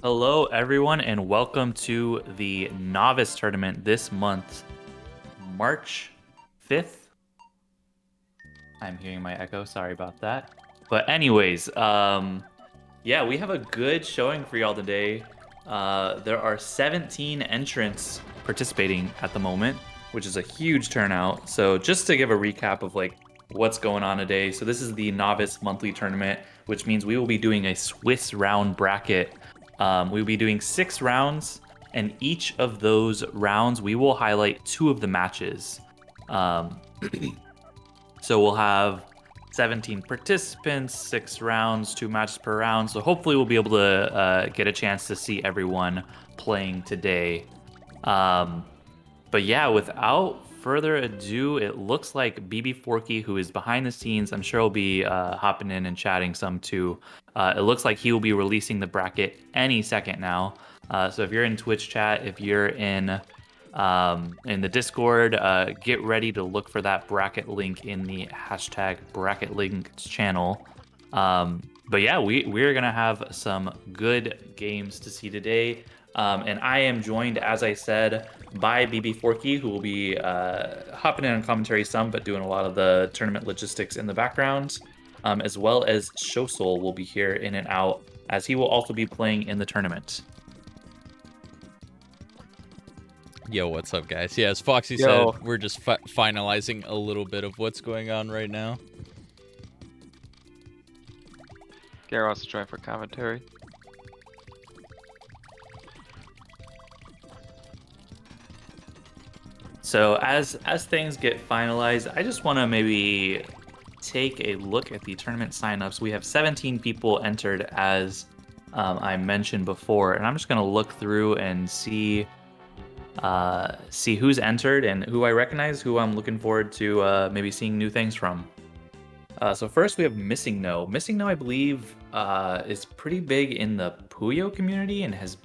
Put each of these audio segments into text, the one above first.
Hello, everyone, and welcome to the Novice Tournament this month, March 5th. I'm hearing my echo. Sorry about that. But anyways, yeah, we have a good showing for y'all today. There are 17 entrants participating at the moment, which is a huge turnout. So just to give a recap of like what's going on today. So this is the Novice Monthly Tournament, which means we will be doing a Swiss round bracket. We will be doing 6 rounds, and each of those rounds we will highlight 2 of the matches. Um, so we'll have 17 participants, 6 rounds, 2 matches per round. So hopefully we'll be able to get a chance to see everyone playing today. Um, but yeah, without further ado, it looks like BB Forky, who is behind the scenes, I'm sure will be hopping in and chatting some too. It looks like he will be releasing the bracket any second now. So if you're in Twitch chat, if you're in the Discord, get ready to look for that bracket link in the hashtag bracket links channel. But yeah, we're gonna have some good games to see today. And I am joined, as I said, by BB Forky, who will be hopping in on commentary some, but doing a lot of the tournament logistics in the background, as well as Showsoul will be here in and out, as he will also be playing in the tournament. Yo, what's up, guys? Yeah, as Foxy said, we're just finalizing a little bit of what's going on right now. Gary wants to join for commentary. So as things get finalized, I just want to maybe take a look at the tournament signups. We have 17 people entered, as I mentioned before, and I'm just going to look through and see who's entered and who I recognize, who I'm looking forward to maybe seeing new things from. So first we have Missing No. Missing No, I believe, is pretty big in the Puyo community and has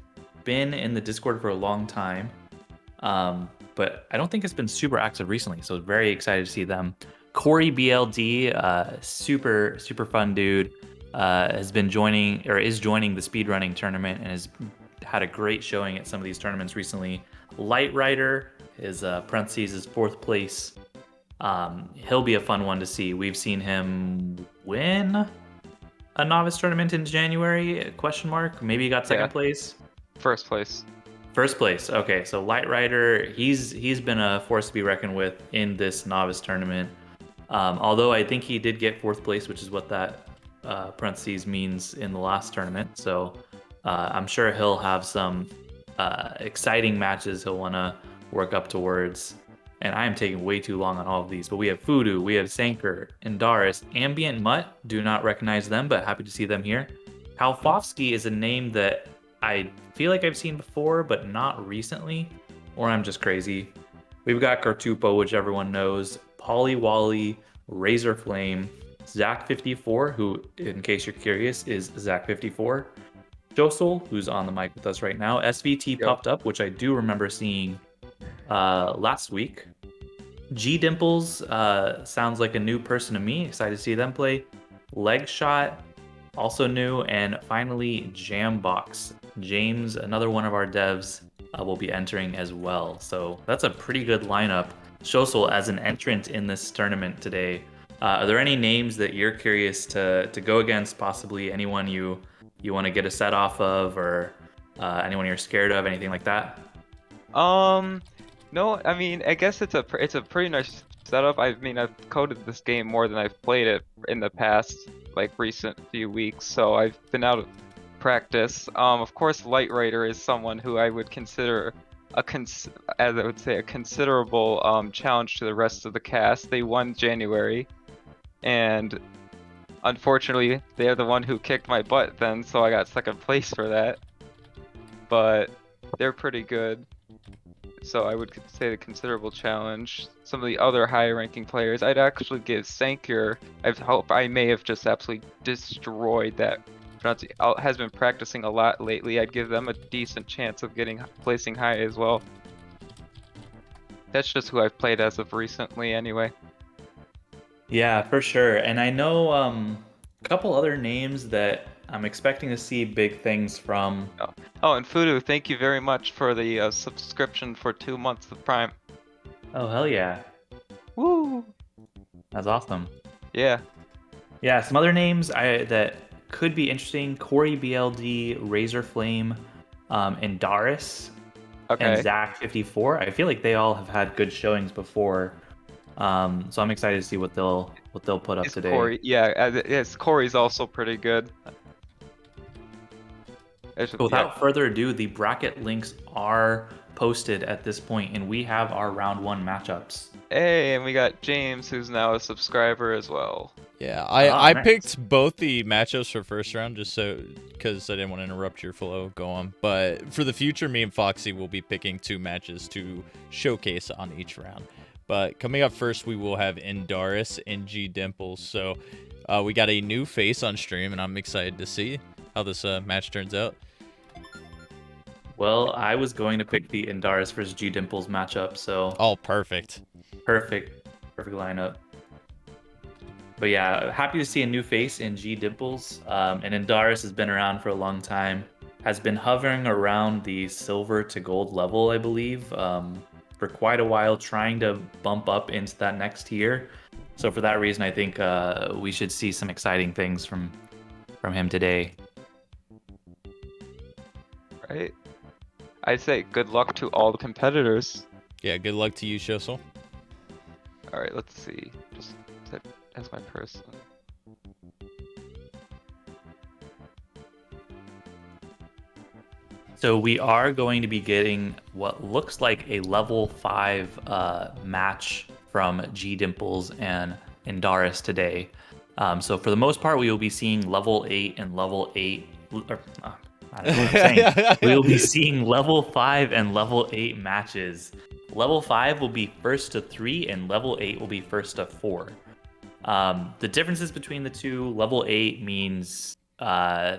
been in the Discord for a long time. But I don't think it's been super active recently, so very excited to see them. Corey BLD, super fun dude, has been joining or is joining the speedrunning tournament and has had a great showing at some of these tournaments recently. Light Rider, his parentheses is 4th place. He'll be a fun one to see. We've seen him win a novice tournament in January? Question mark. Maybe he got second place. First place. First place. Okay, so Light Rider, he's been a force to be reckoned with in this novice tournament. Although I think he did get 4th place, which is what that parentheses means in the last tournament. So I'm sure he'll have some exciting matches he'll want to work up towards. And I am taking way too long on all of these. But we have Fudu, we have Sanker, Indaris, Ambient Mutt. Do not recognize them, but happy to see them here. Halfofsky is a name that I feel like I've seen before, but not recently. Or I'm just crazy. We've got Cartupo, which everyone knows, Polly Wally, Razor Flame, Zach54, who, in case you're curious, is Zach54. Josel, who's on the mic with us right now. SVT popped up, which I do remember seeing last week. G Dimples sounds like a new person to me. Excited to see them play. Leg Shot, also new. And finally, Jambox. James, another one of our devs, will be entering as well. So that's a pretty good lineup. Shosel, as an entrant in this tournament today, are there any names that you're curious to go against? Possibly anyone you want to get a set off of, or anyone you're scared of, anything like that? No, I mean, I guess it's a pretty nice setup. I mean, I've coded this game more than I've played it in the past, like, recent few weeks, so I've been out of practice. Of course, Light Rider is someone who I would consider as I would say, a considerable challenge to the rest of the cast. They won January, and unfortunately, they're the one who kicked my butt then, so I got second place for that. But they're pretty good. So I would say a considerable challenge. Some of the other high-ranking players, I'd actually give Sanker. I may have just absolutely destroyed that. Has been practicing a lot lately. I'd give them a decent chance of placing high as well. That's just who I've played as of recently, anyway. Yeah, for sure. And I know couple other names that I'm expecting to see big things from. Oh, and Fudu, thank you very much for the subscription for 2 months of Prime. Oh, hell yeah. Woo! That's awesome. Yeah. Yeah, some other names that could be interesting: Corey BLD, Razorflame, and Darius, and Okay. Zach54. I feel like they all have had good showings before, so I'm excited to see what they'll put up Is today. Corey? Yeah, yes. Corey's also pretty good. But without further ado, the bracket links are posted at this point, and we have our round 1 matchups. Hey, and we got James, who's now a subscriber as well. Yeah, Ah, I nice. picked both the matchups for first round just so because I didn't want to interrupt your flow. Go on. But for the future, me and Foxy will be picking 2 matches to showcase on each round. But coming up first, we will have Indaris and G Dimples. So we got a new face on stream, and I'm excited to see how this match turns out. Well, I was going to pick the Indaris versus G Dimples matchup, so Oh, perfect. perfect lineup. But yeah, happy to see a new face in G Dimples. And Indaris has been around for a long time, has been hovering around the silver to gold level, I believe, for quite a while, trying to bump up into that next tier. So for that reason, I think we should see some exciting things from him today. Right. I'd say good luck to all the competitors. Yeah, good luck to you, Shussel. All right, let's see. Just set as my person. So we are going to be getting what looks like a level 5 match from G Dimples and Indaris today. So for the most part, we will be seeing level 8 and level 8. I don't know what I'm saying. We will be seeing level 5 and level 8 matches. Level 5 will be first to 3, and level 8 will be first to 4. The differences between the two: level 8 means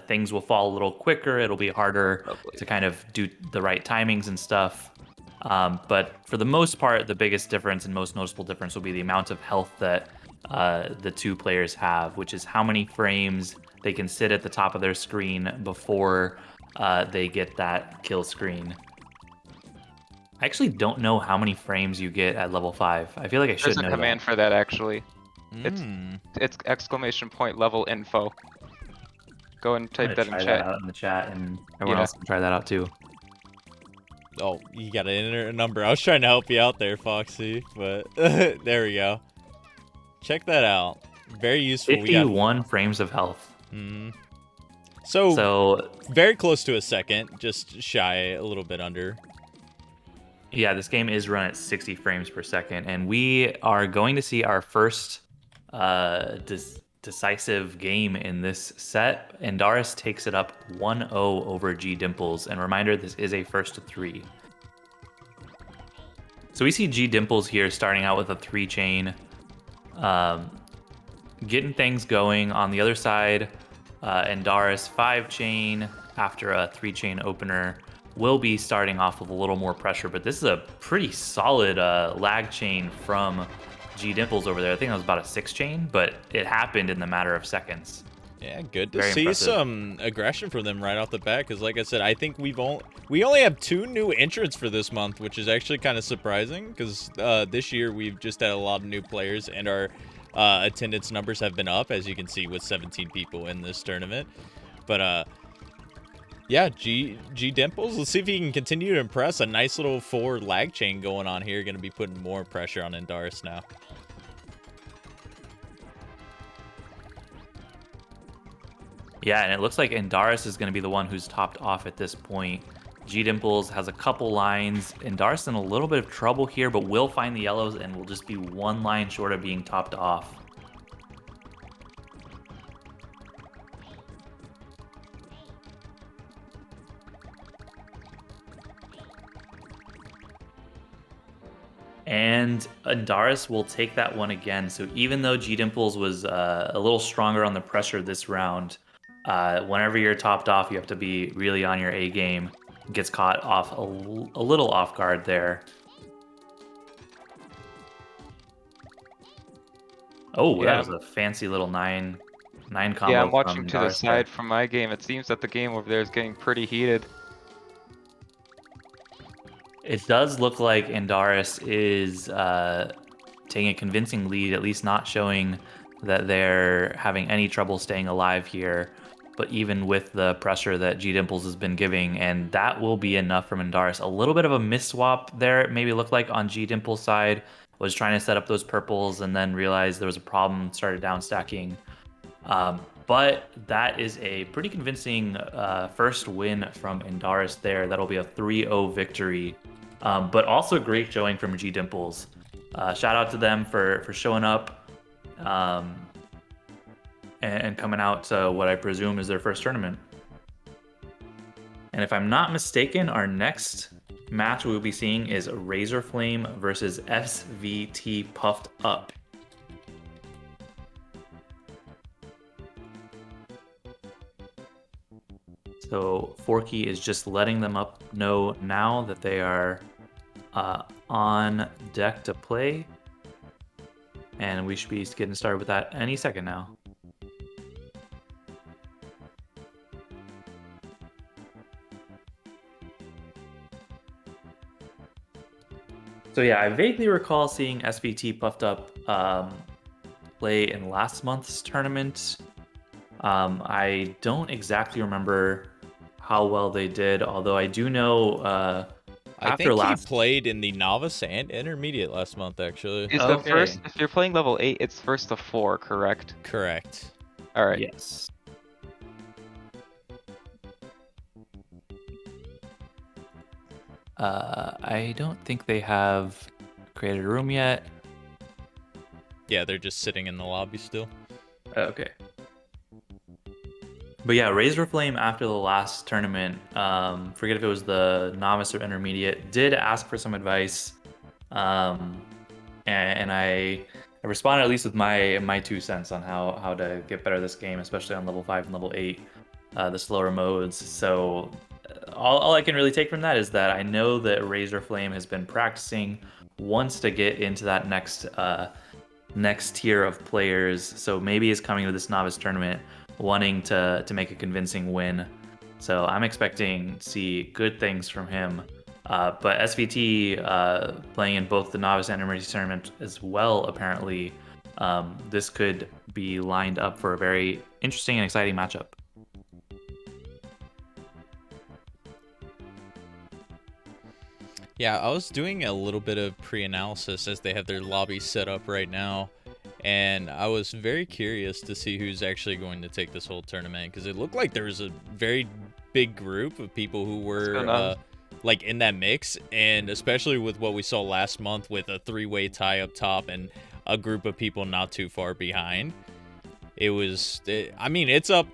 things will fall a little quicker. It'll be harder to kind of do the right timings and stuff. But for the most part, the biggest difference and most noticeable difference will be the amount of health that the two players have, which is how many frames they can sit at the top of their screen before they get that kill screen. I actually don't know how many frames you get at level 5. I feel like I should know There's a command for that actually. It's exclamation point level info. Go and type that in try chat. that out in the chat, and everyone else can try that out too. Oh, you gotta enter a number. I was trying to help you out there, Foxy, but there we go. Check that out. Very useful. 51 frames of health. So very close to a second, just shy, a little bit under. Yeah, this game is run at 60 frames per second, and we are going to see our first decisive game in this set. Indaris takes it up 1-0 over G Dimples, and reminder, this is a first to 3. So we see G Dimples here starting out with a 3-chain, getting things going. On the other side, Indaris 5-chain after a 3-chain opener will be starting off with a little more pressure, but this is a pretty solid lag chain from G Dimples over there. I think that was about a 6-chain, but it happened in the matter of seconds. Yeah, good to Very see impressive. some aggression from them right off the bat, because like I said, I think we only have 2 new entrants for this month, which is actually kind of surprising, because this year we've just had a lot of new players, and our attendance numbers have been up, as you can see, with 17 people in this tournament. But yeah, G Dimples, let's see if he can continue to impress. A nice little 4 lag chain going on here, going to be putting more pressure on Indaris now. Yeah, and it looks like Indaris is going to be the one who's topped off at this point. G Dimples has a couple lines. Indaris in a little bit of trouble here, but will find the yellows and will just be 1 line short of being topped off. And Indaris will take that one again. So even though G Dimples was a little stronger on the pressure this round, whenever you're topped off, you have to be really on your A game. Gets caught off a little off guard there. Oh, Yeah. that was a fancy little 9 9 Yeah, combo I'm watching from to the Doris there. side from my game. It seems that the game over there is getting pretty heated. It does look like Indaris is taking a convincing lead, at least not showing that they're having any trouble staying alive here. But even with the pressure that G Dimples has been giving, and that will be enough from Indaris. A little bit of a miss swap there, it maybe looked like on G Dimples' side, was trying to set up those purples and then realized there was a problem, started down stacking. But that is a pretty convincing first win from Indaris there. That'll be a 3-0 victory. But also great showing from G Dimples. Shout out to them for showing up and coming out to what I presume is their first tournament. And if I'm not mistaken, our next match we'll be seeing is Razorflame versus SVT Puffed Up. So Forky is just letting them know now that they are on deck to play. And we should be getting started with that any second now. So yeah, I vaguely recall seeing SVT Puffed Up play in last month's tournament. I don't exactly remember how well they did, although I do know I after think he last played in the novice and intermediate last month, actually. Is the Okay. first, if you're playing level 8, it's first to 4, correct? Correct. Alright. Yes. I don't think they have created a room yet. Yeah, they're just sitting in the lobby still. Okay. But yeah, Razorflame after the last tournament, forget if it was the novice or intermediate, did ask for some advice. And I responded at least with my 2 cents on how to get better this game, especially on level 5 and level 8, the slower modes. So all I can really take from that is that I know that Razorflame has been practicing, wants to get into that next tier of players. So maybe is coming to this novice tournament wanting to make a convincing win. So I'm expecting to see good things from him. But SVT playing in both the novice and intermediate tournament as well, apparently, this could be lined up for a very interesting and exciting matchup. Yeah, I was doing a little bit of pre-analysis as they have their lobby set up right now, and I was very curious to see who's actually going to take this whole tournament, because it looked like there was a very big group of people who were like in that mix, and especially with what we saw last month with a 3-way tie up top and a group of people not too far behind. I mean, it's up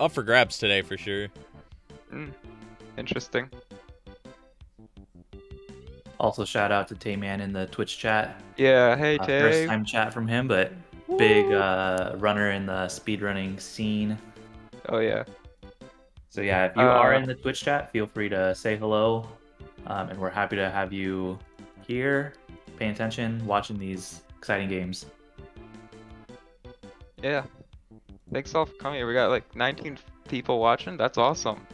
for grabs today for sure. Interesting. Also, shout out to Tayman in the Twitch chat. Yeah, hey Tay. First time chat from him, but big runner in the speedrunning scene. Oh yeah. So yeah, if you are in the Twitch chat, feel free to say hello, and we're happy to have you here, paying attention, watching these exciting games. Yeah. Thanks all for coming. We got like 19 people watching. That's awesome.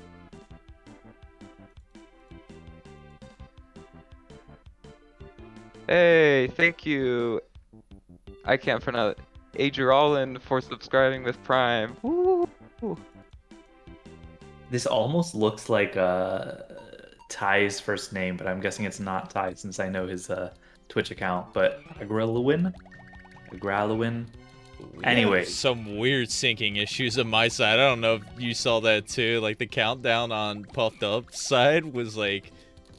Hey, thank you. I can't pronounce it. Adrialin for subscribing with Prime. Woo! This almost looks like Ty's first name, but I'm guessing it's not Ty since I know his Twitch account. But Agrelwin. Anyway, some weird syncing issues on my side. I don't know if you saw that too. Like the countdown on Puffed Up side was like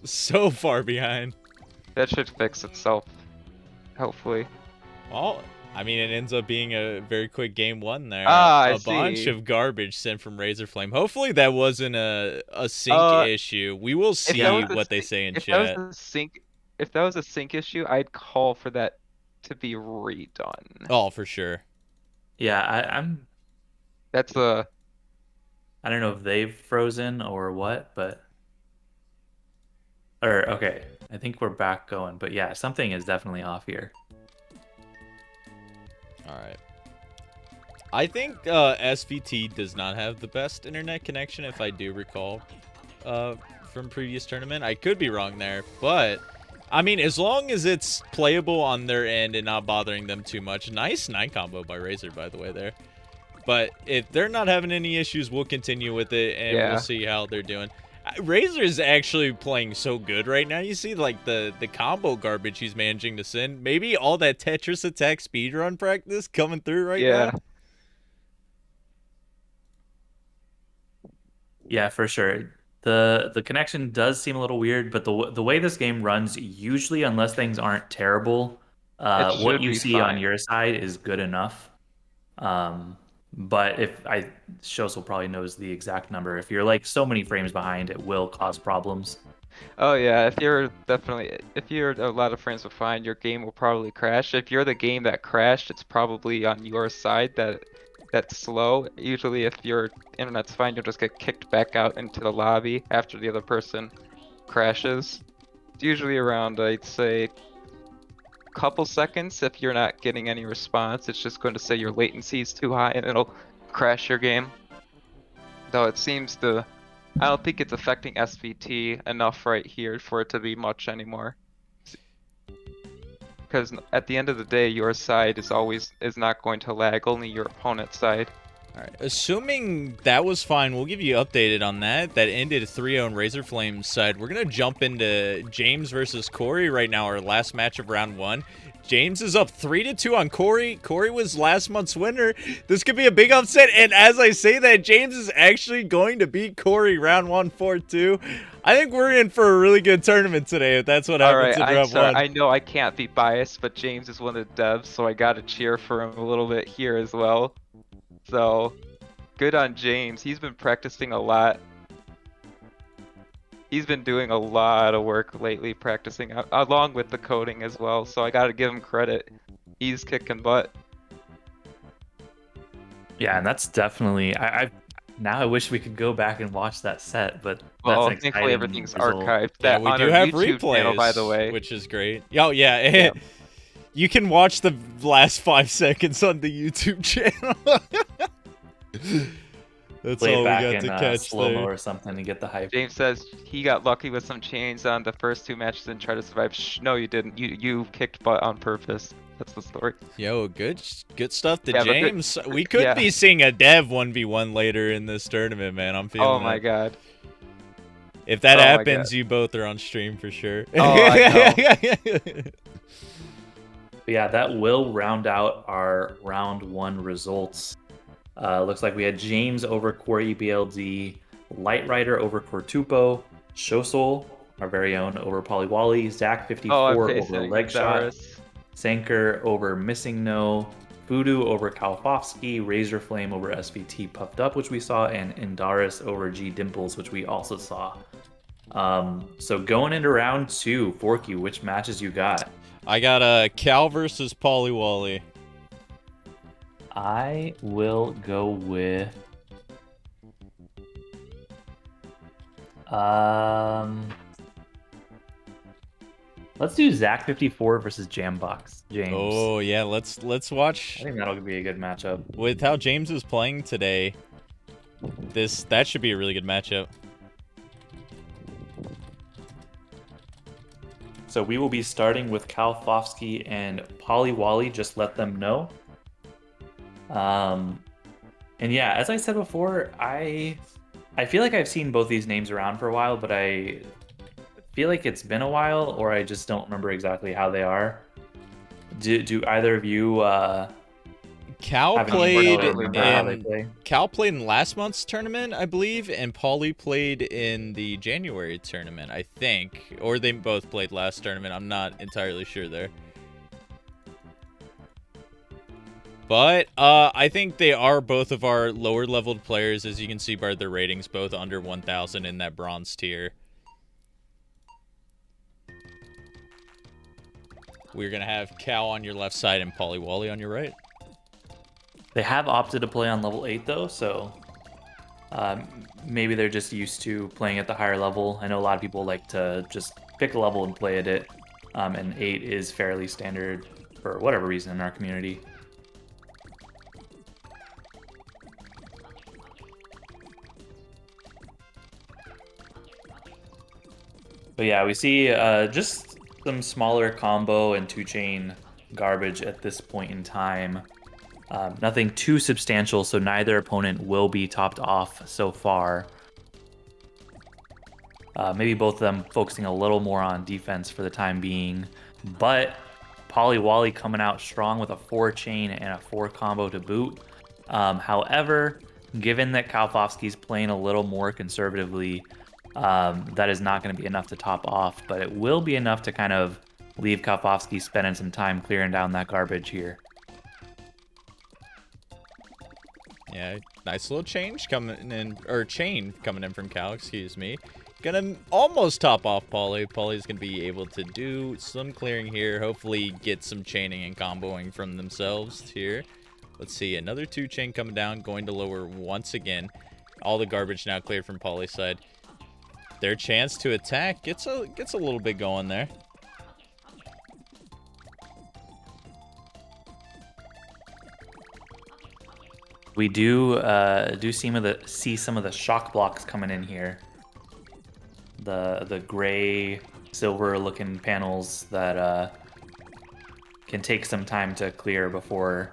so far behind. That should fix itself. Hopefully. Well, I mean, it ends up being a very quick game 1 there. I a bunch see. of garbage sent from Razorflame. Hopefully that wasn't a sync issue. We will see what they say in chat. If that was a sync issue, I'd call for that to be redone. Oh, for sure. Yeah, I'm. That's I don't know if they've frozen or what, but. Or okay, I think we're back going, but yeah, something is definitely off here. All right. I think SVT does not have the best internet connection, if I do recall from previous tournament. I could be wrong there, but I mean, as long as it's playable on their end and not bothering them too much. Nice 9 combo by Razor, by the way, there. But if they're not having any issues, we'll continue with it, and we'll see how they're doing. Razor is actually playing so good right now. You see, like, the combo garbage he's managing to send. Maybe all that Tetris Attack speedrun practice coming through right now. Yeah, for sure. The connection does seem a little weird, but the way this game runs, usually, unless things aren't terrible, what you see on your side is good enough. But if Shosel probably knows the exact number. If you're like so many frames behind, it will cause problems. Oh yeah, if you're a lot of frames behind, your game will probably crash. If you're the game that crashed, it's probably on your side that's slow. Usually if your internet's fine, you'll just get kicked back out into the lobby after the other person crashes. It's usually around, I'd say, couple seconds. If you're not getting any response, it's just going to say your latency is too high and it'll crash your game. Though it seems to, I don't think it's affecting SVT enough right here for it to be much anymore. Because at the end of the day, your side is not going to lag, only your opponent's side. Alright, assuming that was fine, we'll give you updated on that. That ended 3-0 on Razor Flame's side. We're going to jump into James versus Corey right now, our last match of round 1. James is up 3-2 on Corey. Corey was last month's winner. This could be a big upset, and as I say that, James is actually going to beat Corey round 1 4-2. I think we're in for a really good tournament today, if that's what happens in round 1. I know I can't be biased, but James is one of the devs, so I gotta cheer for him a little bit here as well. So, good on James. He's been practicing a lot. He's been doing a lot of work lately, practicing along with the coding as well. So I gotta give him credit. He's kicking butt. Yeah, and that's definitely. Now I wish we could go back and watch that set, but well, thankfully everything's archived. Yeah, we do have replays, channel, by the way, which is great. Oh yeah. Yeah. You can watch the last 5 seconds on the YouTube channel. That's all we got to catch slow-mo or something to get the hype. James says he got lucky with some chains on the first 2 matches and tried to survive. No, you didn't. You kicked butt on purpose. That's the story. Yo, good stuff to James. We could be seeing a dev 1v1 later in this tournament, man. I'm feeling. Oh my god. If that happens, you both are on stream for sure. Oh, I know. But yeah, that will round out our round 1 results. Looks like we had James over Corey BLD, Light Rider over Cortupo, Shosol, our very own, over Polywally, Zach54 over Legshot, Sanker over Missing No, Voodoo over Kalfofsky, Razor Flame over SVT Puffed Up, which we saw, and Indaris over G Dimples, which we also saw. So going into round 2, Forky, which matches you got? I got Cal versus Polywally. I will go with let's do Zach54 versus Jambox James. Oh yeah, let's watch. I think that'll be a good matchup. With how James is playing today, that should be a really good matchup. So we will be starting with Kalfofsky and Polywally, just let them know. And yeah, as I said before, I feel like I've seen both these names around for a while, but I feel like it's been a while, or I just don't remember exactly how they are. Do either of you Cal played in last month's tournament, I believe, and Pauly played in the January tournament, I think. Or they both played last tournament. I'm not entirely sure there. But I think they are both of our lower leveled players, as you can see by their ratings, both under 1,000 in that bronze tier. We're going to have Cal on your left side and Polywally on your right. They have opted to play on level 8 though, so maybe they're just used to playing at the higher level. I know a lot of people like to just pick a level and play at it, and 8 is fairly standard for whatever reason in our community. But yeah, we see just some smaller combo and two-chain garbage at this point in time. Nothing too substantial, so neither opponent will be topped off so far. Maybe both of them focusing a little more on defense for the time being. But Polly coming out strong with a 4-chain and a 4 combo to boot. However, given that Kalfovsky's playing a little more conservatively, that is not going to be enough to top off, but it will be enough to kind of leave Kalfovsky spending some time clearing down that garbage here. Yeah, nice little change coming in, or chain coming in from Cal, excuse me. Gonna almost top off Polly. Polly's gonna be able to do some clearing here, hopefully get some chaining and comboing from themselves here. Let's see, another 2-chain coming down, going to lower once again. All the garbage now cleared from Polly's side. Their chance to attack gets a little bit going there. We do see some of the shock blocks coming in here. The gray silver looking panels that can take some time to clear before,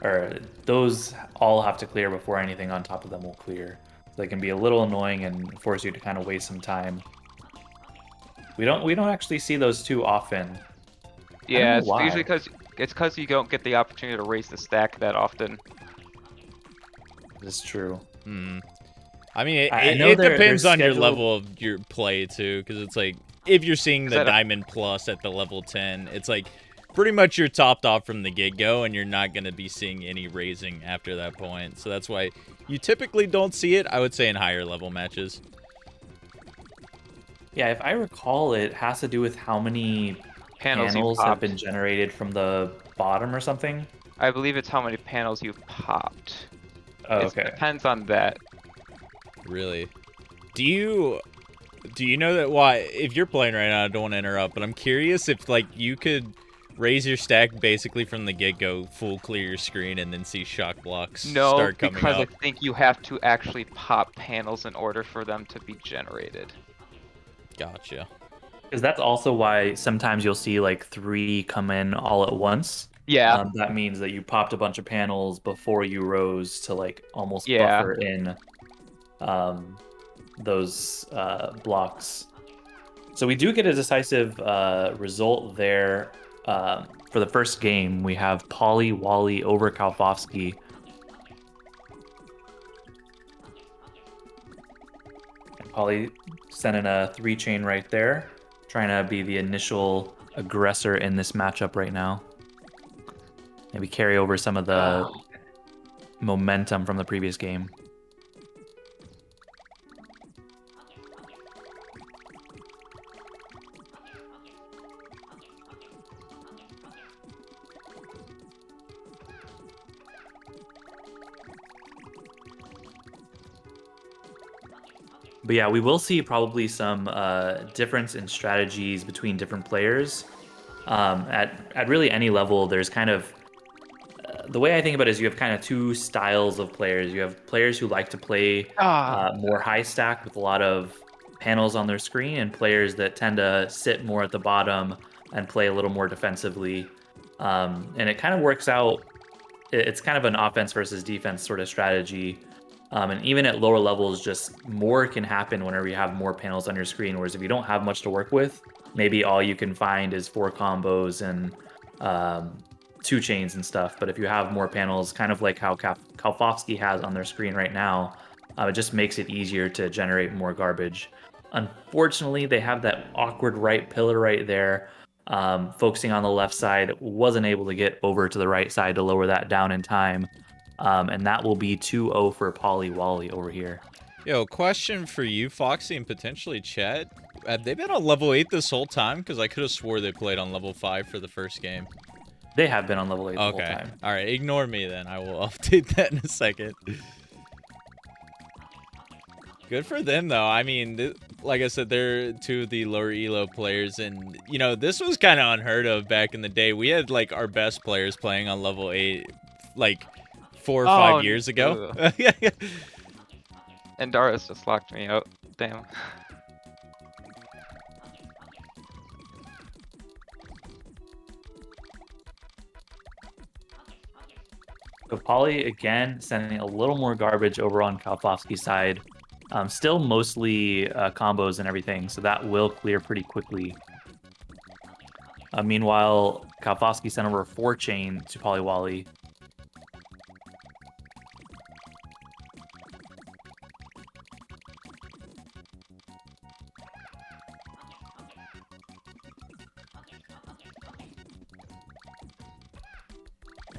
or those all have to clear before anything on top of them will clear. So they can be a little annoying and force you to kind of waste some time. We don't actually see those too often. Yeah, it's why. usually because you don't get the opportunity to raise the stack that often. This is true. I mean, I know it they're depends on your scheduled- level of your play, too, because it's like, if you're seeing the that Diamond Plus at the level 10, it's like, pretty much you're topped off from the get-go, and you're not going to be seeing any raising after that point. So that's why you typically don't see it, I would say, in higher level matches. Yeah, if I recall, it has to do with how many Panels you panels have popped. been generated from the bottom or something. I believe it's how many panels you've popped. Oh, It okay. depends on that. Really? Do you know that why, if you're playing right now, I don't want to interrupt, but I'm curious if, like, you could raise your stack basically from the get-go, full clear your screen, and then see shock blocks No, start coming because up? I think you have to actually pop panels in order for them to be generated. Gotcha. Because that's also why sometimes you'll see like 3 come in all at once. Yeah, That means that you popped a bunch of panels before you rose to like almost Yeah. buffer in those blocks. So we do get a decisive result there. For the first game, we have Polly over Kalfovsky. And Polly sending a 3-chain right there, trying to be the initial aggressor in this matchup right now. Maybe carry over some of the momentum from the previous game. But yeah, we will see probably some difference in strategies between different players. At really any level, there's kind of the way I think about it is you have kind of 2 styles of players. You have players who like to play more high stack with a lot of panels on their screen, and players that tend to sit more at the bottom and play a little more defensively. And it kind of works out. It's kind of an offense versus defense sort of strategy. And even at lower levels, just more can happen whenever you have more panels on your screen. Whereas if you don't have much to work with, maybe all you can find is 4 combos and 2 chains and stuff. But if you have more panels, kind of like how Kalfovsky has on their screen right now, it just makes it easier to generate more garbage. Unfortunately, they have that awkward right pillar right there. Focusing on the left side, wasn't able to get over to the right side to lower that down in time. And that will be 2-0 for Polly over here. Yo, question for you, Foxy, and potentially Chet. Have they been on level 8 this whole time? Because I could have swore they played on level 5 for the first game. They have been on level 8 the whole Okay. time. Alright, ignore me then. I will update that in a second. Good for them, though. I mean, like I said, they're 2 of the lower elo players. And, you know, this was kind of unheard of back in the day. We had, like, our best players playing on level 8, like, 4 or 5 years ago. And Darius just locked me out. Damn. So Poly, again, sending a little more garbage over on Kalfowski's side. Still mostly combos and everything, so that will clear pretty quickly. Meanwhile, Kalfowski sent over a 4-chain to Polywally.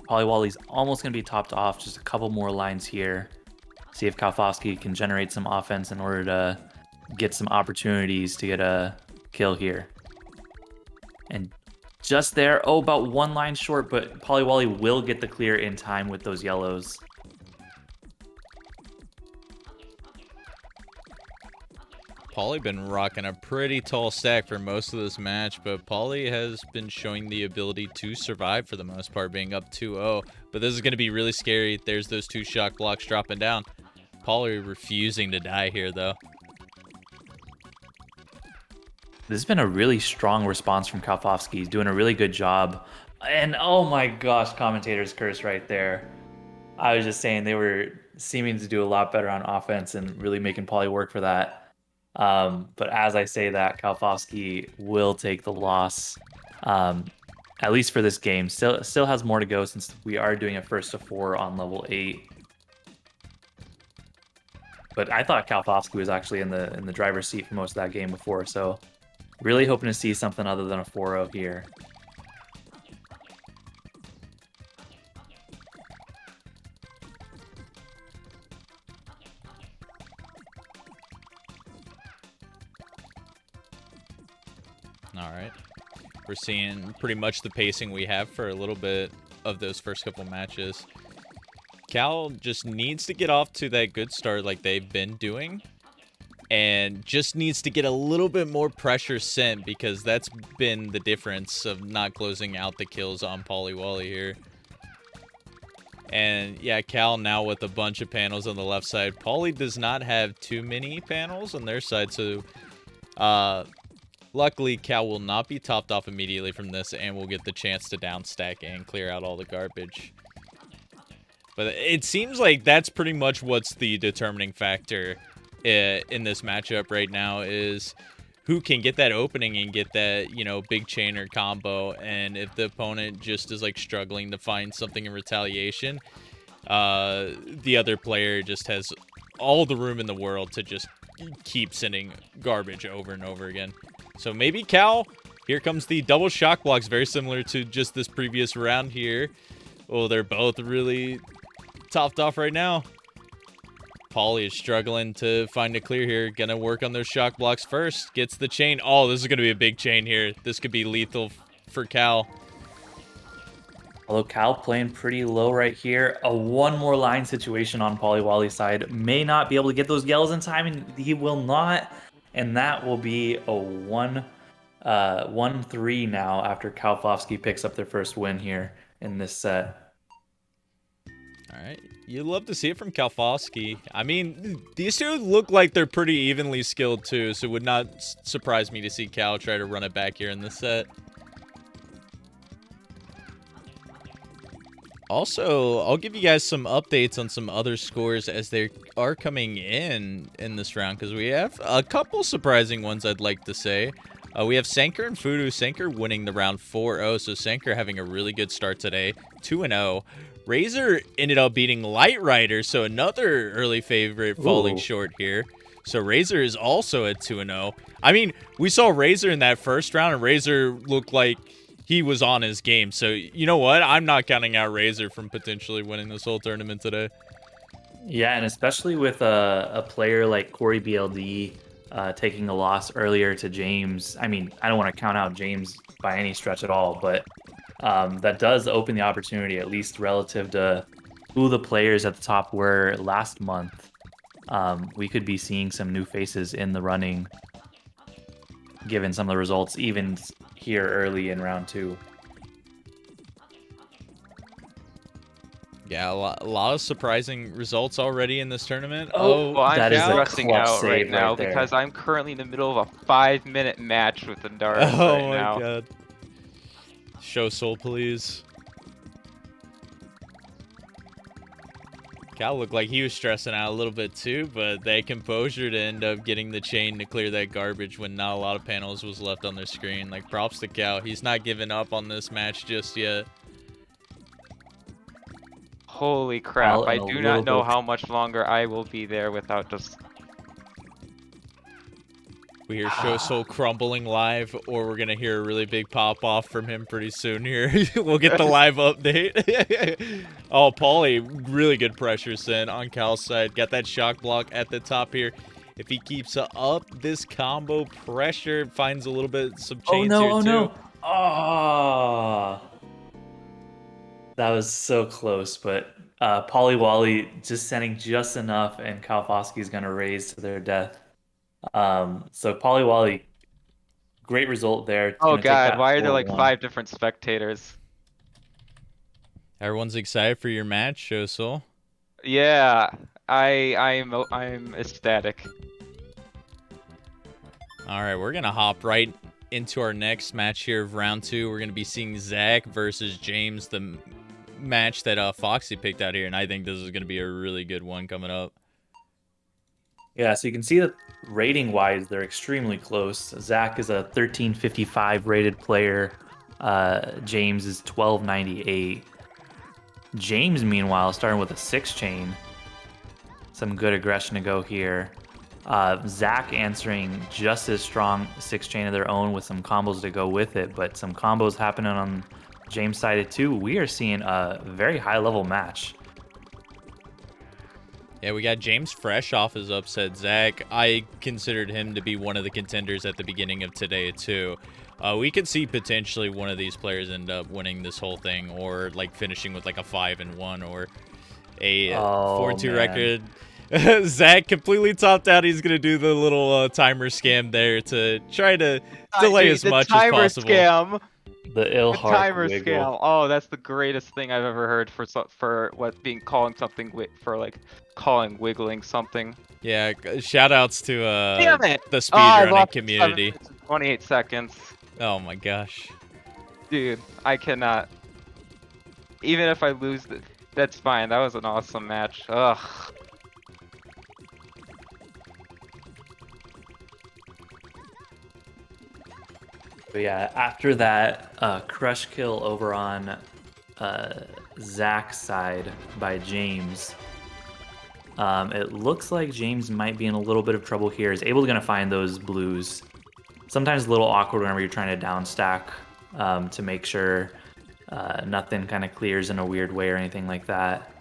Polywally's almost going to be topped off. Just a couple more lines here. See if Kalfowski can generate some offense in order to get some opportunities to get a kill here. And just there, oh, about 1 line short, but Polywally will get the clear in time with those yellows. Pauly been rocking a pretty tall stack for most of this match, but Pauly has been showing the ability to survive for the most part, being up 2-0. But this is going to be really scary. There's those 2 shock blocks dropping down. Pauly refusing to die here, though. This has been a really strong response from Kalfowski. He's doing a really good job. And oh my gosh, commentator's curse right there. I was just saying they were seeming to do a lot better on offense and really making Pauly work for that. But as I say that, Kalfowski will take the loss, at least for this game. Still has more to go since we are doing a 1st to 4 on level 8. But I thought Kalfowski was actually in the driver's seat for most of that game before, so really hoping to see something other than a 4-0 here. All right. We're seeing pretty much the pacing we have for a little bit of those first couple matches. Cal just needs to get off to that good start like they've been doing, and just needs to get a little bit more pressure sent, because that's been the difference of not closing out the kills on Polywally here. And yeah, Cal now with a bunch of panels on the left side. Poly does not have too many panels on their side, so luckily Cal will not be topped off immediately from this, and will get the chance to down stack and clear out all the garbage. But it seems like that's pretty much what's the determining factor in this matchup right now, is who can get that opening and get that, you know, big chain or combo. And if the opponent just is like struggling to find something in retaliation, the other player just has all the room in the world to just keep sending garbage over and over again. So maybe Cal, here comes the double shock blocks, very similar to just this previous round here. Oh, they're both really topped off right now. Pauly is struggling to find a clear here. Gonna work on those shock blocks first. Gets the chain. Oh, this is gonna be a big chain here. This could be lethal for Cal. Although Cal playing pretty low right here. A 1 more line situation on Polywally's side. May not be able to get those yells in time, and he will not. And that will be a 1-3 now after Kalfowski picks up their first win here in this set. All right. You love to see it from Kalfowski. I mean, these two look like they're pretty evenly skilled too, so it would not surprise me to see Cal try to run it back here in this set. Also, I'll give you guys some updates on some other scores as they are coming in this round, because we have a couple surprising ones I'd like to say. We have Sanker and Fudu. Sanker winning the round 4-0, so Sanker having a really good start today, 2-0. Razor ended up beating Light Rider, so another early favorite falling short here. So Razor is also at 2-0. I mean, we saw Razor in that first round, and Razor looked like he was on his game. So, you know what? I'm not counting out Razor from potentially winning this whole tournament today. Yeah, and especially with a player like Corey BLD taking a loss earlier to James. I mean, I don't want to count out James by any stretch at all, but that does open the opportunity, at least relative to who the players at the top were last month. We could be seeing some new faces in the running, given some of the results, even here early in round 2. Yeah, a lot of surprising results already in this tournament. Well, I'm that is a stressing clutch out right save now right there. because I'm currently in the middle of a 5-minute match with the Dart Oh right my now. god. Show soul, please. Cal looked like he was stressing out a little bit too, but that composure to end up getting the chain to clear that garbage when not a lot of panels was left on their screen. Like, props to Cal. He's not giving up on this match just yet. Holy crap, And I a do little not know bit how much longer I will be there without just... We hear Show Soul crumbling live, or we're gonna hear a really big pop off from him pretty soon here. We'll get the live update. Oh, Paulie, really good pressure send on Cal's side. Got that shock block at the top here. If he keeps up this combo pressure, finds a little bit some chains here too. no. Oh. That was so close, but Polly Wally just sending just enough, and Kalfowski is going to raise to their death. So Polly Wally, great result there. Oh Going to take god, that why are there like 4-1. 5 different spectators? Everyone's excited for your match, Show Soul. Yeah, I'm ecstatic. All right, we're gonna hop right into our next match here of round 2. We're gonna be seeing Zach versus James, the match that Foxy picked out here, and I think this is gonna be a really good one coming up. Yeah, so you can see that rating-wise, they're extremely close. Zach is a 1355 rated player. James is 1298. James, meanwhile, starting with a 6 chain. Some good aggression to go here. Zach answering just as strong 6 chain of their own with some combos to go with it, but some combos happening on James' side too. We are seeing a very high level match. Yeah, we got James fresh off his upset. Zach, I considered him to be one of the contenders at the beginning of today too. We could see potentially one of these players end up winning this whole thing, or like finishing with like a 5-1 or a 4-2 record. Zach completely topped out. He's gonna do the little timer scam there to try to delay as much as possible. Scam. The ill The heart timer wiggle. scam. Oh, that's the greatest thing I've ever heard for what being calling something for like calling wiggling something. Yeah, shout outs to Damn it! the I speedrunning lost 7 community. minutes and 28 seconds. Oh my gosh. Dude, I cannot. Even if I lose, that's fine. That was an awesome match. Ugh. But yeah, after that crush kill over on Zach's side by James, it looks like James might be in a little bit of trouble here. Is able to find those blues. Sometimes a little awkward whenever you're trying to down stack to make sure nothing kind of clears in a weird way or anything like that.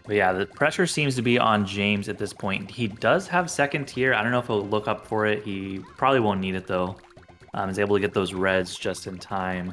But yeah, the pressure seems to be on James at this point. He does have second tier. I don't know if he'll look up for it. He probably won't need it though. He's able to get those reds just in time.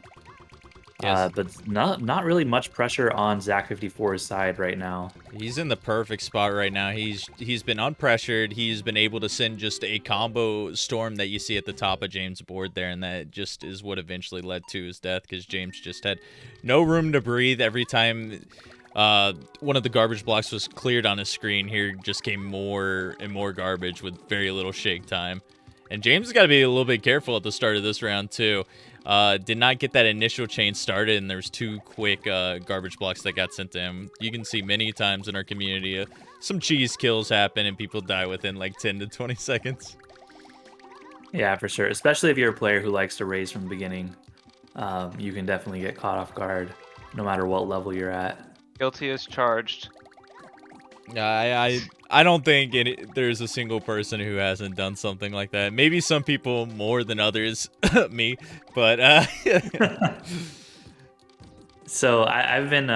Yes. But not really much pressure on Zach 54's side right now. He's in the perfect spot right now. He's been unpressured. He's been able to send just a combo storm that you see at the top of James' board there, and that just is what eventually led to his death, because James just had no room to breathe every time one of the garbage blocks was cleared on his screen. Here just came more and more garbage with very little shake time. And James has got to be a little bit careful at the start of this round too. Did not get that initial chain started, and there's 2 quick garbage blocks that got sent to him. You can see many times in our community some cheese kills happen and people die within like 10 to 20 seconds. Yeah, for sure. Especially if you're a player who likes to raise from the beginning. You can definitely get caught off guard no matter what level you're at. Guilty as charged. I don't think there's a single person who hasn't done something like that. Maybe some people more than others, me, but So I've been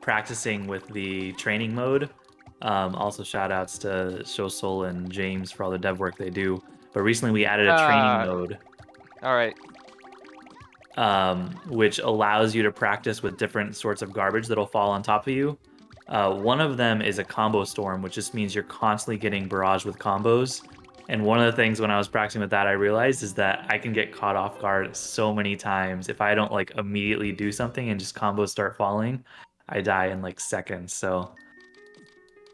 practicing with the training mode. Also shout outs to Show Soul and James for all the dev work they do. But recently we added a training mode. All right. Which allows you to practice with different sorts of garbage that'll fall on top of you. One of them is a combo storm, which just means you're constantly getting barraged with combos. And one of the things when I was practicing with that, I realized is that I can get caught off guard so many times. If I don't like immediately do something and just combos start falling, I die in like seconds. So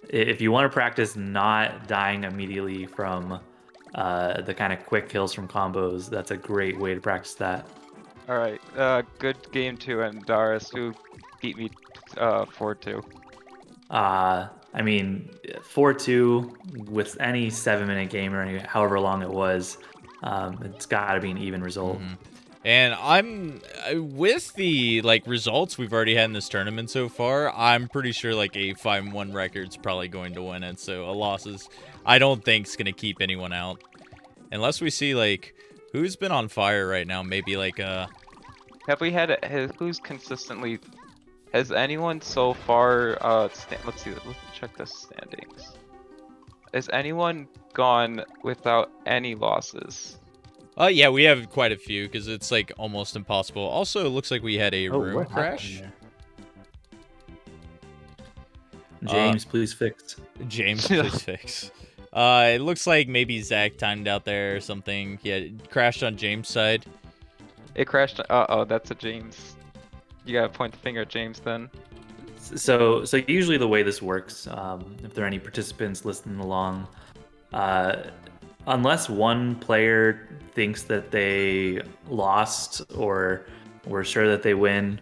if you want to practice not dying immediately from the kind of quick kills from combos, that's a great way to practice that. All right. Good game 2, and Darius, who beat me 4-2. I mean, 4-2 with any 7-minute game or however long it was, it's got to be an even result. And I'm with the like results we've already had in this tournament so far. I'm pretty sure like a 5-1 record's probably going to win it. So a loss is, I don't think, is gonna keep anyone out, unless we see like who's been on fire right now. Maybe like Have we had who's consistently? Has anyone so far? Let's see. Let's check the standings. Has anyone gone without any losses? yeah, we have quite a few because it's like almost impossible. Also, it looks like we had a room what crash. happened there? James, please fix. James, please fix. It looks like maybe Zach timed out there or something. Yeah, it crashed on James' side. It crashed. Oh, that's a James. You gotta point the finger at James then. So usually the way this works, if there are any participants listening along, unless one player thinks that they lost or we're sure that they win,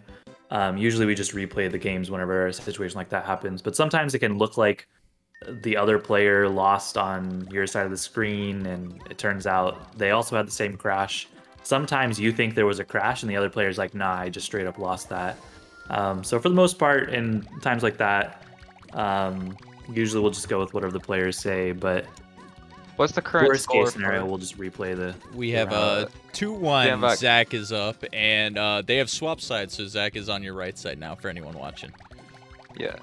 usually we just replay the games whenever a situation like that happens. But sometimes it can look like the other player lost on your side of the screen, and it turns out they also had the same crash. Sometimes you think there was a crash and the other player's like, nah, I just straight up lost that. So for the most part, in times like that, usually we'll just go with whatever the players say, but What's the current worst score case scenario, for? we'll just replay the. We have Stand 2-1. back. Zach is up, and they have swap sides, so Zach is on your right side now for anyone watching. Yeah.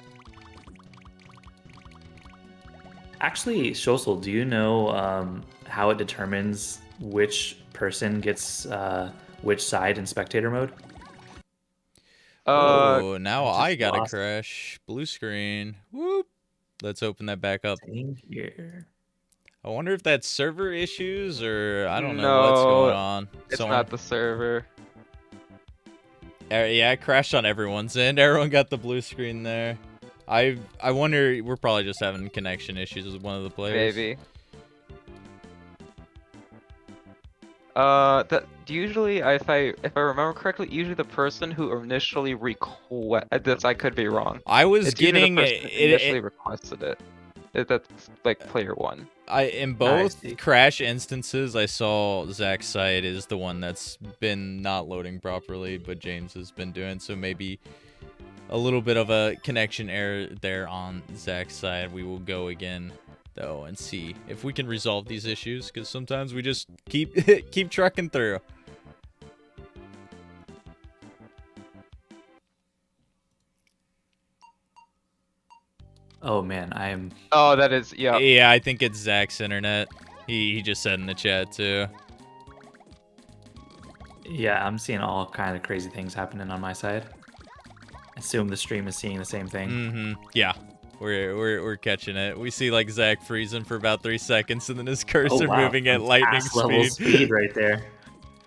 Actually, Shosel, do you know how it determines which person gets which side in spectator mode? Oh, now just I got a lost. crash. Blue screen. Whoop. Let's open that back up. Same here. I wonder if that's server issues or I don't know what's going on. It's not the server. Yeah, it crashed on everyone's end. Everyone got the blue screen there. I wonder, we're probably just having connection issues with one of the players. Maybe. That usually, if I remember correctly, usually the person who initially this, I could be wrong. I was It's usually getting the person who initially requested it. That's like player 1. in both crash instances, I saw Zach's side is the one that's been not loading properly, but James has been doing, so maybe a little bit of a connection error there on Zach's side. We will go again though and see if we can resolve these issues, because sometimes we just keep trucking through. Oh man, I'm. Oh, that is Yeah, I think it's Zach's internet. He just said in the chat too. Yeah, I'm seeing all kind of crazy things happening on my side. I assume the stream is seeing the same thing. Yeah, we're catching it. We see like Zach freezing for about 3 seconds, and then his cursor moving at lightning level speed. speed right there.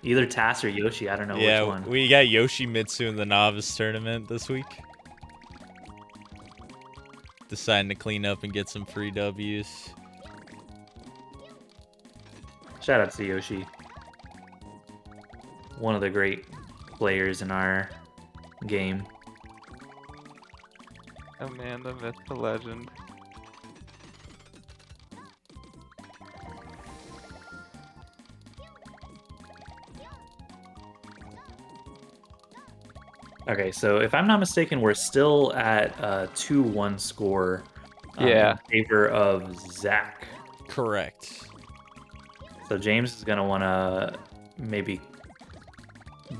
Either Tass or Yoshi, I don't know which one. We got Yoshimitsu in the novice tournament this week. Deciding to clean up and get some free W's. Shout out to Yoshi. One of the great players in our game. Oh man, the myth, the legend. Okay, so if I'm not mistaken, we're still at a 2-1 score in favor of Zach. Correct. So James is going to want to maybe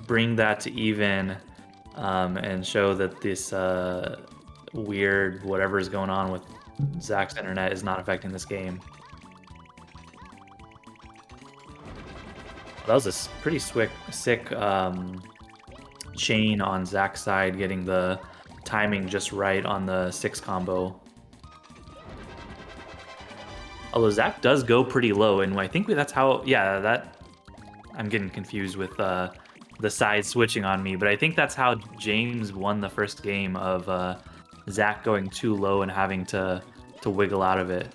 bring that to even and show that this weird whatever is going on with Zach's internet is not affecting this game. That was a pretty sick chain on Zach's side, getting the timing just right on the 6 combo. Although Zach does go pretty low, and I think that's how. Yeah, that I'm getting confused with the side switching on me, but I think that's how James won the first game of Zach going too low and having to wiggle out of it.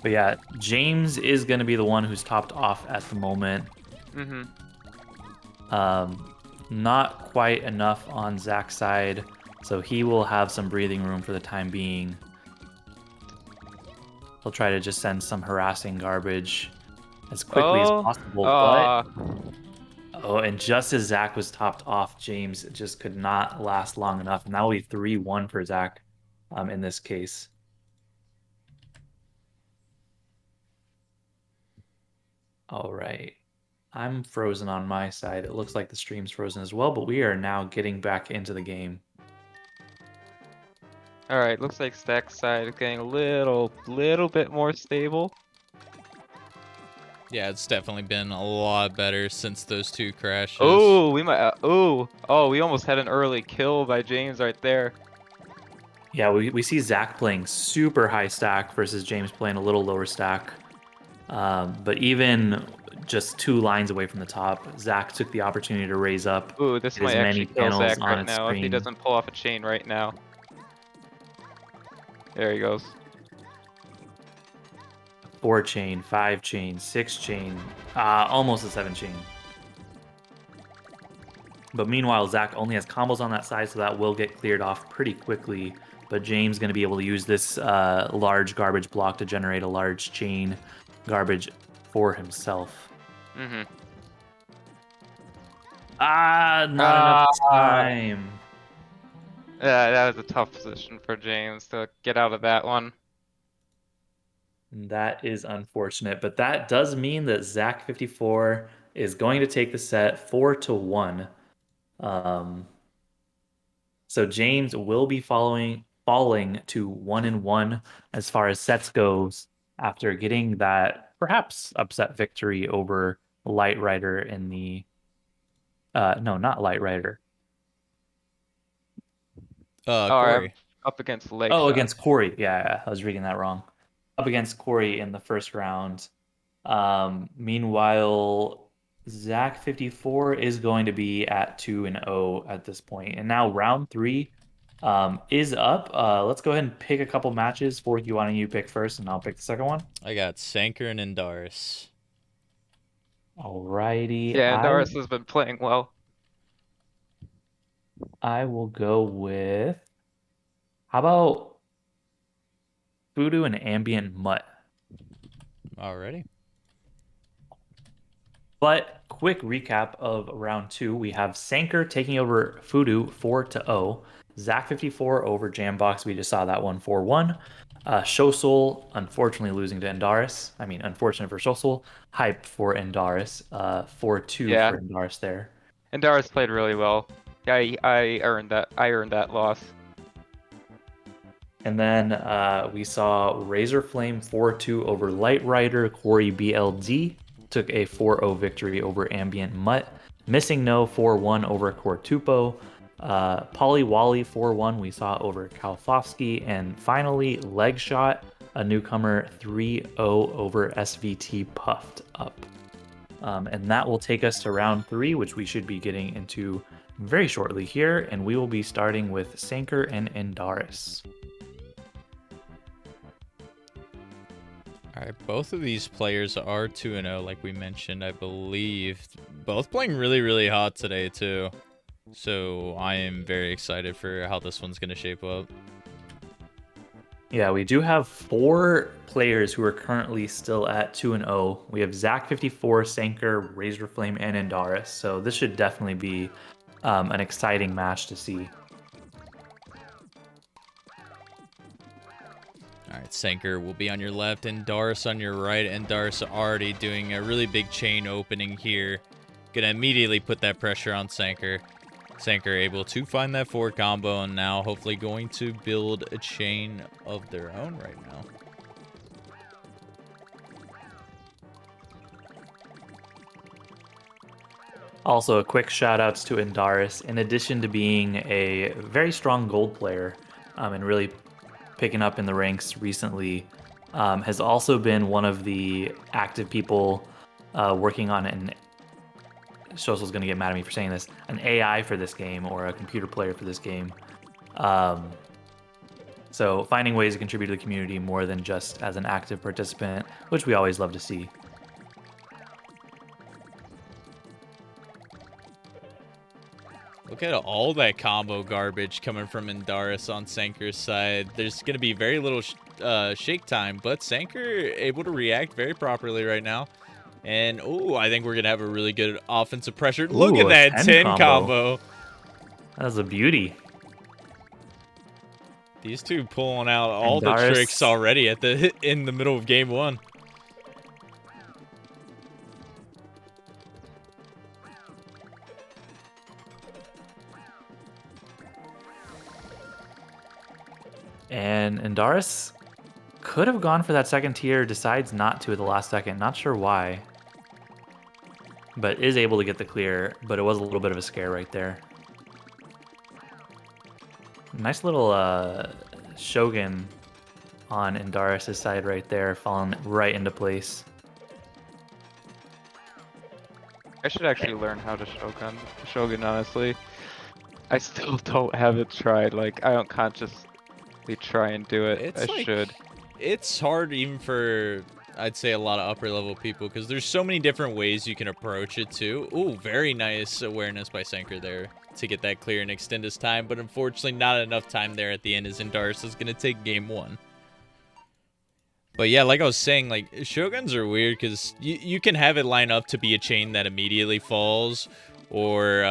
But yeah, James is going to be the one who's topped off at the moment. Mm-hmm. Not quite enough on Zach's side, so he will have some breathing room for the time being. He'll try to just send some harassing garbage as quickly as Oh, possible, but uh, oh, and just as Zach was topped off, James just could not last long enough, and that will be 3-1 for Zach, in this case. All right. I'm frozen on my side. It looks like the stream's frozen as well, but we are now getting back into the game. all right. Looks like Stack's side is getting a little bit more stable. Yeah, it's definitely been a lot better since those 2 crashes. Oh, we might. Oh, we almost had an early kill by James right there. Yeah, we see Zach playing super high stack versus James playing a little lower stack. But even just 2 lines away from the top, Zach took the opportunity to raise up, Ooh, this get as might many actually kill panels Zach on right its now if he screen. doesn't pull off a chain right now. There he goes. 4 chain, 5 chain, 6 chain, almost a 7 chain. But meanwhile, Zach only has combos on that side, so that will get cleared off pretty quickly. But James going to be able to use this large garbage block to generate a large chain garbage for himself. Mm-hmm. Not enough time. Yeah, that was a tough position for James to get out of that one. That is unfortunate, but that does mean that Zach54 is going to take the set 4-1. So James will be falling to 1-1 as far as sets goes after getting that perhaps upset victory over Light Rider in the no, not Light Rider. I'm Corey. up against leg Oh, shot. against Corey. Yeah, I was reading that wrong. Up against Corey in the first round. Meanwhile, Zach54 is going to be at 2-0 at this point. And now round 3 is up. Let's go ahead and pick a couple matches. For you, why don't you pick first and I'll pick the second one? I got Sanker and Indaris. Alrighty. Yeah, and Doris has been playing well. I will go with, how about Voodoo and Ambient Mutt? Alrighty. But quick recap of round 2, we have Sanker taking over Voodoo 4-0. Zach54 over Jambox, we just saw that one 4-1. Shosul unfortunately losing to Endaris. I mean, unfortunate for Shosul. Hype for Endaris. 4-2 Yeah. for Endaris there. And Doris played really well. Yeah, I earned that. I earned that loss. And then we saw Razor Flame 4-2 over Light Rider. Corey BLD took a 4-0 victory over Ambient Mutt. Missing No 4-1 over Cortupo. Polly Wally 4-1 we saw over Kalfovsky. And finally, Leg Shot, a newcomer 3-0 over SVT Puffed Up. And that will take us to round 3, which we should be getting into very shortly here. And we will be starting with Sanker and Endaris. All right, both of these players are 2-0, like we mentioned, I believe. Both playing really, really hot today, too. So I am very excited for how this one's going to shape up. Yeah, we do have 4 players who are currently still at 2-0. We have Zach54, Sanker, Razorflame, and Endaris. So this should definitely be an exciting match to see. All right, Sanker will be on your left and Dars on your right. And Dars already doing a really big chain opening here. Gonna immediately put that pressure on Sanker. Sanker able to find that 4 combo and now hopefully going to build a chain of their own right now. Also, a quick shout outs to Endaris. In addition to being a very strong gold player and really picking up in the ranks recently, has also been one of the active people working on an Shosel's going to get mad at me for saying this, an AI for this game or a computer player for this game. So finding ways to contribute to the community more than just as an active participant, which we always love to see. Look at all that combo garbage coming from Indaris on Sanker's side. There's going to be very little shake time, but Sanker able to react very properly right now. And, oh, I think we're going to have a really good offensive pressure. Look at Ooh, a that 10 combo. That was a beauty. These two pulling out all the Indaris tricks already at the in the middle of game one. And Indaris could have gone for that second tier, decides not to at the last second. Not sure why. But is able to get the clear, but it was a little bit of a scare right there. Nice little Shogun on Indaris' side right there, falling right into place. I should actually learn how to Shogun, honestly. I still don't have it tried. Like, I don't consciously try and do it. It's I should. It's hard even for, I'd say, a lot of upper level people because there's so many different ways you can approach it too. Ooh, very nice awareness by Sanker there to get that clear and extend his time, but unfortunately not enough time there at the end as Indaris is going to take game one. But yeah, like I was saying, like, Shoguns are weird because you can have it line up to be a chain that immediately falls, or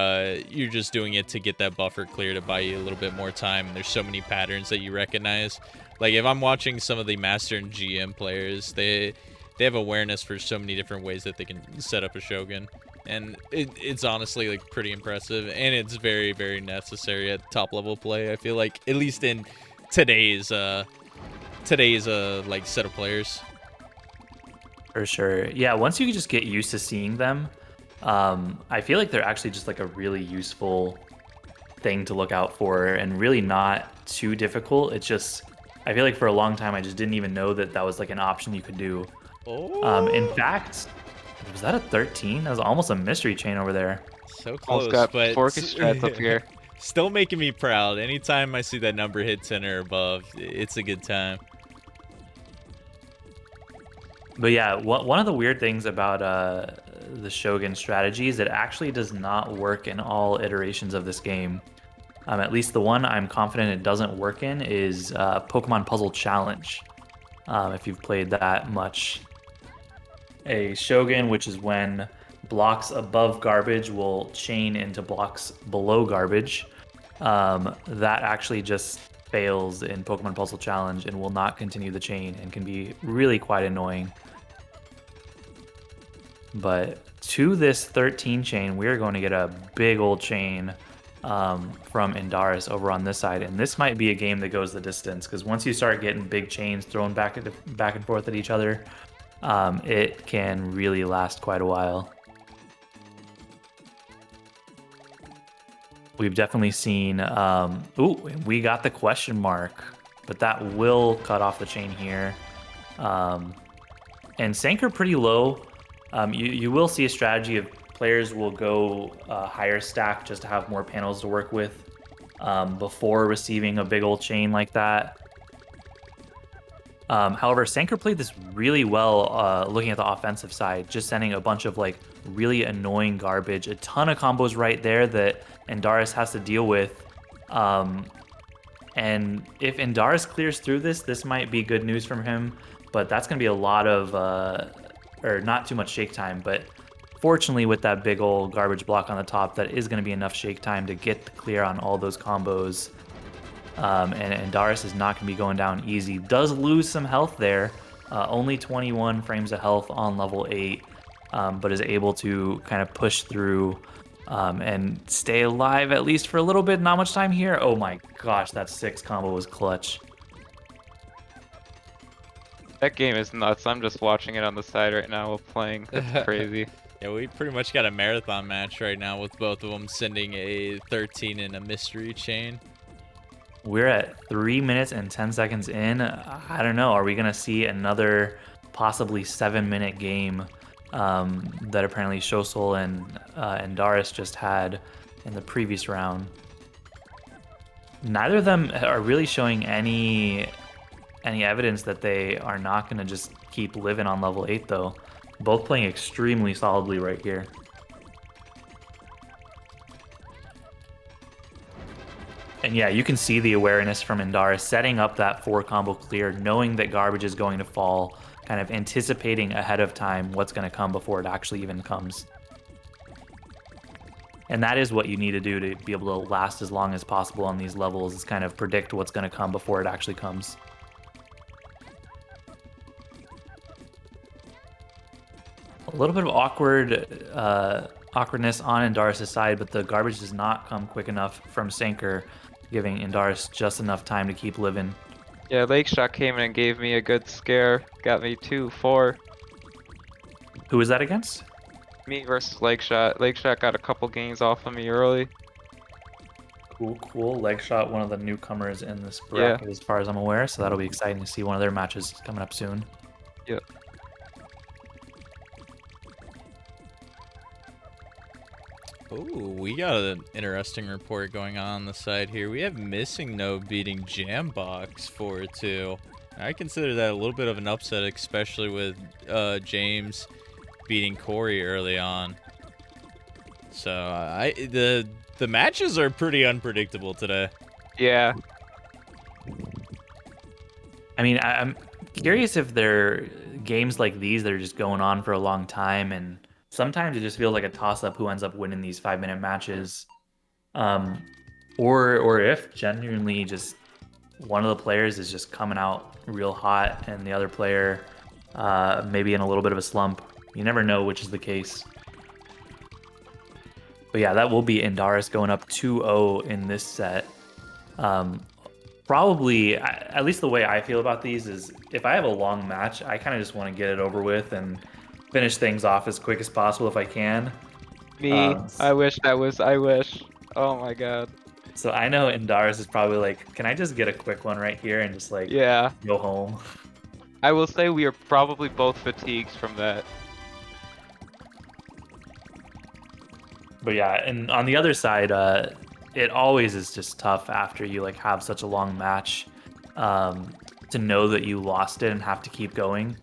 you're just doing it to get that buffer clear to buy you a little bit more time. And there's so many patterns that you recognize. Like, if I'm watching some of the Master and GM players, they have awareness for so many different ways that they can set up a Shogun. And it's honestly, like, pretty impressive. And it's very, very necessary at top-level play, I feel like, at least in today's like set of players. For sure. Yeah, once you just get used to seeing them, I feel like they're actually just like a really useful thing to look out for and really not too difficult. It's just, I feel like for a long time I just didn't even know that that was like an option you could do. Oh. In fact, was that a 13? That was almost a mystery chain over there. So close, Got but Forky strats up here. Still making me proud. Anytime I see that number hit 10 or above, it's a good time. But yeah, one of the weird things about the Shogun strategy is it actually does not work in all iterations of this game. At least the one I'm confident it doesn't work in is Pokemon Puzzle Challenge. If you've played that much. A Shogun, which is when blocks above garbage will chain into blocks below garbage. That actually just fails in Pokemon Puzzle Challenge and will not continue the chain and can be really quite annoying. But to this 13 chain, we're going to get a big old chain from Indaris over on this side. And this might be a game that goes the distance, because once you start getting big chains thrown back and forth at each other, it can really last quite a while. We've definitely seen, ooh, we got the question mark, but that will cut off the chain here. And Sanker pretty low. You will see a strategy of players will go higher stack just to have more panels to work with before receiving a big old chain like that. However, Sanker played this really well looking at the offensive side, just sending a bunch of like really annoying garbage, a ton of combos right there that Indaris has to deal with. And if Indaris clears through this might be good news from him, but that's going to be a lot of, or not too much shake time, but fortunately with that big old garbage block on the top, that is going to be enough shake time to get the clear on all those combos. And Indaris is not going to be going down easy. Does lose some health there, only 21 frames of health on level 8, but is able to kind of push through and stay alive at least for a little bit. Not much time here. Oh my gosh, that 6 combo was clutch. That game is nuts. I'm just watching it on the side right now while playing. That's crazy. Yeah, we pretty much got a marathon match right now with both of them sending a 13 and a mystery chain. We're at 3 minutes and 10 seconds in. I don't know. Are we going to see another possibly 7-minute game that apparently Shosol and Indaris just had in the previous round? neither of them are really showing any evidence that they are not going to just keep living on level 8, though. Both playing extremely solidly right here. And yeah, you can see the awareness from Indara setting up that 4 combo clear, knowing that garbage is going to fall, kind of anticipating ahead of time what's going to come before it actually even comes. And that is what you need to do to be able to last as long as possible on these levels, is kind of predict what's going to come before it actually comes. A little bit of awkwardness on Indaris' side, but the garbage does not come quick enough from Sanker, giving Indaris just enough time to keep living. Yeah, Lake Shot came in and gave me a good scare. Got me 2-4. Who is that against? Me versus Lake Shot. Lake Shot got a couple games off of me early. Cool, cool. Leg shot, one of the newcomers in this bracket, as far as I'm aware. So that'll be exciting to see one of their matches coming up soon. Yep. Ooh, we got an interesting report going on the side here. We have Missing No beating Jambox 4-2. I consider that a little bit of an upset, especially with James beating Corey early on. So the matches are pretty unpredictable today. Yeah. I mean, I'm curious if they're games like these that are just going on for a long time, and sometimes it just feels like a toss-up who ends up winning these 5-minute matches, or if genuinely just one of the players is just coming out real hot and the other player maybe in a little bit of a slump. You never know which is the case. But yeah, that will be Indaris going up 2-0 in this set. Probably, at least the way I feel about these is, if I have a long match, I kind of just want to get it over with and finish things off as quick as possible if I can. Me, I wish. Oh my god. So I know Indaris is probably like, can I just get a quick one right here and just like Yeah. go home? I will say we are probably both fatigued from that. But yeah, and on the other side, it always is just tough after you like have such a long match, to know that you lost it and have to keep going.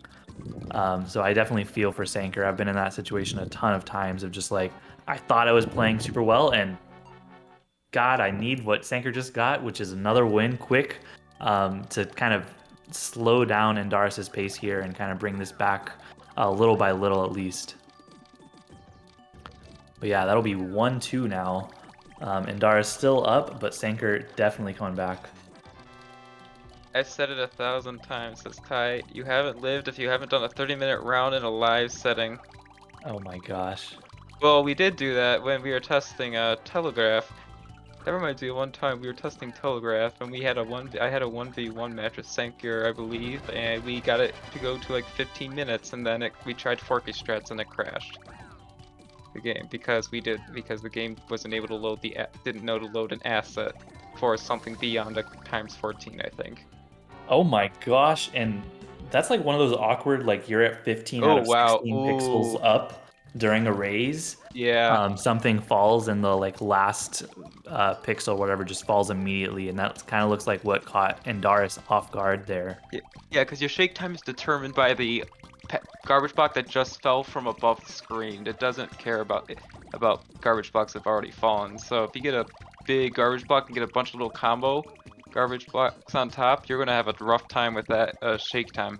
So I definitely feel for Sanker. I've been in that situation a ton of times of just like, I thought I was playing super well, and God, I need what Sanker just got, which is another win quick, to kind of slow down Indaris' pace here and kind of bring this back little by little at least. But yeah, that'll be 1-2 now. Indaris still up, but Sanker definitely coming back. I've said it 1,000 times, says Ty. You haven't lived if you haven't done a 30-minute round in a live setting. Oh my gosh. Well, we did do that when we were testing Telegraph. That reminds me of one time we were testing Telegraph and I had a 1v1 match with Sanker, I believe, and we got it to go to like 15 minutes, and then we tried Forky Strats and it crashed the game because the game wasn't able to didn't know to load an asset for something beyond a ×14, I think. Oh my gosh, and that's like one of those awkward, like you're at 15 out of 16 pixels up during a raise. Yeah. Something falls and the like last pixel, whatever, just falls immediately, and that kind of looks like what caught Indaris off guard there. Yeah, because your shake time is determined by the garbage block that just fell from above the screen. It doesn't care about garbage blocks that have already fallen. So if you get a big garbage block and get a bunch of little combo garbage blocks on top, you're gonna have a rough time with that shake time.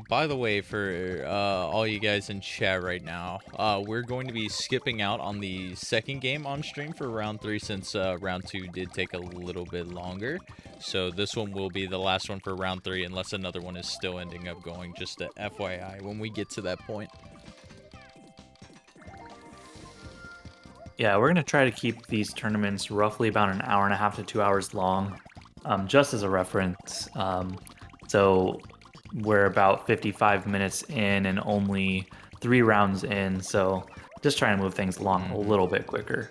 By the way, for all you guys in chat right now, we're going to be skipping out on the second game on stream for round 3 since round 2 did take a little bit longer. So this one will be the last one for round 3 unless another one is still ending up going, just a FYI when we get to that point. Yeah, we're going to try to keep these tournaments roughly about an hour and a half to 2 hours long, just as a reference. So we're about 55 minutes in and only 3 rounds in, so just trying to move things along a little bit quicker.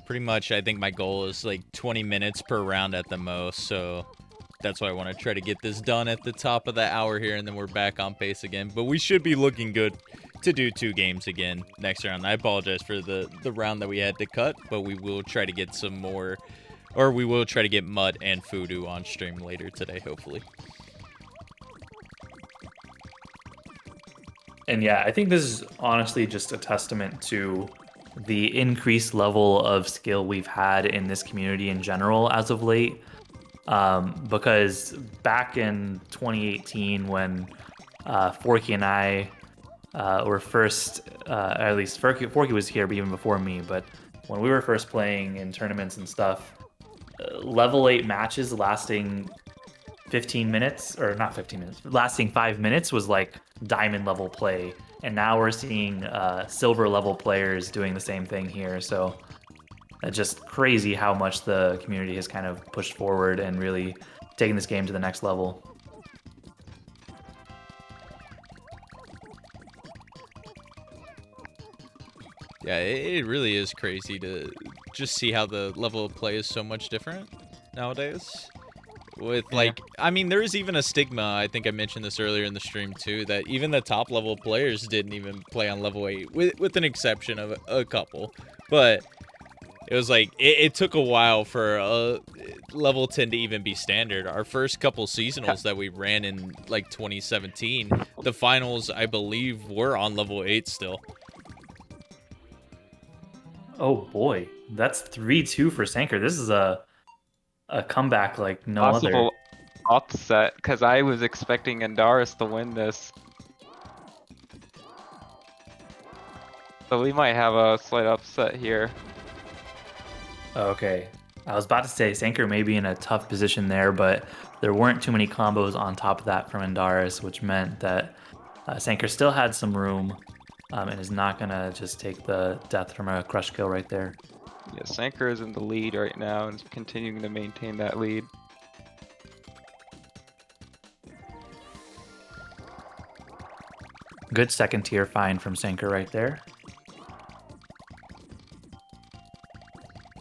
Pretty much, I think my goal is like 20 minutes per round at the most, so that's why I want to try to get this done at the top of the hour here, and then we're back on pace again. But we should be looking good to do 2 games again next round. I apologize for the round that we had to cut, but we will try to get some more, or we will try to get Mud and Fudu on stream later today, hopefully. And yeah, I think this is honestly just a testament to the increased level of skill we've had in this community in general as of late. Because back in 2018, when Forky and I were first, at least Forky was here even before me, but when we were first playing in tournaments and stuff, level 8 matches lasting 15 minutes, or not 15 minutes, lasting 5 minutes was like diamond level play. And now we're seeing silver level players doing the same thing here. So it's just crazy how much the community has kind of pushed forward and really taken this game to the next level. Yeah, it really is crazy to just see how the level of play is so much different nowadays. With like, I mean, there is even a stigma, I think I mentioned this earlier in the stream too, that even the top level players didn't even play on level 8, with an exception of a couple. But it was like, it took a while for level 10 to even be standard. Our first couple seasonals that we ran in like 2017, the finals, I believe, were on level 8 still. Oh boy, that's 3-2 for Sanker. This is a comeback like no Possible other. upset, because I was expecting Andaris to win this. So we might have a slight upset here. Okay, I was about to say Sanker may be in a tough position there, but there weren't too many combos on top of that from Andaris, which meant that Sanker still had some room and is not gonna just take the death from a crush kill right there. Yeah, Sanker is in the lead right now and is continuing to maintain that lead. Good second tier find from Sanker right there.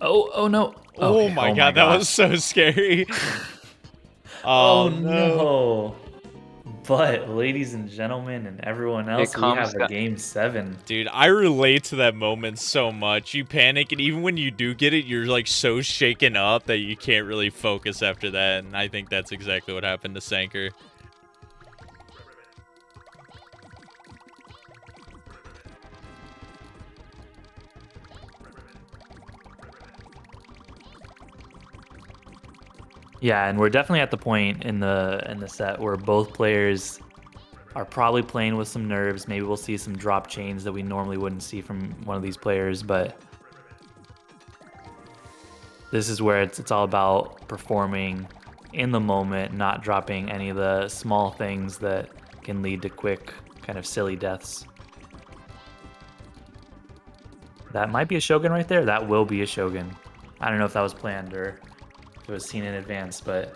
Oh no. Oh Okay, my god, that gosh. was so scary. Oh no. But ladies and gentlemen and everyone else, we have a game 7. Dude, I relate to that moment so much. You panic, and even when you do get it, you're like so shaken up that you can't really focus after that. And I think that's exactly what happened to Sanker. Yeah, and we're definitely at the point in the set where both players are probably playing with some nerves. Maybe we'll see some drop chains that we normally wouldn't see from one of these players, but this is where it's all about performing in the moment, not dropping any of the small things that can lead to quick, kind of silly deaths. That might be a Shogun right there. That will be a Shogun. I don't know if that was planned or if it was seen in advance, but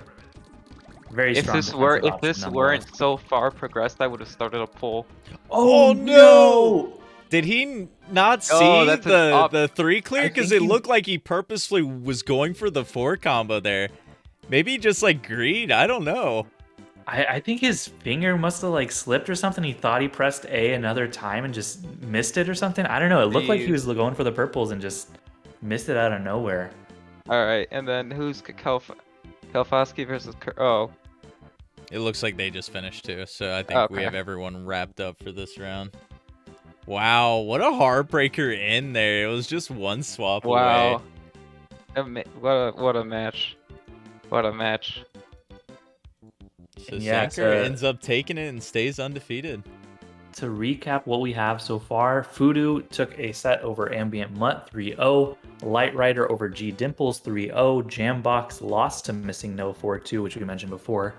very strong. If this weren't so far progressed, I would have started a poll. Oh no! Did he not see the 3 clear? Because it looked like he purposefully was going for the 4 combo there. Maybe just like greed. I don't know. I think his finger must have like slipped or something. He thought he pressed A another time and just missed it or something. I don't know. It looked like he was going for the purples and just missed it out of nowhere. All right, and then who's Kalfowski versus It looks like they just finished too, so I think we have everyone wrapped up for this round. Wow, what a heartbreaker in there. It was just one swap away. What a match. What a match. So Sanker ends up taking it and stays undefeated. To recap what we have so far, Fudu took a set over Ambient Mutt 3-0, Light Rider over G Dimples 3-0, Jambox lost to Missing No 4-2, which we mentioned before.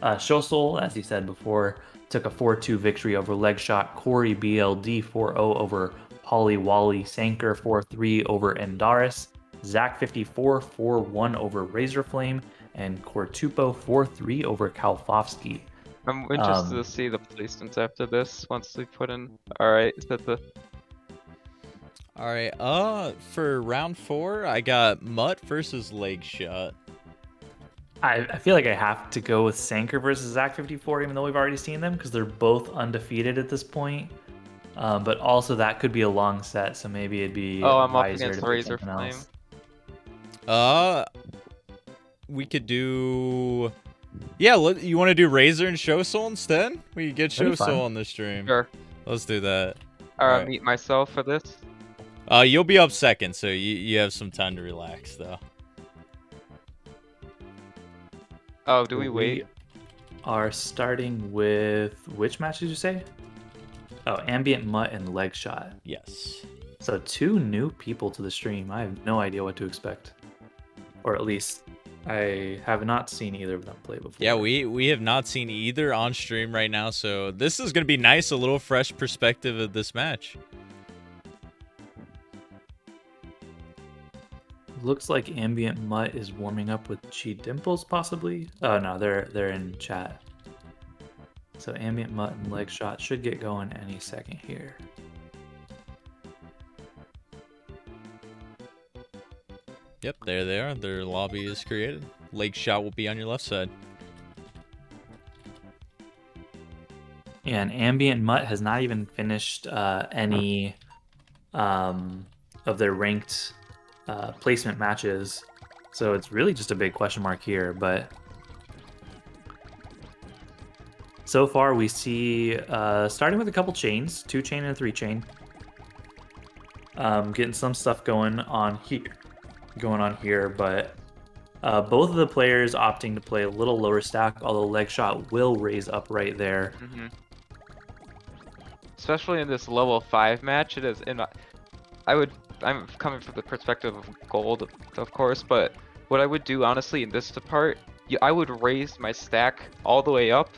Shosol, as he said before, took a 4-2 victory over Legshot, Corey BLD 4-0 over Polly Wally, Sanker 4-3 over Endaris, Zach 54 4-1 over Razorflame, and Cortupo 4-3 over Kalfowski. I'm interested to see the placements after this once we put in. Alright, is that the... Alright, for round 4, I got Mutt versus Legshot. I feel like I have to go with Sanker versus Zach54, even though we've already seen them, because they're both undefeated at this point. But also that could be a long set, so maybe it'd be Oh, I'm up wiser against to pick Razor something Flame. else. We could do. Yeah, you want to do Razor and Show Soul instead? We could get That'd be Show Soul fun. on the stream. Sure. Let's do that. Alright, meet myself for this. You'll be up second, so you have some time to relax, though. Oh, do we wait? Are starting with which match did you say? Oh, Ambient Mutt and Leg Shot. Yes. So 2 new people to the stream. I have no idea what to expect. Or at least I have not seen either of them play before. Yeah, we have not seen either on stream right now, so this is going to be nice, a little fresh perspective of this match. Looks like Ambient Mutt is warming up with Chi Dimples, possibly. Oh no, they're in chat. So Ambient Mutt and Leg Shot should get going any second here. Yep, there they are. Their lobby is created. Leg Shot will be on your left side. Yeah, and Ambient Mutt has not even finished any of their ranked placement matches, so it's really just a big question mark here. But so far we see starting with a couple chains, 2 chain and a 3 chain, getting some stuff going on here, but both of the players opting to play a little lower stack, although Leg Shot will raise up right there. Especially in this level 5 match, it is. I'm coming from the perspective of gold, of course, but what I would do honestly in this part, I would raise my stack all the way up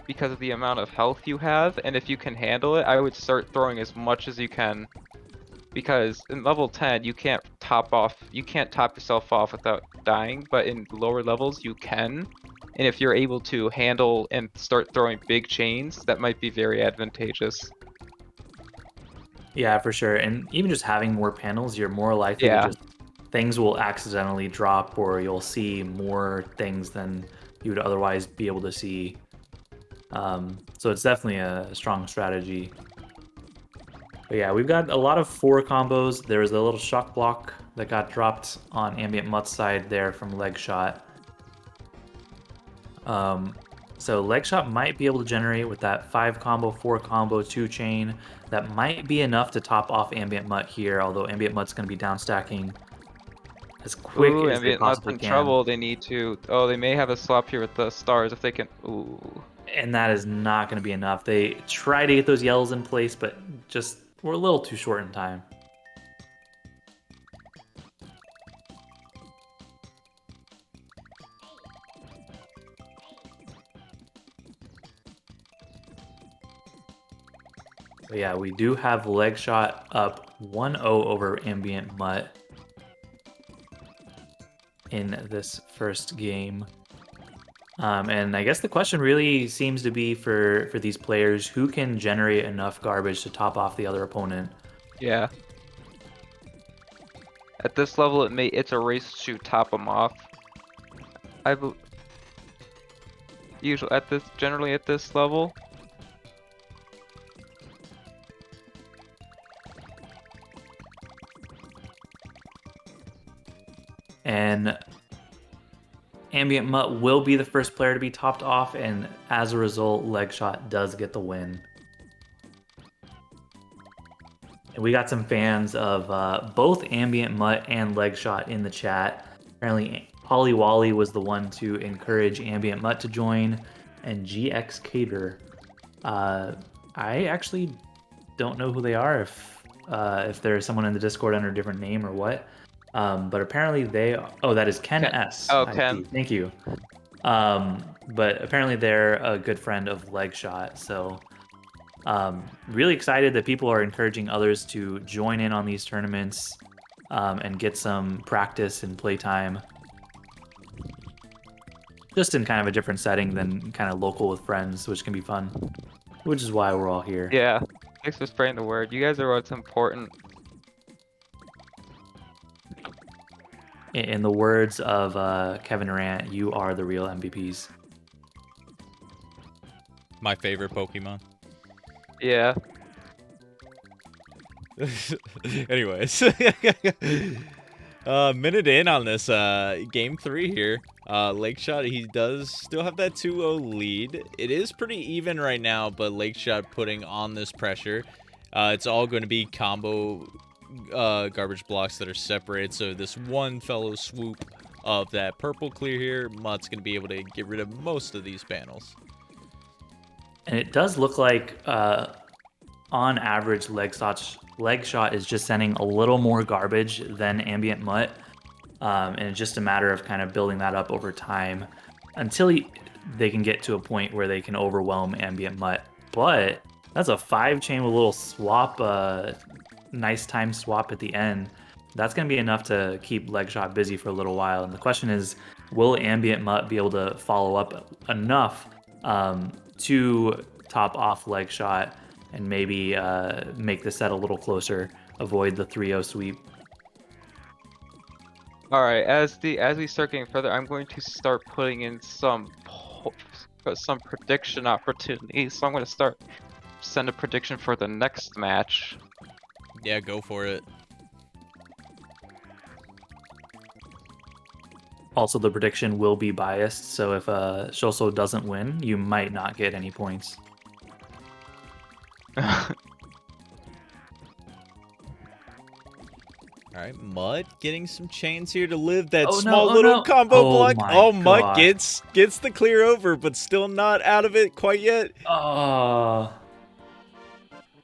because of the amount of health you have, and if you can handle it, I would start throwing as much as you can. Because in level 10, you can't top yourself off without dying, but in lower levels you can. And if you're able to handle and start throwing big chains, that might be very advantageous. Yeah, for sure. And even just having more panels, you're more likely to just things will accidentally drop, or you'll see more things than you would otherwise be able to see. So it's definitely a strong strategy. But yeah, we've got a lot of 4 combos. There was a little shock block that got dropped on Ambient Mutt's side there from Leg Shot. So Leg Shot might be able to generate with that 5 combo, 4 combo, 2 chain. That might be enough to top off Ambient Mutt here, although Ambient Mutt's going to be down stacking as quick as they Ambient Mutt's possibly in can. trouble. They need to. Oh, they may have a swap here with the stars if they can. Ooh. And that is not going to be enough. They try to get those yells in place, but just we're a little too short in time. But yeah, we do have Leg Shot up 1-0 over Ambient Mutt in this first game. And I guess the question really seems to be for these players, who can generate enough garbage to top off the other opponent? Yeah. At this level, it's a race to top them off. Generally at this level. And Ambient Mutt will be the first player to be topped off, and as a result, Leg Shot does get the win. And we got some fans of both Ambient Mutt and Leg Shot in the chat. Apparently, Polly Wally was the one to encourage Ambient Mutt to join, and GX Cater. I actually don't know who they are, if there's someone in the Discord under a different name or what. But apparently they... Oh, that is Ken S. Oh, Ken. Thank you. But apparently they're a good friend of Leg Shot, so... really excited that people are encouraging others to join in on these tournaments and get some practice and playtime. Just in kind of a different setting than kind of local with friends, which can be fun. Which is why we're all here. Yeah. Thanks for spreading the word. You guys are what's important. In the words of Kevin Durant, you are the real MVPs. My favorite Pokemon. Yeah. Anyways, minute in on this game 3 here. Lakeshot, he does still have that 2-0 lead. It is pretty even right now, but Lakeshot putting on this pressure. It's all going to be combo garbage blocks that are separated, so this one fellow swoop of that purple clear here, Mutt's going to be able to get rid of most of these panels. And it does look like, on average, leg shot is just sending a little more garbage than ambient mutt, and it's just a matter of kind of building that up over time until they can get to a point where they can overwhelm ambient mutt. But that's a 5-chain with a little swap, nice time swap at the end. That's going to be enough to keep leg shot busy for a little while. And the question is, will ambient mutt be able to follow up enough to top off leg shot and maybe make the set a little closer, avoid the 3-0 sweep? All right. As we start getting further, I'm going to start putting in some prediction opportunities. So I'm going to send a prediction for the next match. Yeah, go for it. Also, the prediction will be biased, so if Shoso doesn't win, you might not get any points. Alright, Mud getting some chains here to live that Oh, no, small oh, little no. combo Oh block. my Oh, Mud God. gets the clear over, but still not out of it quite yet.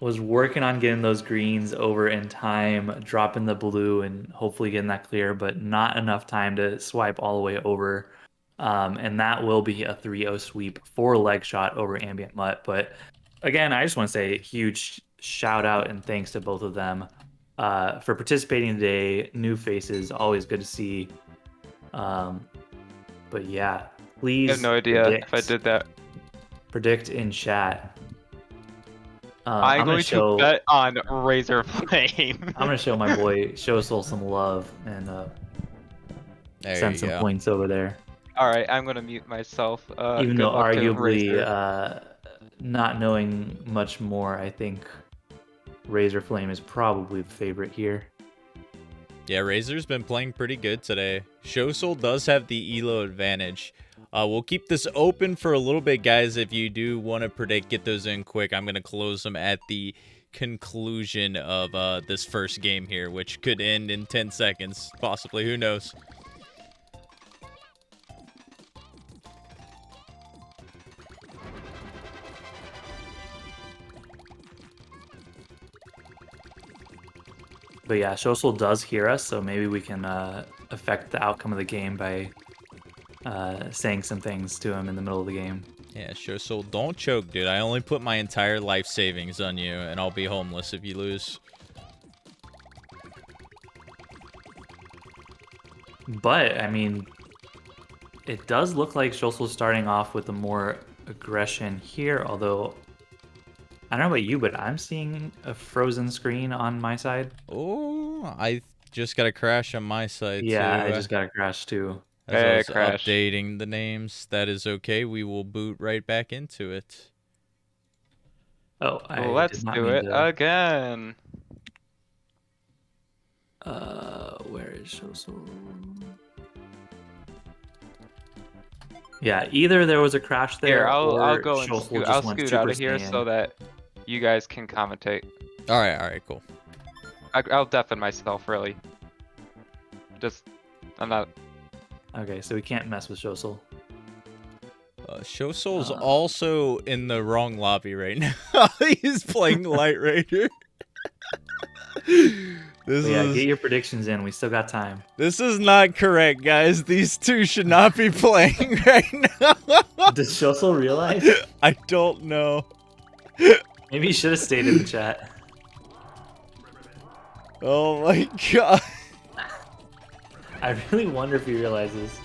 Was working on getting those greens over in time, dropping the blue and hopefully getting that clear, but not enough time to swipe all the way over. And that will be a 3-0 sweep for leg shot over ambient mutt. But again, I just want to say huge shout out and thanks to both of them for participating today. New faces, always good to see. But yeah, please. I have no idea if I did that. Predict in chat. I'm going to bet on Razor Flame. I'm gonna show my boy Shosol some love and send some points over there. All right, I'm gonna mute myself. Even though arguably, Razor. not knowing much more, I think Razor Flame is probably the favorite here. Yeah, Razor's been playing pretty good today. Shosol does have the elo advantage. We'll keep this open for a little bit, guys. If you do want to predict, get those in quick. I'm going to close them at the conclusion of this first game here, which could end in 10 seconds, possibly. Who knows? But yeah, Shosol does hear us, so maybe we can affect the outcome of the game by saying some things to him in the middle of the game. Yeah, Shosol, don't choke, dude. I only put my entire life savings on you, and I'll be homeless if you lose. But, I mean, it does look like Shosol's starting off with a more aggression here, although I don't know about you, but I'm seeing a frozen screen on my side. Oh, I just got a crash on my side, Yeah, too. I just got a crash, too. As I was updating the names, that is okay. We will boot right back into it. Oh, let's do it again. Where is Shosol? Yeah, either there was a crash there. Here, I'll go and I'll scoot out of here so that you guys can commentate. All right, cool. I'll deafen myself, really. I'm not. Okay, so we can't mess with Shosol. Shosol's also in the wrong lobby right now. He's playing Light Raider. Get your predictions in. We still got time. This is not correct, guys. These two should not be playing right now. Does Shosol realize? I don't know. Maybe he should have stayed in the chat. Oh my god. I really wonder if he realizes.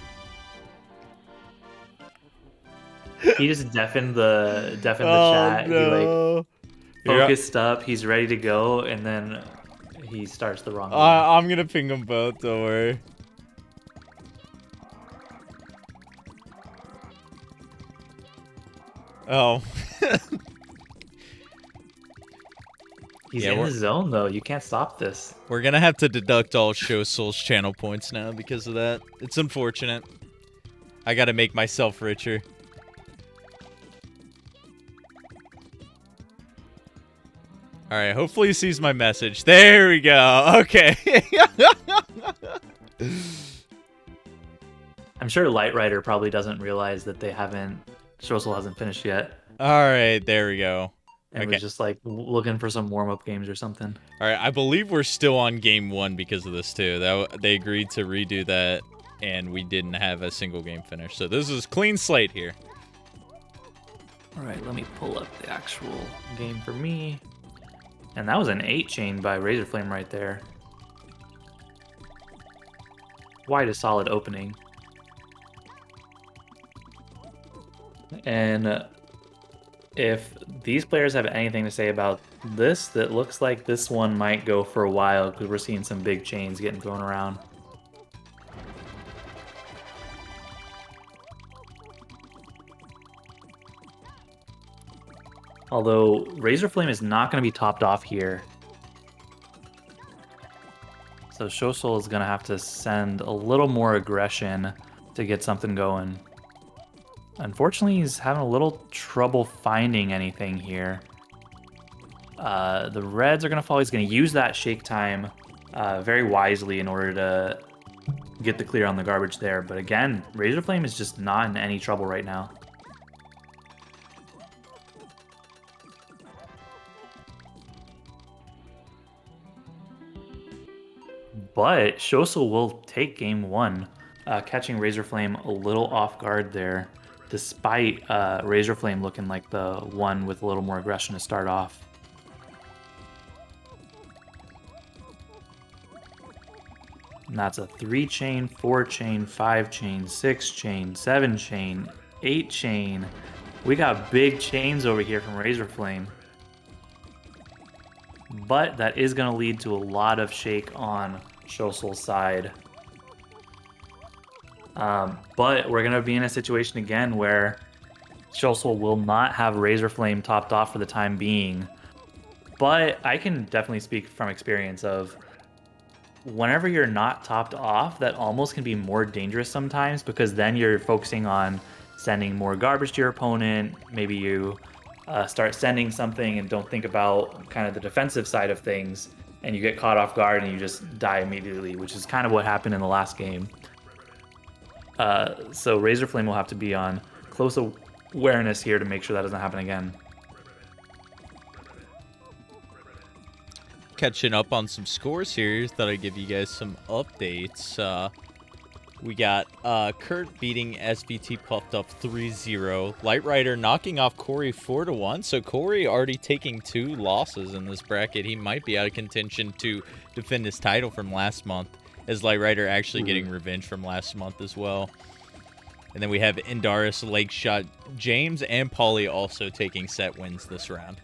He just deafened the chat. No. He like focused up. He's ready to go, and then he starts the wrong way. I'm gonna ping them both. Don't worry. Oh. He's Yeah, in the zone though. You can't stop this. we're gonna have to deduct all Show Soul's channel points now because of that. It's unfortunate. I gotta make myself richer. Alright, hopefully he sees my message. There we go. Okay. I'm sure Light Rider probably doesn't realize that they haven't. Shosul hasn't finished yet, Alright, there we go. and Okay. was just like looking for some warm-up games or something. Alright, I believe we're still on game 1 because of this too. They agreed to redo that, and we didn't have a single game finish. So this is clean slate here. All right, let me pull up the actual game for me. And that was an 8 chain by Razorflame right there. Quite a solid opening. And if these players have anything to say about this, that looks like this one might go for a while because we're seeing some big chains getting thrown around. Although Razorflame is not going to be topped off here. So Shosul is going to have to send a little more aggression to get something going. Unfortunately, he's having a little trouble finding anything here. The Reds are going to fall. He's going to use that shake time very wisely in order to get the clear on the garbage there. But again, Razorflame is just not in any trouble right now. But Shosul will take game 1, catching Razorflame a little off guard there, despite Razorflame looking like the one with a little more aggression to start off. And that's a 3 chain, 4 chain, 5 chain, 6 chain, 7 chain, 8 chain. We got big chains over here from Razorflame. But that is going to lead to a lot of shake on Shosul's side. But we're going to be in a situation again where Shosul will not have Razorflame topped off for the time being. But I can definitely speak from experience of whenever you're not topped off, that almost can be more dangerous sometimes because then you're focusing on sending more garbage to your opponent. Maybe you start sending something and don't think about kind of the defensive side of things, and you get caught off guard and you just die immediately, which is kind of what happened in the last game. So Razorflame will have to be on close awareness here to make sure that doesn't happen again. Catching up on some scores here. Thought I'd give you guys some updates. We got Kurt beating SVT puffed up 3-0. Light Rider knocking off Corey 4-1. So Corey already taking 2 losses in this bracket. He might be out of contention to defend his title from last month, as Light Rider actually getting revenge from last month as well. And then we have Indaris, Lakeshot, James, and Pauly also taking set wins this round.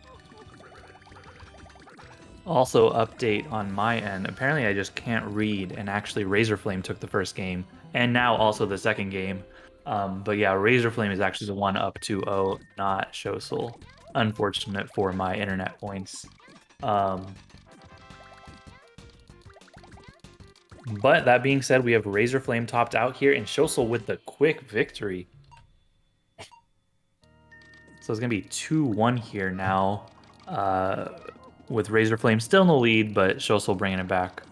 Also, update on my end. Apparently, I just can't read, and actually, Razorflame took the first game, and now also the second game. But yeah, Razorflame is actually the one up 2-0, not Shosul. Unfortunate for my internet points. But that being said, we have Razorflame topped out here, and Shosul with the quick victory. So it's going to be 2-1 here now. With Razorflame still in the lead, but Shosul bringing it back.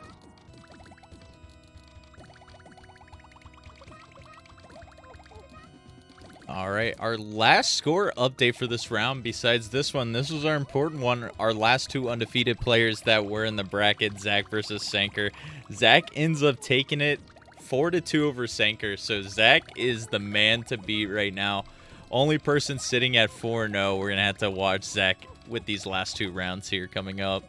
All right, our last score update for this round, besides this one, this was our important one. Our last 2 undefeated players that were in the bracket, Zach versus Sanker. Zach ends up taking it 4-2 over Sanker, so Zach is the man to beat right now. Only person sitting at 4-0. We're going to have to watch Zach with these last 2 rounds here coming up.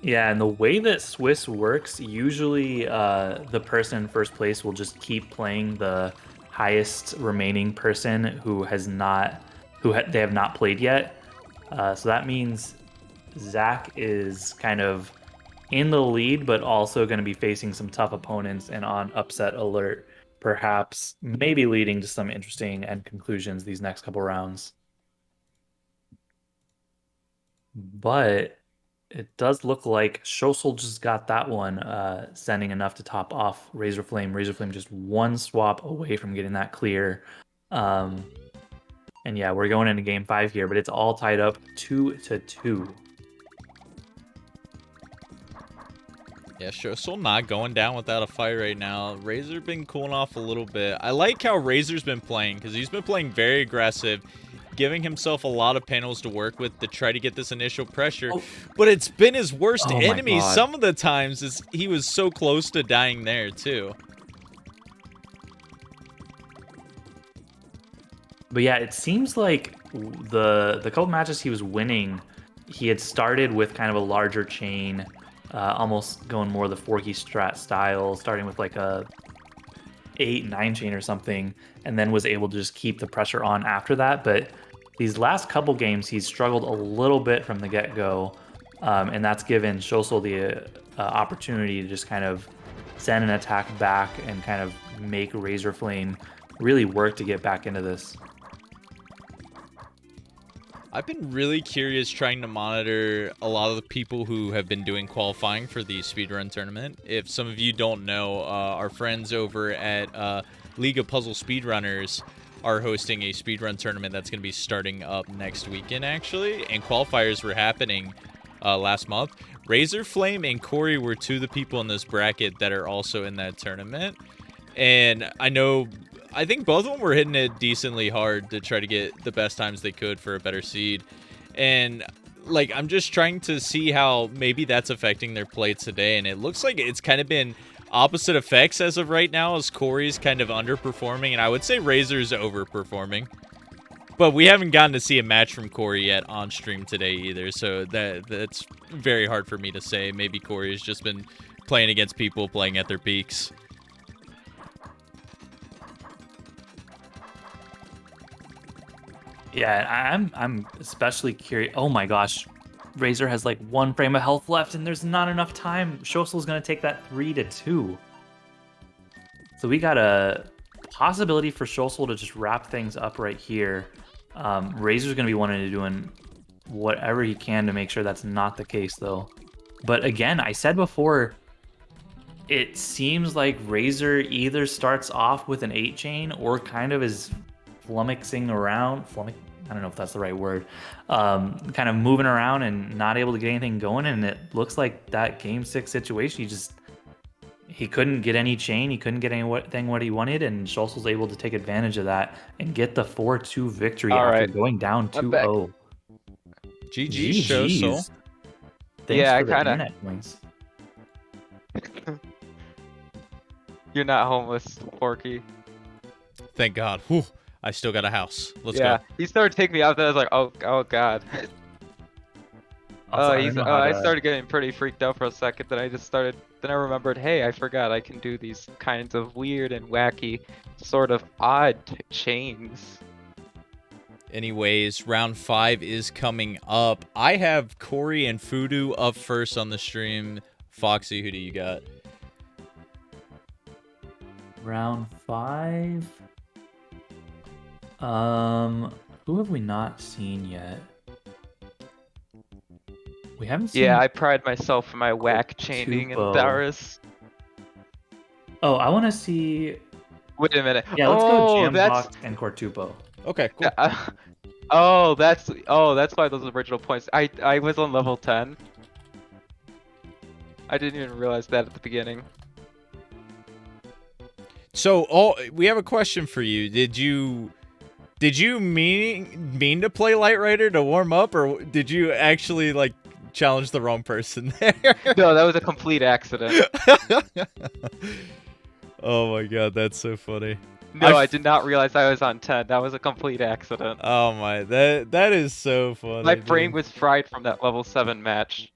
Yeah, and the way that Swiss works, usually the person in first place will just keep playing the highest remaining person who has not, they have not played yet. So that means Zach is kind of in the lead, but also going to be facing some tough opponents and on upset alert. perhaps maybe leading to some interesting end conclusions these next couple rounds. But it does look like Shosel just got that one, sending enough to top off Razor Flame. Razor Flame just one swap away from getting that clear. And yeah, we're going into game 5 here, but it's all tied up 2-2. Yeah, Shosel not going down without a fight right now. Razor been cooling off a little bit. I like how Razor's been playing, because he's been playing very aggressive, giving himself a lot of panels to work with to try to get this initial pressure. Oh. But it's been his worst Oh my enemy God. some of the times. He was so close to dying there, too. But yeah, it seems like the couple matches he was winning, he had started with kind of a larger chain, almost going more the Forky strat style, starting with like a 8-9 chain or something, and then was able to just keep the pressure on after that. But these last couple games, he's struggled a little bit from the get-go, and that's given Shosel the opportunity to just kind of send an attack back and kind of make Razor Flame really work to get back into this. I've been really curious trying to monitor a lot of the people who have been doing qualifying for the speedrun tournament. If some of you don't know, our friends over at League of Puzzle Speedrunners are hosting a speedrun tournament that's going to be starting up next weekend, actually. And qualifiers were happening last month. Razor Flame and Corey were two of the people in this bracket that are also in that tournament. And I think both of them were hitting it decently hard to try to get the best times they could for a better seed. And like, I'm just trying to see how maybe that's affecting their play today. And it looks like it's kind of been opposite effects as of right now, as Corey's kind of underperforming. And I would say Razor's overperforming. But we haven't gotten to see a match from Corey yet on stream today either. So that's very hard for me to say. Maybe Corey has just been playing against people playing at their peaks. Yeah, I'm especially curious. Oh my gosh, Razor has like 1 frame of health left, and there's not enough time. Shosel's gonna take that 3-2. So we got a possibility for Shosel to just wrap things up right here. Razor's gonna be wanting to doing whatever he can to make sure that's not the case, though. But again, I said before, it seems like Razor either starts off with an 8 chain or kind of is flummoxing around. I don't know if that's the right word. Kind of moving around and not able to get anything going. And it looks like that game 6 situation, he couldn't get any chain. He couldn't get anything what he wanted. And Schultz was able to take advantage of that and get the 4-2 victory after going down 2-0. GG, Shosel. Thanks Yeah, for the internet points. You're not homeless, Porky. Thank God. Whew. I still got a house. Let's go. Yeah, he started taking me out there. I was like, oh God. I started getting pretty freaked out for a second. Then I remembered, hey, I forgot I can do these kinds of weird and wacky, sort of odd chains. Anyways, round 5 is coming up. I have Corey and Fudu up first on the stream. Foxy, who do you got? Round 5. Who have we not seen yet? We haven't seen. Yeah, I pride myself in my whack chaining in Darius. Oh, I want to see. Wait a minute. Yeah, let's go Jambox and Cortupo. Okay, cool. Yeah, that's why those original points. I was on level 10. I didn't even realize that at the beginning. So, we have a question for you. Did you mean to play Light Rider to warm up, or did you actually like challenge the wrong person there? No, that was a complete accident. Oh my God, that's so funny. No, I did not realize I was on 10. That was a complete accident. Oh my, that is so funny. My brain was fried from that level 7 match.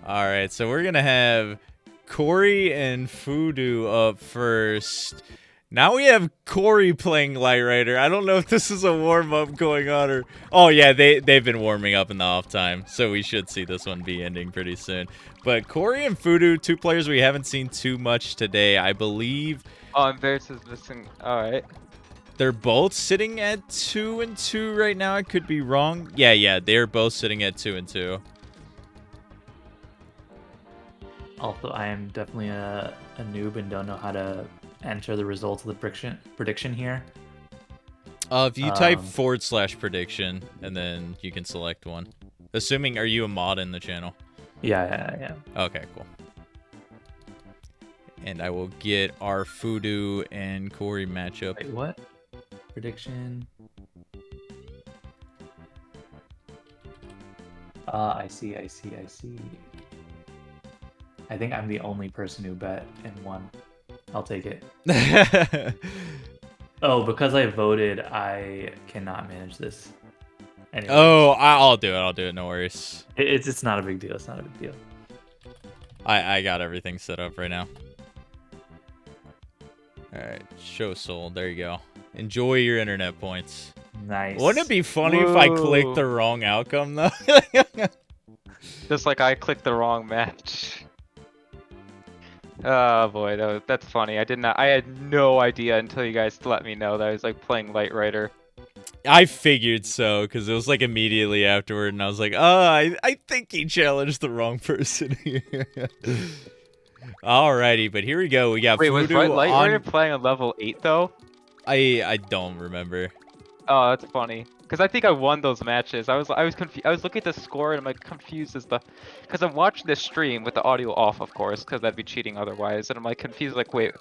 All right, so we're gonna have Corey and Fudu up first. Now we have Corey playing Light Rider. I don't know if this is a warm-up going on or... Oh, yeah, they've been warming up in the off time, so we should see this one be ending pretty soon. But Corey and Fudu, two players we haven't seen too much today. I believe... Oh, and Bears is missing. Alright. They're both sitting at 2-2 right now. I could be wrong. Yeah, they're both sitting at 2-2. Also, I am definitely a noob and don't know how to enter the results of the prediction here. If you type / prediction, and then you can select one. Assuming, are you a mod in the channel? Yeah. Okay, cool. And I will get our Fudu and Corey matchup. Wait, what? Prediction. I see. I think I'm the only person who bet and won. I'll take it. Oh, because I voted, I cannot manage this. Anyways, Oh, I'll do it. No worries. it's not a big deal. It's not a big deal. I got everything set up right now. All right, show sold. There you go. Enjoy your internet points. Nice. Wouldn't it be funny if I clicked the wrong outcome though? Just like I clicked the wrong match. Oh boy, that's funny. I had no idea until you guys let me know that I was like playing Light Rider. I figured so, because it was like immediately afterward, and I was like, I think he challenged the wrong person here. Alrighty, but here we go. We got Wait, was Fudu Light on... Rider playing on level 8 though? I don't remember. Oh, that's funny. Cause I think I won those matches. I was confused. I was looking at the score and I'm like confused as the, cause I'm watching this stream with the audio off, of course, cause that'd be cheating otherwise. And I'm like confused, like wait,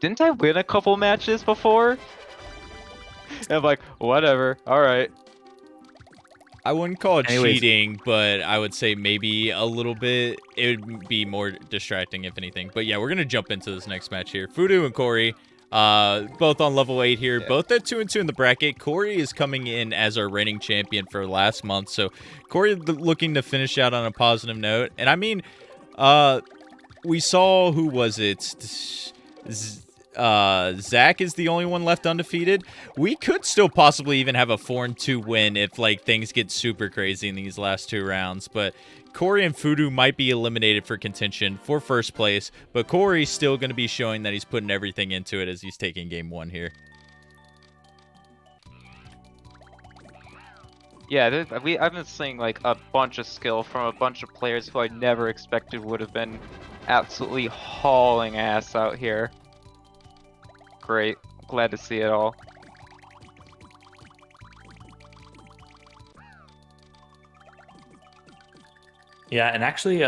didn't I win a couple matches before? And I'm like, whatever. All right. I wouldn't call it Anyways. cheating, but I would say maybe a little bit. It would be more distracting, if anything. But yeah, we're gonna jump into this next match here. Fudu and Corey. Both on level 8 here, both at 2-2 in the bracket. Corey is coming in as our reigning champion for last month, so Corey looking to finish out on a positive note. And I mean, we saw, who was it? Zach is the only one left undefeated. We could still possibly even have a 4-2 win if like things get super crazy in these last 2 rounds, but Corey and Fudu might be eliminated for contention for first place, but Corey's still going to be showing that he's putting everything into it as he's taking game 1 here. Yeah, I've been seeing like a bunch of skill from a bunch of players who I never expected would have been absolutely hauling ass out here. Great, glad to see it all. Yeah, and actually,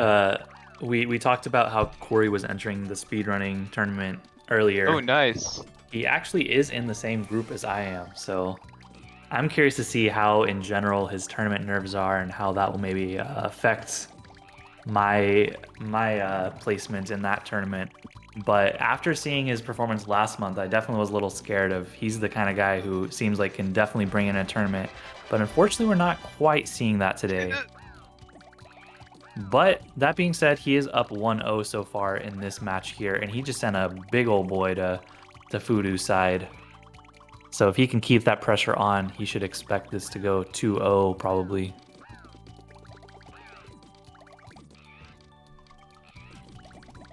we talked about how Corey was entering the speedrunning tournament earlier. Oh, nice. He actually is in the same group as I am, so I'm curious to see how, in general, his tournament nerves are and how that will maybe affect my placement in that tournament. But after seeing his performance last month, I definitely was a little scared of. He's the kind of guy who seems like can definitely bring in a tournament, but unfortunately, we're not quite seeing that today. But that being said, he is up 1-0 so far in this match here, and he just sent a big old boy to Fudu's side. So if he can keep that pressure on, he should expect this to go 2-0 probably.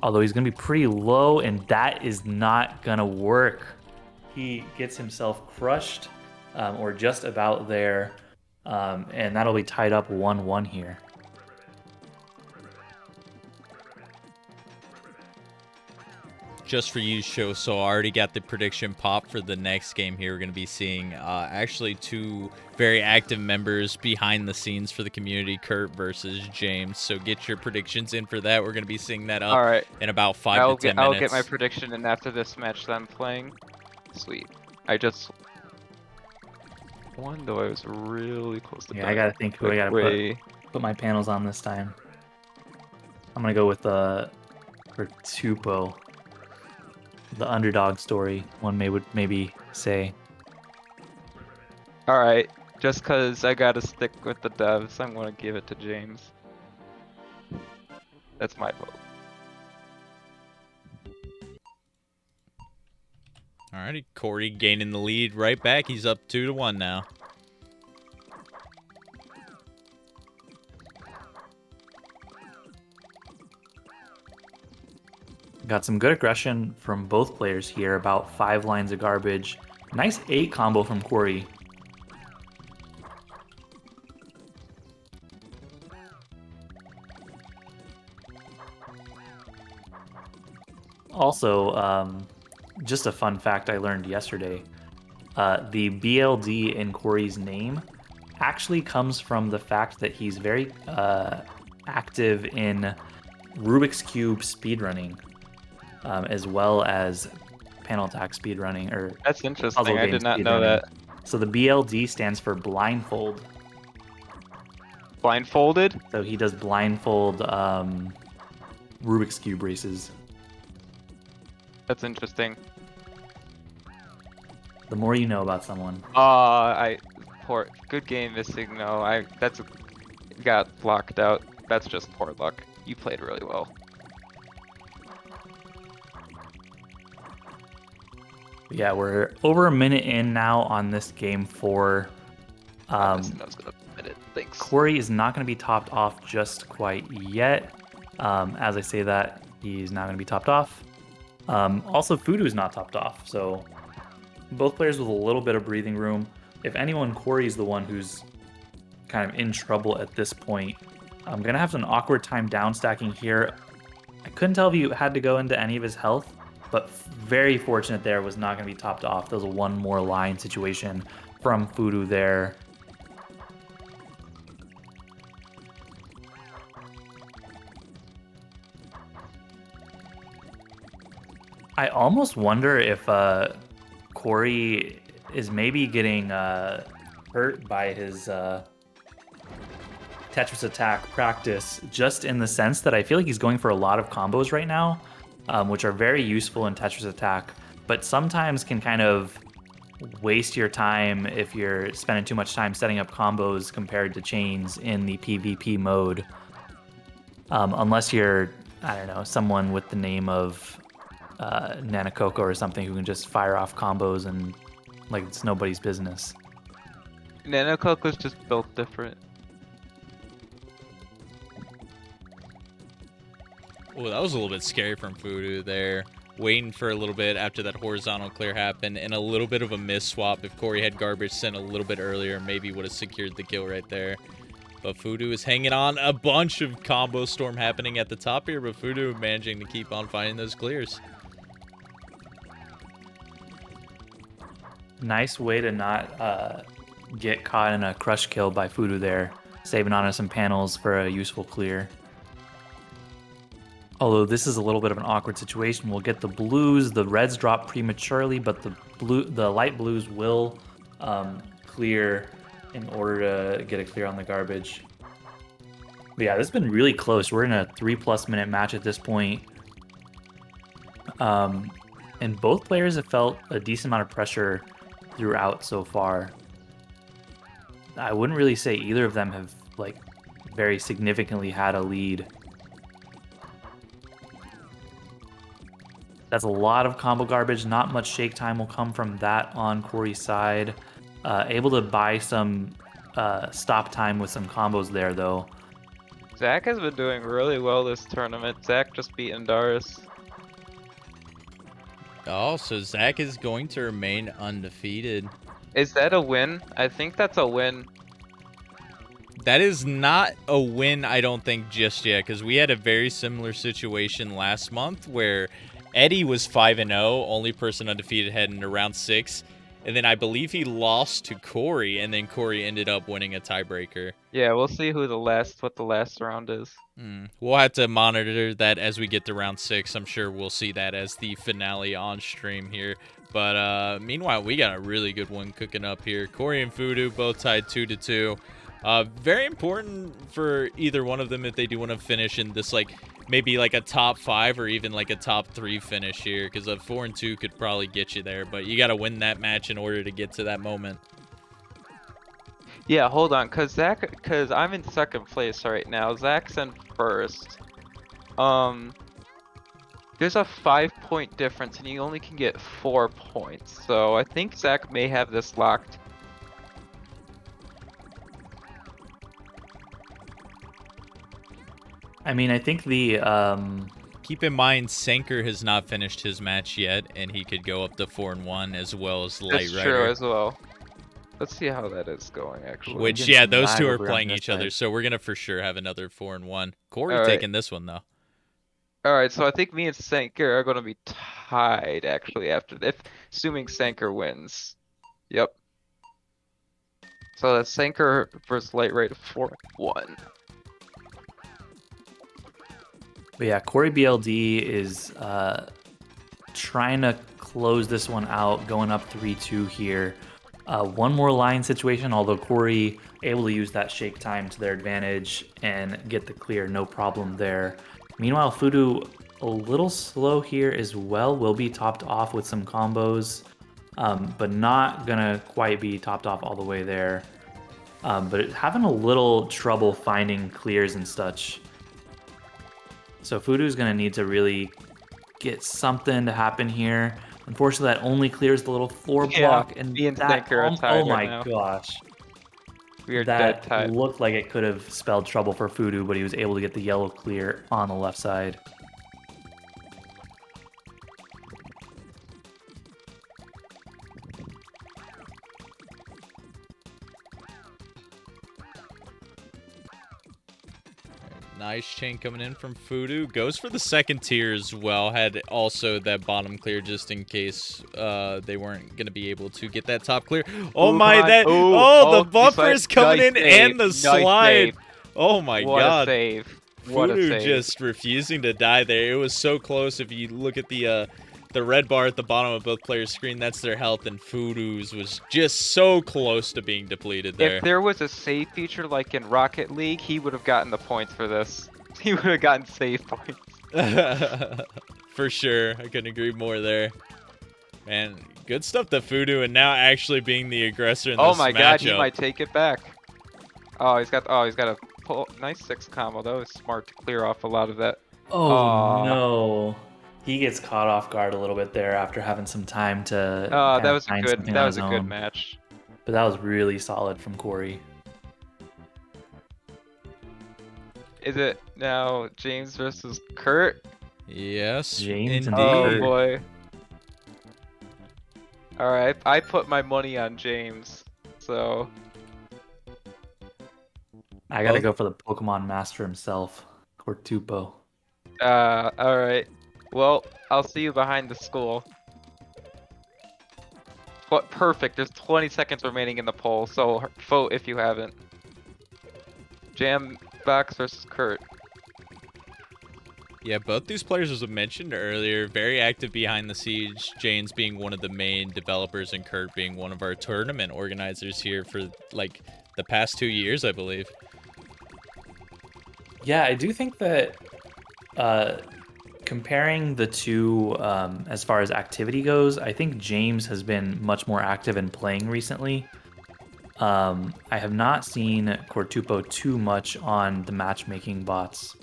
Although he's going to be pretty low, and that is not going to work. He gets himself crushed, or just about there, and that'll be tied up 1-1 here. Just for you, show. So I already got the prediction pop for the next game here. We're going to be seeing actually 2 very active members behind the scenes for the community, Kurt versus James. So get your predictions in for that. We're going to be seeing that up in about 5 to 10 minutes. I'll get my prediction in after this match that I'm playing. Sweet. I just won, though I was really close to I got to think who I got to put my panels on this time. I'm going to go with for Tupo. The underdog story, one would maybe say. Alright, just cause I gotta stick with the devs, I'm gonna give it to James. That's my vote. Alrighty, Corey gaining the lead right back. He's up 2-1 now. Got some good aggression from both players here, about 5 lines of garbage. Nice 8 combo from Corey. Also, just a fun fact I learned yesterday. The BLD in Corey's name actually comes from the fact that he's very active in Rubik's Cube speedrunning, as well as panel attack speedrunning, or That's puzzle interesting. I game did not know speedrunning. that. So the BLD stands for blindfold. Blindfolded? So he does blindfold Rubik's Cube races. That's interesting. The more you know about someone. Poor, good game missing. No, that's got blocked out. That's just poor luck. You played really well. Yeah, we're over a minute in now on this game 4. Missing those in a minute. Thanks. Corey is not going to be topped off just quite yet. As I say that, he's not going to be topped off. Also, Fudu is not topped off, so both players with a little bit of breathing room. If anyone, Corey's the one who's kind of in trouble at this point. I'm going to have an awkward time down stacking here. I couldn't tell if he had to go into any of his health, but very fortunate there, was not going to be topped off. There was a one more line situation from Fudu there. I almost wonder if Corey is maybe getting hurt by his Tetris attack practice, just in the sense that I feel like he's going for a lot of combos right now, which are very useful in Tetris attack, but sometimes can kind of waste your time if you're spending too much time setting up combos compared to chains in the PvP mode. Unless you're, I don't know, someone with the name of Nanakoko or something who can just fire off combos and like it's nobody's business. Nanococo's just built different. Oh, that was a little bit scary from Fudu there. Waiting for a little bit after that horizontal clear happened, and a little bit of a miss swap. If Corey had garbage sent a little bit earlier, maybe would have secured the kill right there. But Fudu is hanging on. A bunch of combo storm happening at the top here, but Fudu managing to keep on finding those clears. Nice way to not get caught in a crush kill by Fudu there, saving on us some panels for a useful clear. Although this is a little bit of an awkward situation. We'll get the blues, the reds drop prematurely, but the light blues will clear in order to get a clear on the garbage. But yeah, this has been really close. We're in a 3+ minute match at this point. And both players have felt a decent amount of pressure throughout so far. I wouldn't really say either of them have like very significantly had a lead. That's a lot of combo garbage. Not much shake time will come from that on Corey's side. Able to buy some stop time with some combos there, though. Zach has been doing really well this tournament. Zach just beat Andaris. Oh, so Zach is going to remain undefeated. Is that a win? I think that's a win. That is not a win, I don't think, just yet, because we had a very similar situation last month where Eddie was 5-0, only person undefeated heading to round 6, and then I believe he lost to Corey, and then Corey ended up winning a tiebreaker. Yeah, we'll see what the last round is. We'll have to monitor that as we get to round 6. I'm sure we'll see that as the finale on stream here. But meanwhile, we got a really good one cooking up here. Corey and Fudu both tied 2-2. Very important for either one of them if they do want to finish in this, like, maybe like a top 5 or even like a top 3 finish here, because a 4-2 could probably get you there, but you got to win that match in order to get to that moment. Yeah, hold on, cause I'm in second place right now. Zach's in first. There's a 5-point difference, and you only can get 4 points. So I think Zach may have this locked. I mean, I think the Keep in mind, Sanker has not finished his match yet, and he could go up to 4-1 as well as Light That's Rider. true as well. Let's see how that is going, actually. Which, getting yeah, some those two lag are over on playing this each other, side. so we're gonna for sure have another 4-1. Corey All right. taking this one though. Alright, so I think me and Sanker are gonna be tied, actually, after if assuming Sanker wins. Yep. So that's Sanker versus Light Rate 4-1. But yeah, Corey BLD is trying to close this one out, going up 3-2 here. One more line situation, although Corey able to use that shake time to their advantage and get the clear, no problem there. Meanwhile, Fudu a little slow here as well, will be topped off with some combos, but not gonna quite be topped off all the way there. But having a little trouble finding clears and such. So Fudu's gonna need to really get something to happen here. Unfortunately, that only clears the little floor Yeah, block, and me and that Sanker are tied oh right my now. gosh, We are dead that tied. looked like it could have spelled trouble for Fudu, but he was able to get the yellow clear on the left side. Nice chain coming in from Fudu. Goes for the second tier as well. Had also that bottom clear just in case they weren't going to be able to get that top clear. Oh my, that... Oh, the bumper is coming in and the slide. Oh my What god. a save. What a Fudu save. just refusing to die there. It was so close. If you look at the red bar at the bottom of both players' screen, that's their health, and Fudu's was just so close to being depleted there. If there was a save feature like in Rocket League, he would have gotten the points for this. He would have gotten save points. For sure. I couldn't agree more there. Man, good stuff to Fudu, and now actually being the aggressor in this matchup. Oh my god, he might take it back. He's got a pull, nice 6 combo. That was smart to clear off a lot of that. Oh Aw. no, he gets caught off guard a little bit there after having some time to. That was a find good. something That on was his a good own. match. But that was really solid from Corey. Is it now James versus Kurt? Yes, James and indeed. Oh Kurt. boy. All right, I put my money on James. So I gotta Both- go for the Pokemon Master himself, Cortupo. all right. Well, I'll see you behind the school. What? Perfect. There's 20 seconds remaining in the poll, so vote if you haven't. Jam Box versus Kurt. Yeah, both these players, as I mentioned earlier, very active behind the scenes. James being one of the main developers and Kurt being one of our tournament organizers here for, like, the past 2 years, I believe. Yeah, I do think that comparing the two as far as activity goes, I think James has been much more active in playing recently. I have not seen Cortupo too much on the matchmaking bots.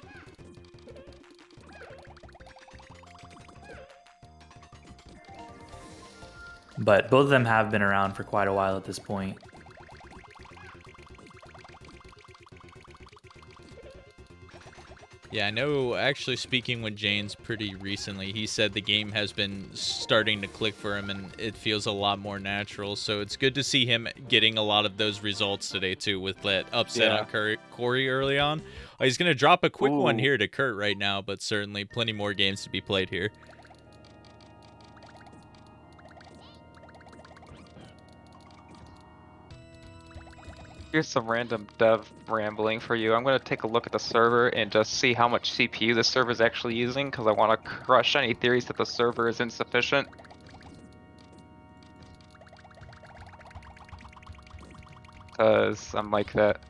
But both of them have been around for quite a while at this point. Yeah, I know, actually speaking with James pretty recently, he said the game has been starting to click for him and it feels a lot more natural. So it's good to see him getting a lot of those results today, too, with that upset on Corey early on. He's going to drop a quick one here to Kurt right now, but certainly plenty more games to be played here. Here's some random dev rambling for you. I'm gonna take a look at the server and just see how much CPU the server is actually using, because I want to crush any theories that the server is insufficient. Because I'm like that.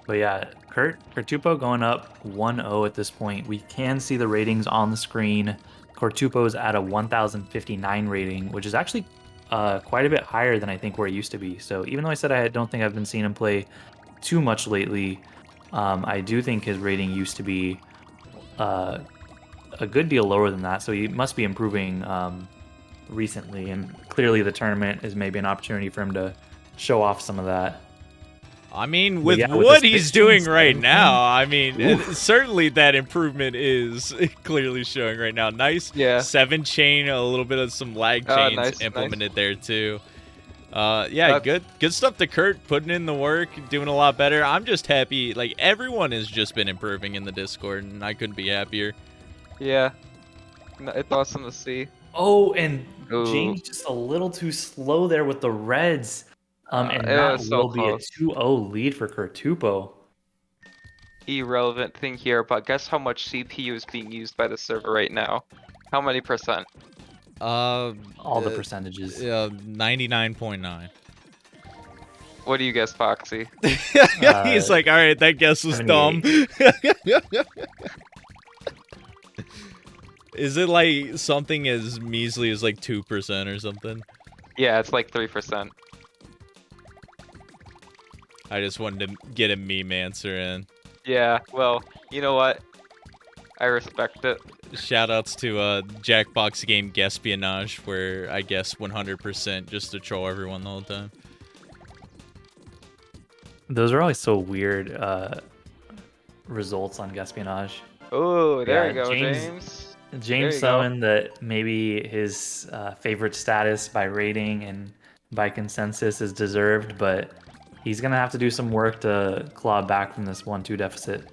But yeah, Cortupo going up 1-0 at this point. We can see the ratings on the screen. Cortupo's at a 1,059 rating, which is actually quite a bit higher than I think where it used to be. So even though I said I don't think I've been seeing him play too much lately, I do think his rating used to be uh, a good deal lower than that, so he must be improving recently, and clearly the tournament is maybe an opportunity for him to show off some of that. I mean, But with yeah, with what the he's 16, doing right 17, now, I mean, oof. certainly that improvement is clearly showing right now. Nice Yeah. 7-chain, a little bit of some lag chains Nice, implemented nice. there too. Yeah, good stuff to Kurt, putting in the work, doing a lot better. I'm just happy. Like, everyone has just been improving in the Discord, and I couldn't be happier. Yeah. It's awesome to see. Oh, and Ooh. James just a little too slow there with the reds. And It that was so will be a close. 2-0 lead for Kurtupo. Irrelevant thing here, but guess how much CPU is being used by the server right now? How many percent? All the percentages. 99.9. What do you guess, Foxy? He's like, all right, that guess was dumb. 78. Is it like something as measly as like 2% or something? Yeah, it's like 3%. I just wanted to get a meme answer in. Yeah, well, you know what? I respect it. Shoutouts to Jackbox game Gaspionage, where I guess 100% just to troll everyone the whole time. Those are always so weird results on Gaspionage. Oh, there Yeah, you go, James James. There James you go. summoned that maybe his favorite status by rating and by consensus is deserved, but he's gonna have to do some work to claw back from this 1-2 deficit.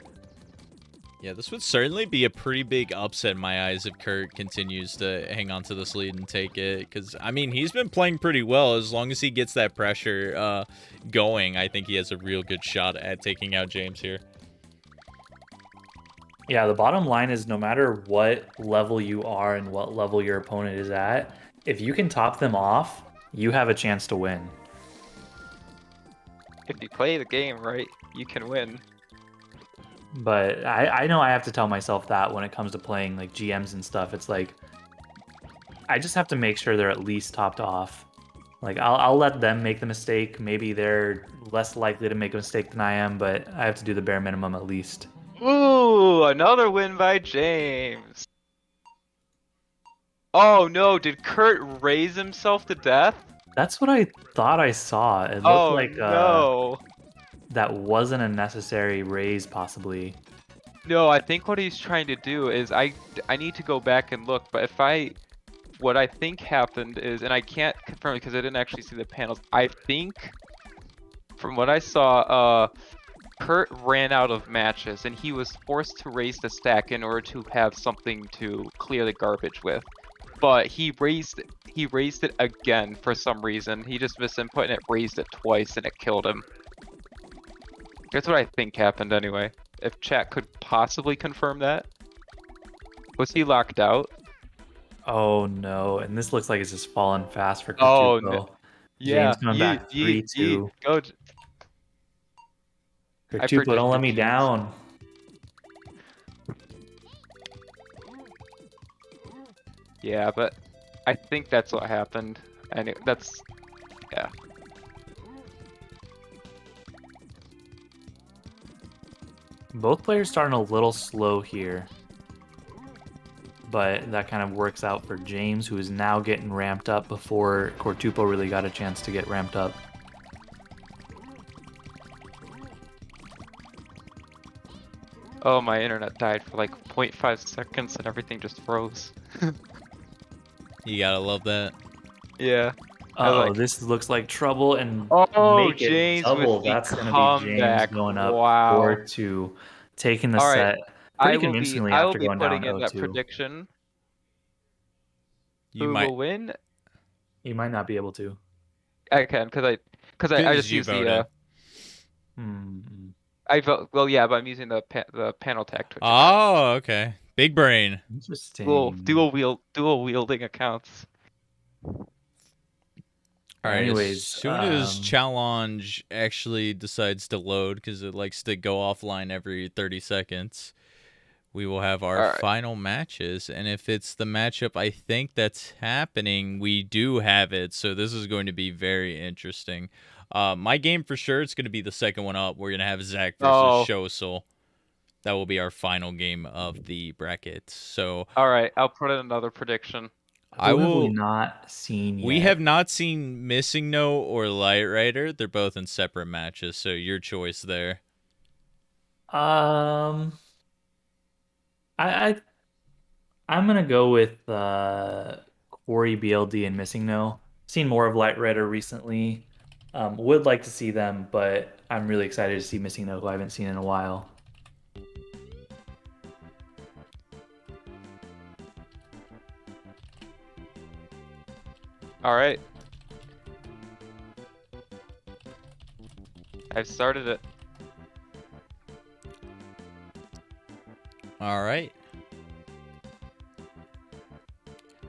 Yeah, this would certainly be a pretty big upset in my eyes if Kurt continues to hang on to this lead and take it. Because, I mean, he's been playing pretty well. As long as he gets that pressure going, I think he has a real good shot at taking out James here. Yeah, the bottom line is no matter what level you are and what level your opponent is at, if you can top them off, you have a chance to win. If you play the game right, you can win. But I know I have to tell myself that when it comes to playing like GMs and stuff. It's like I just have to make sure they're at least topped off. Like I'll let them make the mistake. Maybe they're less likely to make a mistake than I am, but I have to do the bare minimum at least. Ooh, another win by James. Oh no, did Kurt raise himself to death? That's what I thought I saw. It looked Oh like no. that wasn't a necessary raise, possibly. No, I think what he's trying to do is I need to go back and look, but what I think happened is, and I can't confirm it because I didn't actually see the panels. I think from what I saw, Kurt ran out of matches and he was forced to raise the stack in order to have something to clear the garbage with. But he raised it again for some reason. He just misinput and it raised it twice and it killed him. That's what I think happened anyway. If chat could possibly confirm that. Was he locked out? Oh no, and this looks like it's just falling fast for Oh no. Kurtupo. Yeah, James coming back 3-2. go. I Kurtupo, don't let predicted me James. down. Yeah, but I think that's what happened. And yeah. Both players starting a little slow here. But that kind of works out for James, who is now getting ramped up before Kurtupo really got a chance to get ramped up. Oh, my internet died for like 0.5 seconds and everything just froze. You gotta love that. Yeah. Uh-oh, this looks like trouble, and Oh, make it James double. with the That's going to be James comeback. going up Wow. 4-2, taking the All right. set pretty convincingly I will after be going down putting in that 0-2. prediction. You Who might, will win? You might not be able to. I can, because I just you use voted. I vote. Well, yeah, but I'm using the panel tag Twitch account. Oh, okay. Big brain. Interesting. Dual wielding accounts. All right, Anyways, as soon as challenge actually decides to load, because it likes to go offline every 30 seconds, we will have our final matches. And if it's the matchup I think that's happening, we do have it. So this is going to be very interesting. My game for sure, it's going to be the second one up. We're going to have Zach versus Oh. Show Soul. That will be our final game of the bracket. So All right, I'll put in another prediction. I Who have we will. not seen yet? We have not seen Missing No or Light Rider. They're both in separate matches, so your choice there. I, I I'm gonna go with Corey BLD and Missing No. Seen more of Light Rider recently. Would like to see them, but I'm really excited to see Missing No, who I haven't seen in a while. All right. I've started it. All right.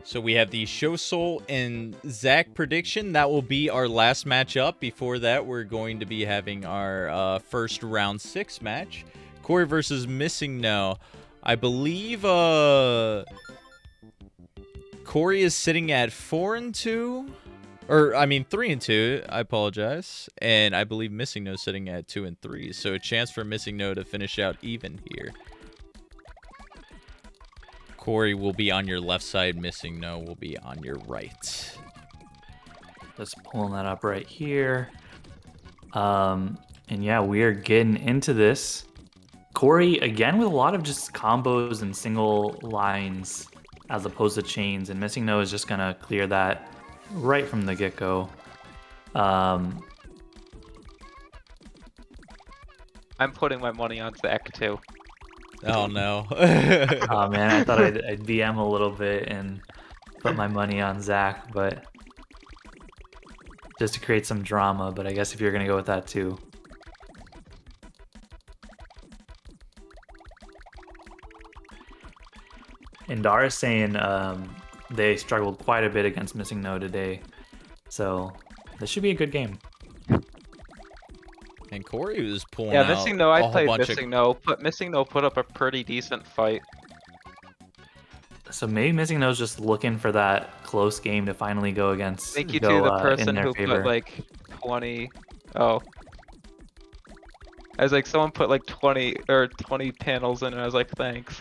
So we have the Show Soul and Zach prediction. That will be our last match up. Before that, we're going to be having our first round 6 match. Corey versus Missing No. I believe Corey is sitting at 4-2. Or, I mean, 3-2. I apologize. And I believe Missing No is sitting at 2-3. So a chance for Missing No to finish out even here. Corey will be on your left side. Missing No will be on your right. Just pulling that up right here. And yeah, we are getting into this. Corey, again, with a lot of just combos and single lines as opposed to chains. And Missing No is just going to clear that right from the get-go. I'm putting my money on Zach too. Oh, no. Oh man, I thought I'd VM a little bit and put my money on Zach, but just to create some drama. But I guess if you're gonna go with that too. And Dara's saying they struggled quite a bit against Missing No today, so this should be a good game. And Corey was pulling Yeah, out Missing No, a I whole played bunch Missing No, but Missing No put up a pretty decent fight. So maybe Missing No's just looking for that close game to finally go against. Thank you go, to the in person their who favor. put like 20. Oh. I was like, someone put like 20 or 20 panels in, and I was like, thanks.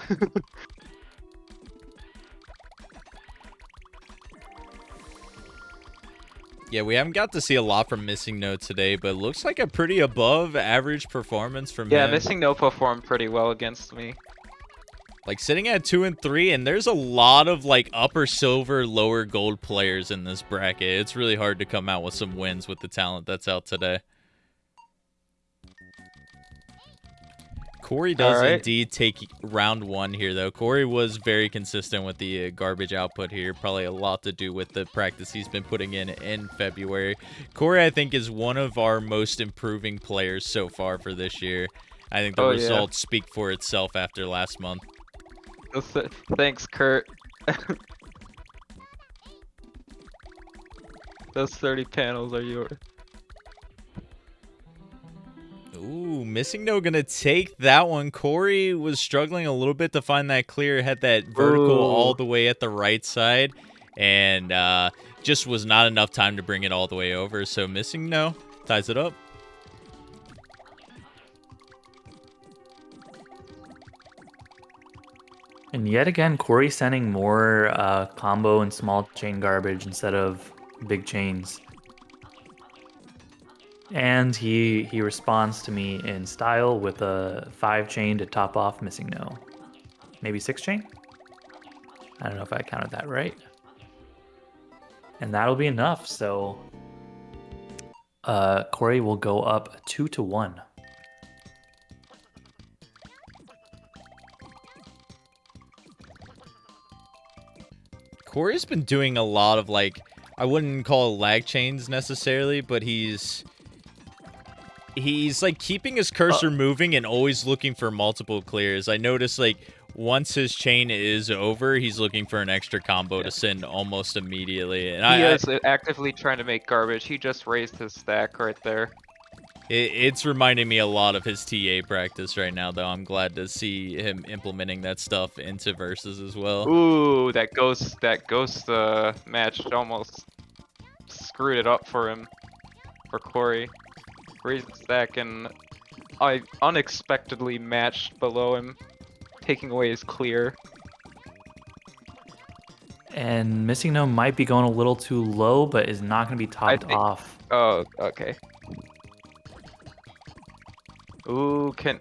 Yeah, we haven't got to see a lot from Missing No today, but it looks like a pretty above average performance from Yeah, him. Missing No performed pretty well against me. Like sitting at 2-3, and there's a lot of like upper silver, lower gold players in this bracket. It's really hard to come out with some wins with the talent that's out today. Corey does indeed take round 1 here, though. Corey was very consistent with the garbage output here. Probably a lot to do with the practice he's been putting in February. Corey, I think, is one of our most improving players so far for this year. I think the results speak for itself after last month. Thanks, Kurt. Those 30 panels are yours. Ooh, Missing No gonna take that one. Corey was struggling a little bit to find that clear, had that vertical all the way at the right side, and just was not enough time to bring it all the way over. So Missing No ties it up. And yet again, Corey sending more combo and small chain garbage instead of big chains. And he responds to me in style with a 5 chain to top off Missing No. Maybe 6 chain? I don't know if I counted that right. And that'll be enough, so Corey will go up 2-1. Corey's been doing a lot of, like, I wouldn't call it lag chains necessarily, but he's like keeping his cursor moving and always looking for multiple clears. I noticed like once his chain is over, he's looking for an extra combo to send almost immediately. And He is actively trying to make garbage. He just raised his stack right there. It's reminding me a lot of his TA practice right now, though. I'm glad to see him implementing that stuff into versus as well. Ooh, that ghost match almost screwed it up for him. for Corey. Raises Zach, and I unexpectedly matched below him, taking away his clear. And Missing No might be going a little too low, but is not going to be topped think- off. Oh, okay. Ooh, okay,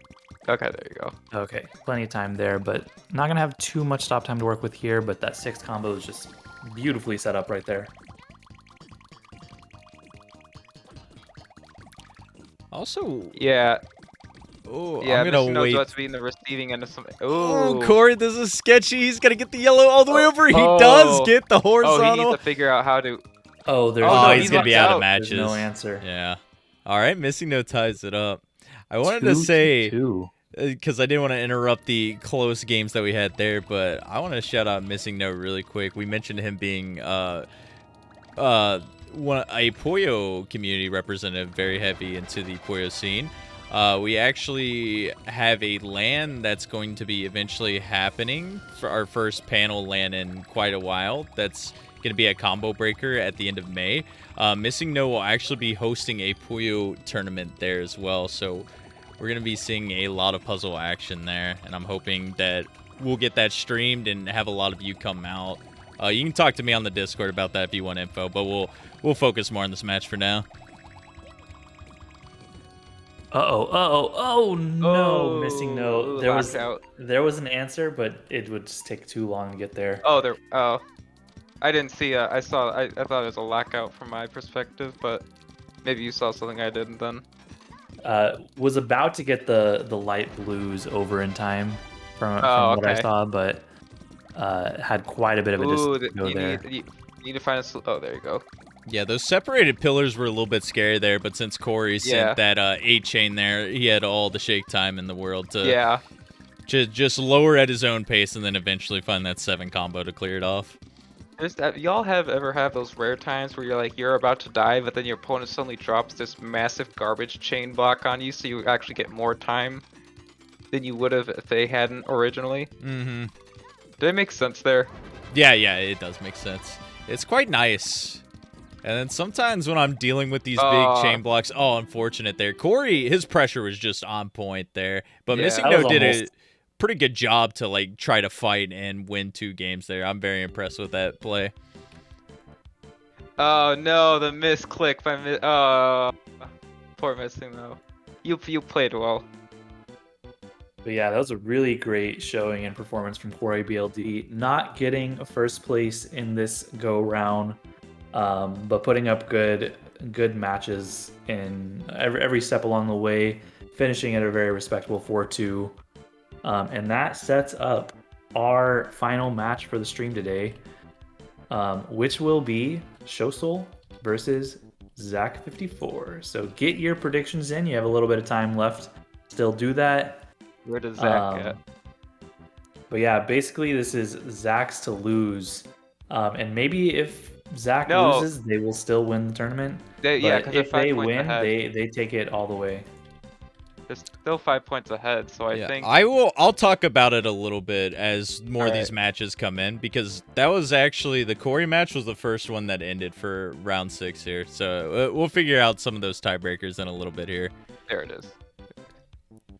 there you go. Okay, plenty of time there, but not going to have too much stop time to work with here, but that 6 combo is just beautifully set up right there. Also, Yeah, oh, yeah, I'm gonna Missing No's wait. about to be in the receiving end of something. Oh, Ooh. Corey, this is sketchy. He's gonna get the yellow all the way over. He Oh. does get the Oh, he horizontal. needs to figure out how to. Oh, there's Oh, no, he's gonna be out of locked There's matches. no answer. Yeah. All right, Missing No ties it up. I wanted to 2-2. say, because I didn't want to interrupt the close games that we had there, but I want to shout out Missing No really quick. We mentioned him being a Puyo community representative, very heavy into the Puyo scene. We actually have a LAN that's going to be eventually happening for our first panel LAN in quite a while. That's going to be a combo breaker at the end of May. Missing No will actually be hosting a Puyo tournament there as well. So we're going to be seeing a lot of puzzle action there. And I'm hoping that we'll get that streamed and have a lot of you come out. You can talk to me on the Discord about that if you want info, but we'll focus more on this match for now. Oh no, Missing No. Ooh, There was lockout. an answer, but it would just take too long to get there. Oh, there. Oh, I didn't see. I saw. I thought it was a lockout from my perspective, but maybe you saw something I didn't then. Was about to get the light blues over in time from what I okay. saw, but had quite a bit of a Ooh, distance to go there. you need to find a. Oh, there you go. Yeah, those separated pillars were a little bit scary there, but since Corey Yeah. sent that 8-chain there, he had all the shake time in the world to Yeah. just lower at his own pace and then eventually find that 7 combo to clear it off. Y'all ever have those rare times where you're about to die, but then your opponent suddenly drops this massive garbage chain block on you, so you actually get more time than you would have if they hadn't originally? Mm-hmm. Did it make sense there? Yeah, it does make sense. It's quite nice. And then sometimes when I'm dealing with these big chain blocks, unfortunate there. Corey, his pressure was just on point there. But Yeah. Missing No did a pretty good job to like try to fight and win 2 games there. I'm very impressed with that play. Oh no, the misclick by poor Missing though. You played well. But yeah, that was a really great showing and performance from Corey BLD. Not getting a first place in this go round, but putting up good matches in every step along the way, finishing at a very respectable 4-2. And that sets up our final match for the stream today, which will be Showsoul versus Zach54. So get your predictions in. You have a little bit of time left. Still do that. Where does Zach get? But yeah, basically this is Zach's to lose. And maybe if Zach No. loses, they will still win the tournament. Yeah, But because they're if 5 they points win, ahead. they take it all the way. They're still 5 points ahead, so I think. I'll talk about it a little bit as more of these Alright. matches come in, because that was actually the Corey match was the first one that ended for round 6 here. So we'll figure out some of those tiebreakers in a little bit here. There it is.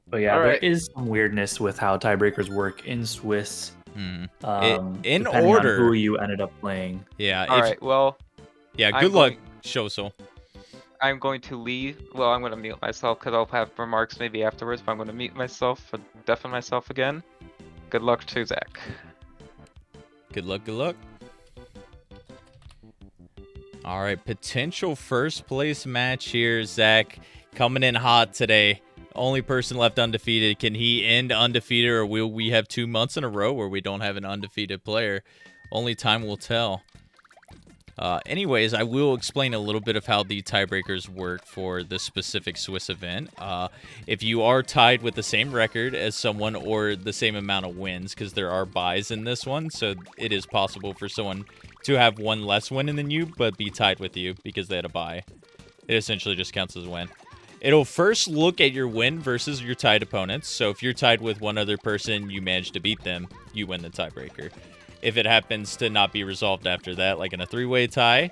But yeah, All there right. is some weirdness with how tiebreakers work in Swiss. In Depending order. on who you ended up playing. Yeah. All right. Well, Yeah. I'm Good luck, going- Showsoul. I'm going to leave. Well, I'm going to mute myself because I'll have remarks maybe afterwards. But I'm going to mute myself and deafen myself again. Good luck to Zach. Good luck. Good luck. All right. Potential first place match here. Zach coming in hot today. Only person left undefeated. Can he end undefeated, or will we have 2 months in a row where we don't have an undefeated player? Only time will tell. Anyways, I will explain a little bit of how the tiebreakers work for this specific Swiss event. If you are tied with the same record as someone or the same amount of wins, because there are buys in this one, so it is possible for someone to have 1 less win than you, but be tied with you because they had a buy. It essentially just counts as a win. It'll first look at your win versus your tied opponents. So if you're tied with one other person, you manage to beat them, you win the tiebreaker. If it happens to not be resolved after that, like in a 3-way tie,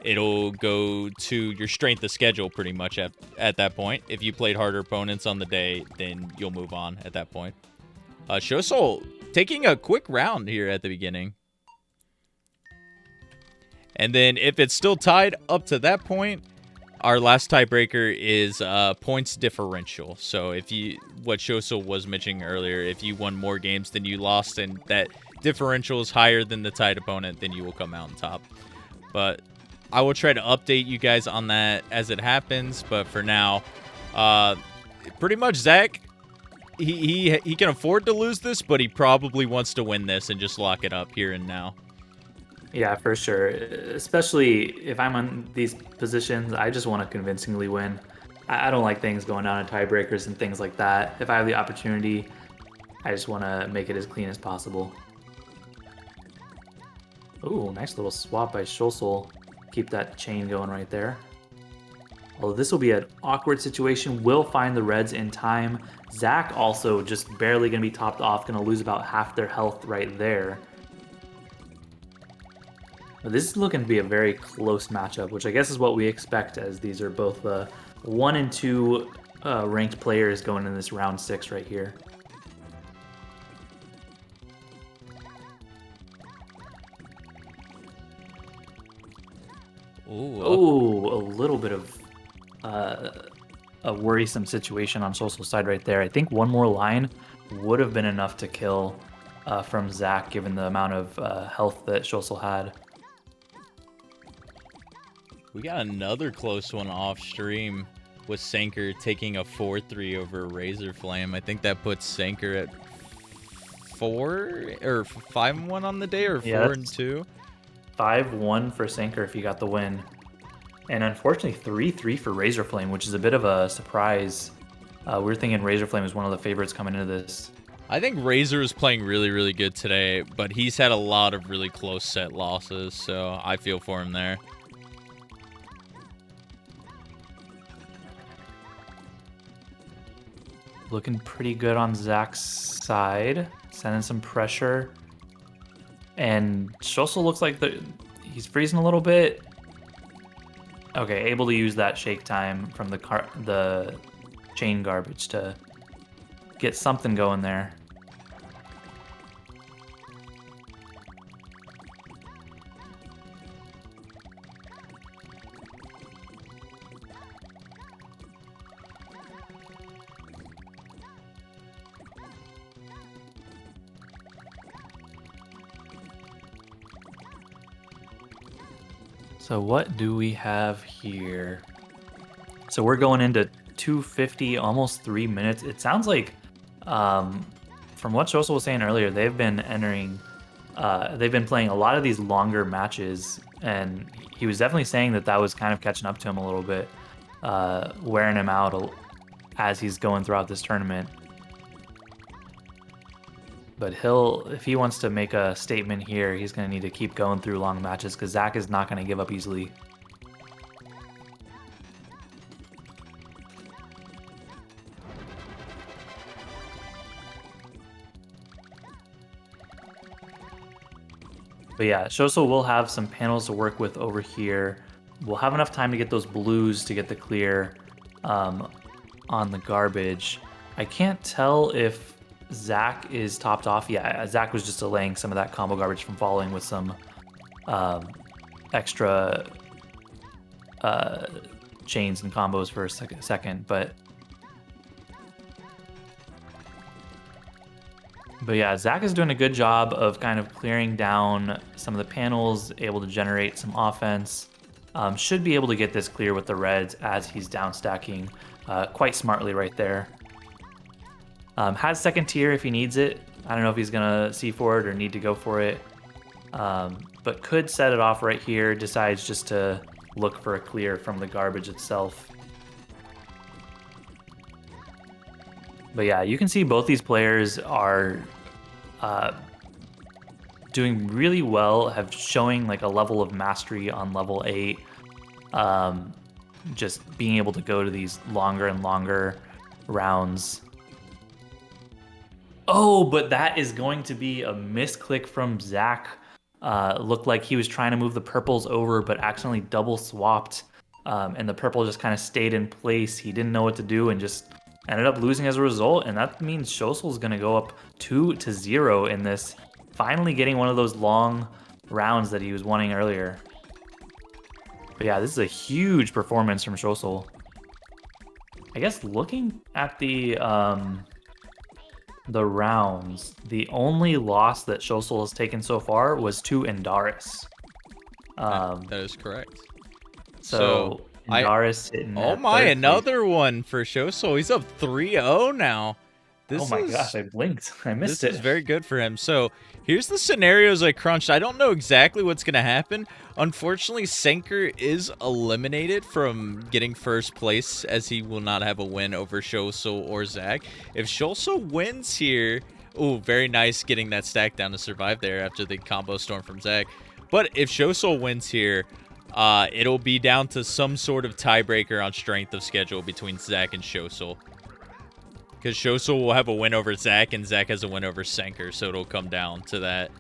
it'll go to your strength of schedule pretty much at that point. If you played harder opponents on the day, then you'll move on at that point. Shosol taking a quick round here at the beginning. And then if it's still tied up to that point, our last tiebreaker is points differential. So if you, what Shosol was mentioning earlier, if you won more games than you lost and that differential is higher than the tied opponent, then you will come out on top. But I will try to update you guys on that as it happens. But for now, pretty much Zach, he can afford to lose this, but he probably wants to win this and just lock it up here and now. Yeah, for sure. Especially if I'm on these positions, I just want to convincingly win. I don't like things going down in tiebreakers and things like that. If I have the opportunity, I just want to make it as clean as possible. Ooh, nice little swap by Shosol. Keep that chain going right there. Although this will be an awkward situation, will find the reds in time. Zach also just barely going to be topped off, going to lose about half their health right there. But this is looking to be a very close matchup, which I guess is what we expect, as these are both 1 and 2 ranked players going in this round 6 right here. Ooh, a little bit of a worrisome situation on Sosol's side right there. I think one more line would have been enough to kill from Zach, given the amount of health that Sosol had. We got another close one off stream with Sanker taking a 4-3 over Razor Flame. I think that puts Sanker at 4 or 5-1 on the day, or 4-2. 5-1 for Sanker if he got the win. And unfortunately 3-3 for Razor Flame, which is a bit of a surprise. We were thinking Razor Flame is one of the favorites coming into this. I think Razor is playing really, really good today, but he's had a lot of really close set losses, so I feel for him there. Looking pretty good on Zach's side, sending some pressure. And Shosol looks like he's freezing a little bit. Okay, able to use that shake time from the chain garbage to get something going there. So what do we have here? So we're going into 250, almost 3 minutes. It sounds like, from what Shosol was saying earlier, they've been playing a lot of these longer matches, and he was definitely saying that was kind of catching up to him a little bit, wearing him out as he's going throughout this tournament. But if he wants to make a statement here, he's going to need to keep going through long matches, because Zach is not going to give up easily. But yeah, Shosol will have some panels to work with over here. We'll have enough time to get those blues to get the clear on the garbage. I can't tell if Zach is topped off. Yeah, Zach was just delaying some of that combo garbage from falling with some extra chains and combos for a second. But yeah, Zach is doing a good job of kind of clearing down some of the panels, able to generate some offense. Should be able to get this clear with the reds as he's down stacking quite smartly right there. Has second tier if he needs it. I don't know if he's gonna see for it or need to go for it, but could set it off right here. Decides just to look for a clear from the garbage itself. But yeah, you can see both these players are doing really well, showing like a level of mastery on level 8. Just being able to go to these longer and longer rounds. Oh, but that is going to be a misclick from Zach. Looked like he was trying to move the purples over, but accidentally double swapped, and the purple just kind of stayed in place. He didn't know what to do and just ended up losing as a result. And that means Shosel's going to go up 2-0 in this, finally getting one of those long rounds that he was wanting earlier. But yeah, this is a huge performance from Shosel. I guess looking at the rounds, the only loss that Shosel has taken so far was to Indaris. That is correct. So Indaris hitting oh at my, third another place. one for Shosel. He's up 3-0 now. Oh my gosh, I blinked. I missed it. This is very good for him. So here's the scenarios I crunched. I don't know exactly what's going to happen. Unfortunately, Senker is eliminated from getting first place as he will not have a win over Shosel or Zach. If Shosel wins here, oh, very nice getting that stack down to survive there after the combo storm from Zach. But if Shosel wins here, it'll be down to some sort of tiebreaker on strength of schedule between Zach and Shosel. Because Shosel will have a win over Zach, and Zach has a win over Senker, so it'll come down to that.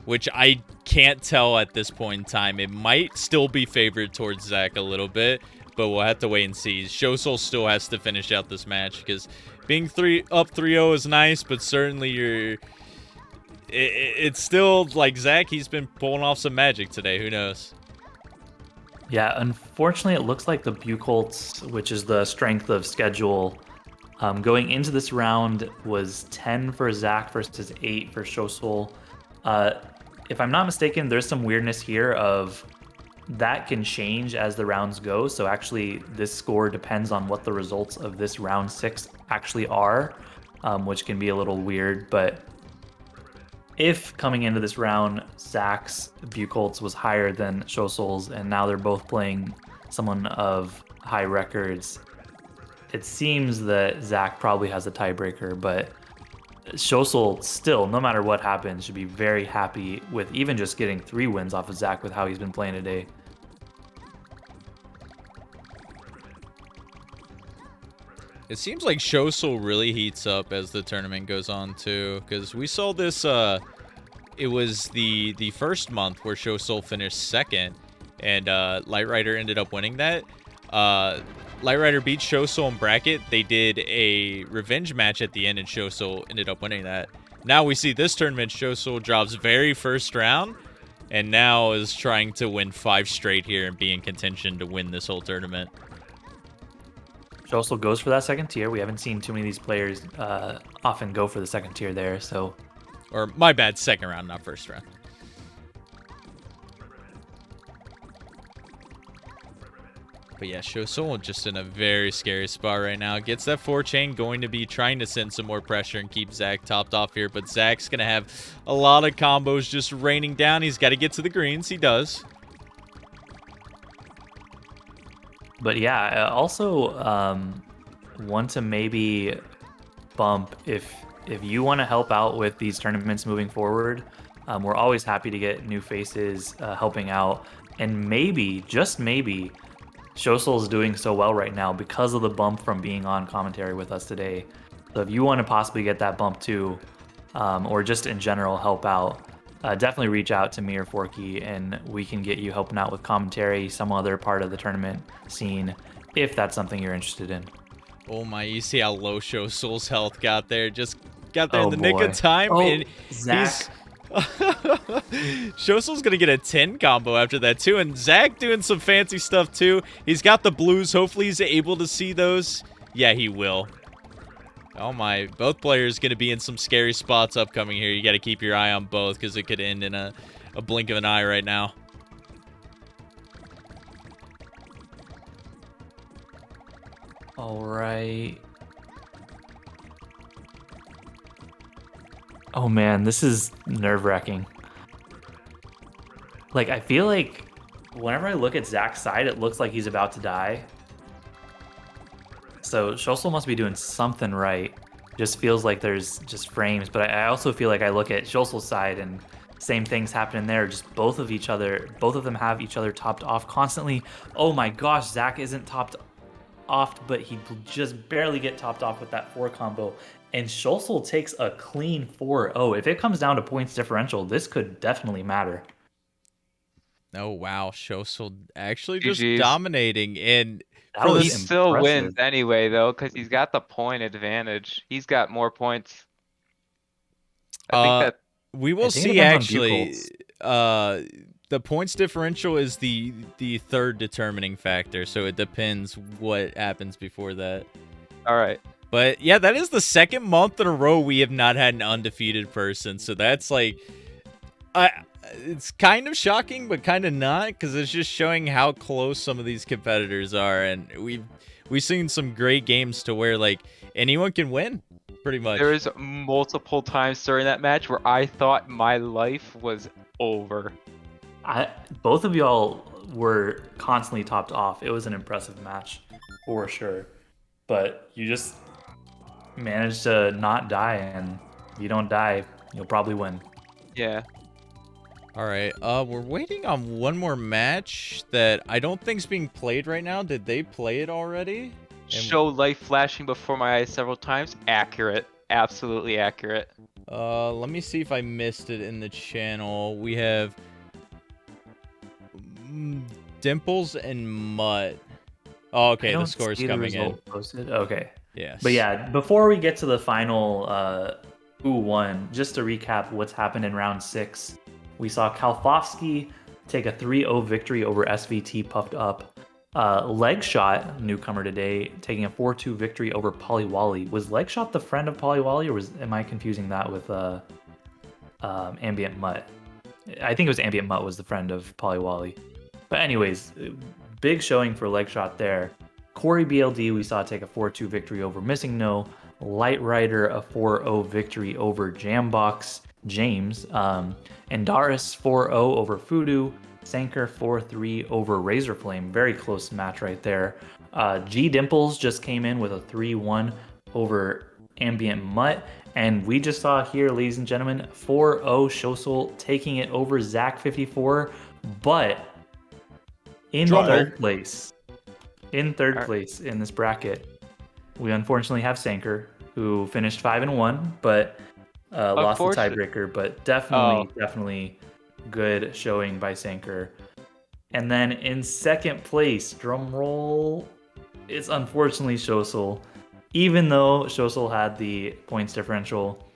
Which I can't tell at this point in time. It might still be favored towards Zach a little bit, but we'll have to wait and see. Shosel still has to finish out this match, because being up 3-0 is nice, but certainly it's still, like Zach, he's been pulling off some magic today. Who knows? Yeah, unfortunately, it looks like the Buchholz, which is the strength of schedule, going into this round was 10 for Zach versus 8 for Shosel. If I'm not mistaken, there's some weirdness here of that can change as the rounds go. So actually, this score depends on what the results of this round 6 actually are, which can be a little weird. But if coming into this round, Zach's Buchholz was higher than Shosel's, and now they're both playing someone of high records, it seems that Zach probably has a tiebreaker, but Shosel still, no matter what happens, should be very happy with even just getting 3 wins off of Zach with how he's been playing today. It seems like Shosel really heats up as the tournament goes on too, because we saw this. It was the first month where Shosel finished second, and Light Rider ended up winning that. Light Rider beat Shosel in bracket. They did a revenge match at the end, and Shosel ended up winning that. Now we see this tournament, Shosel drops very first round, and now is trying to win 5 straight here and be in contention to win this whole tournament. Shosel goes for that second tier. We haven't seen too many of these players often go for the second tier there, so... Or, my bad, second round, not first round. But yeah, Shosel just in a very scary spot right now. Gets that 4-chain, going to be trying to send some more pressure and keep Zach topped off here. But Zach's going to have a lot of combos just raining down. He's got to get to the greens. He does. But yeah, I also want to maybe bump if you want to help out with these tournaments moving forward. We're always happy to get new faces helping out, and maybe, just maybe, Shosel is doing so well right now because of the bump from being on commentary with us today. So if you want to possibly get that bump too, or just in general help out, definitely reach out to me or Forky, and we can get you helping out with commentary, some other part of the tournament scene, if that's something you're interested in. Oh my, you see how low Shosel's health got there? Just got there in the boy. nick of time. Oh, and Zach. Shosel's gonna get a 10 combo after that too, and Zach doing some fancy stuff too. He's got the blues. Hopefully he's able to see those. Yeah, he will. Oh my, both players gonna be in some scary spots upcoming here. You got to keep your eye on both because it could end in a blink of an eye right now. All right. Oh man, this is nerve-wracking. Like, I feel like whenever I look at Zach's side, it looks like he's about to die. So Shosel must be doing something right. Just feels like there's just frames, but I also feel like I look at Shosel's side and same things happening there. Just both of them have each other topped off constantly. Oh my gosh, Zach isn't topped off, but he just barely get topped off with that 4 combo. And Shosel takes a clean 4-0. If it comes down to points differential, this could definitely matter. Oh wow, Shosel actually just GG's. dominating, and That for He was this, still wins impressive. anyway, though, because he's got the point advantage. He's got more points. I think uh, that we I will think it see. depends on Actually, Buchholz. the points differential is the third determining factor, so it depends what happens before that. all right. But yeah, that is the second month in a row we have not had an undefeated person. So that's like, I it's kind of shocking, but kind of not, because it's just showing how close some of these competitors are, and we've seen some great games to where like anyone can win, pretty much. There is multiple times during that match where I thought my life was over. Both of y'all were constantly topped off. It was an impressive match for sure. But you just managed to not die, and if you don't die, you'll probably win. Yeah. All right, we're waiting on one more match that I don't think's being played right now. Did they play it already? And Show life flashing before my eyes several times. Accurate. Absolutely accurate. let me see if I missed it in the channel. We have Dimples and Mutt. Oh, I okay, the don't score's see the coming in. result posted. Okay. Yes. But yeah, before we get to the final who won, just to recap what's happened in round 6, we saw Kalfovsky take a 3-0 victory over SVT Puffed Up. Legshot, newcomer today, taking a 4-2 victory over Polywally. Was Legshot the friend of Polywally, or am I confusing that with Ambient Mutt? I think it was Ambient Mutt was the friend of Polywally. But anyways, big showing for Legshot there. Corey BLD, we saw take a 4-2 victory over Missing No. Light Rider, a 4-0 victory over Jambox James. And Darius 4-0 over Fudu. Sanker 4-3 over Razorflame. Very close match right there. G Dimples just came in with a 3-1 over Ambient Mutt. And we just saw here, ladies and gentlemen, 4-0 Shosel taking it over Zach54. But in third place, in this bracket, we unfortunately have Sanker, who finished 5-1, but lost the tiebreaker. But definitely good showing by Sanker. And then in second place, drum roll, it's unfortunately Shosel. Even though Shosel had the points differential,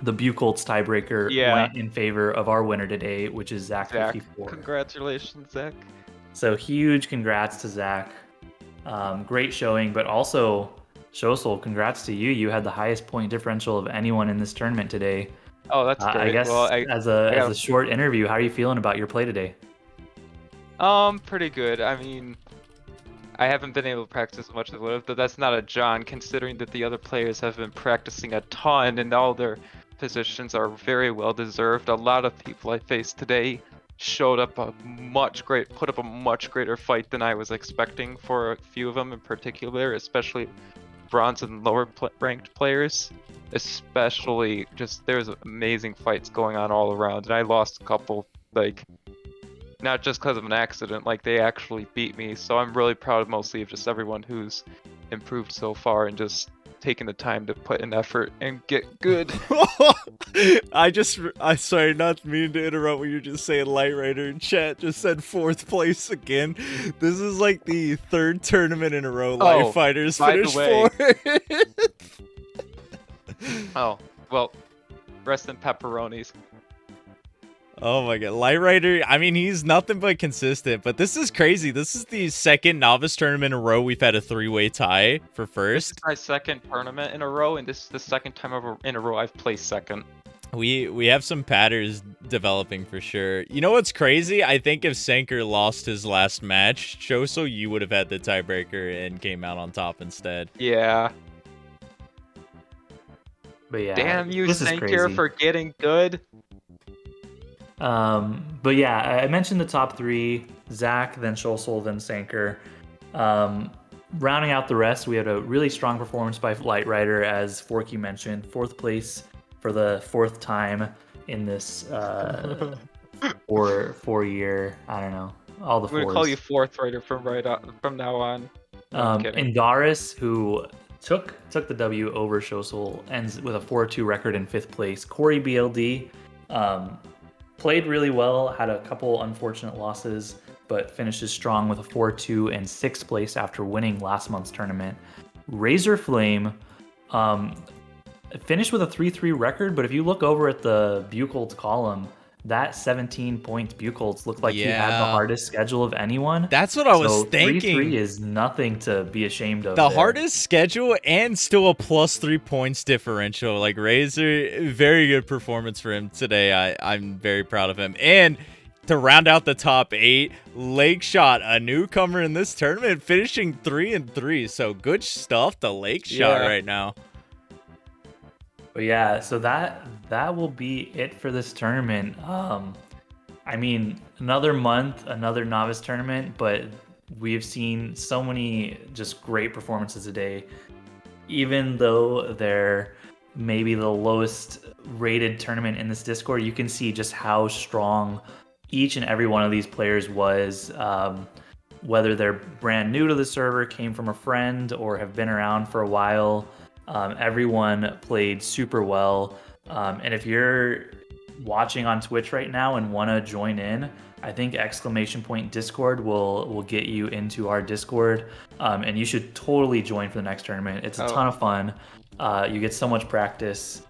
the Buchholz tiebreaker went in favor of our winner today, which is Zach54. Congratulations, Zach. So huge congrats to Zach. Great showing, but also Shosel, congrats to you. You had the highest point differential of anyone in this tournament today. Oh, that's great. I guess well, as a short interview, how are you feeling about your play today? Pretty good. I mean, I haven't been able to practice as much as I would have, but that's not a John, considering that the other players have been practicing a ton and all their positions are very well deserved. A lot of people I faced today put up a much greater fight than I was expecting for a few of them in particular, especially bronze and lower ranked players. Especially just there's amazing fights going on all around, and I lost a couple, like, not just because of an accident, like they actually beat me. So I'm really proud mostly of just everyone who's improved so far and just taking the time to put in effort and get good. I sorry, not meaning to interrupt what you're just saying. Light Rider in chat just said 4th place again. This is like the 3rd tournament in a row Light Fighters finished 4th. Oh, well, rest in pepperonis. Oh my god, Light Rider, I mean, he's nothing but consistent, but this is crazy. This is the 2nd Novice tournament in a row we've had a 3-way tie for first. This is my 2nd tournament in a row, and this is the 2nd time in a row I've placed 2nd. We have some patterns developing for sure. You know what's crazy? I think if Sanker lost his last match, Choso, you would have had the tiebreaker and came out on top instead. Yeah. But yeah, damn you, Sanker, for getting good. But yeah, I mentioned the top 3, Zach, then Shosel, then Sanker. Rounding out the rest, we had a really strong performance by Light Rider, as Forky mentioned, 4th place for the 4th time in this 4-year, I don't know, all the 4s. I'm gonna call you 4th Rider from now on. No, and Darius, who took the W over Shosel, ends with a 4-2 record in 5th place. Corey BLD played really well, had a couple unfortunate losses, but finishes strong with a 4-2 and 6th place after winning last month's tournament. Razor Flame finished with a 3-3 record, but if you look over at the Buchholz column, that 17 points Buchholz looked like he had the Yeah. hardest schedule of anyone. That's what I was So thinking. 3-3 is nothing to be ashamed of. The there. hardest schedule and still a +3 points differential. Like Razor, very good performance for him today. I'm very proud of him. And to round out the top 8, Lakeshot, a newcomer in this tournament, finishing 3-3. So good stuff to Lakeshot right now. But yeah, so that will be it for this tournament. I mean, another month, another novice tournament, but we've seen so many just great performances today. Even though they're maybe the lowest rated tournament in this Discord, you can see just how strong each and every one of these players was. Whether they're brand new to the server, came from a friend, or have been around for a while. Everyone played super well. And if you're watching on Twitch right now and want to join in, I think !Discord will get you into our Discord. And you should totally join for the next tournament. It's a ton of fun. You get so much practice,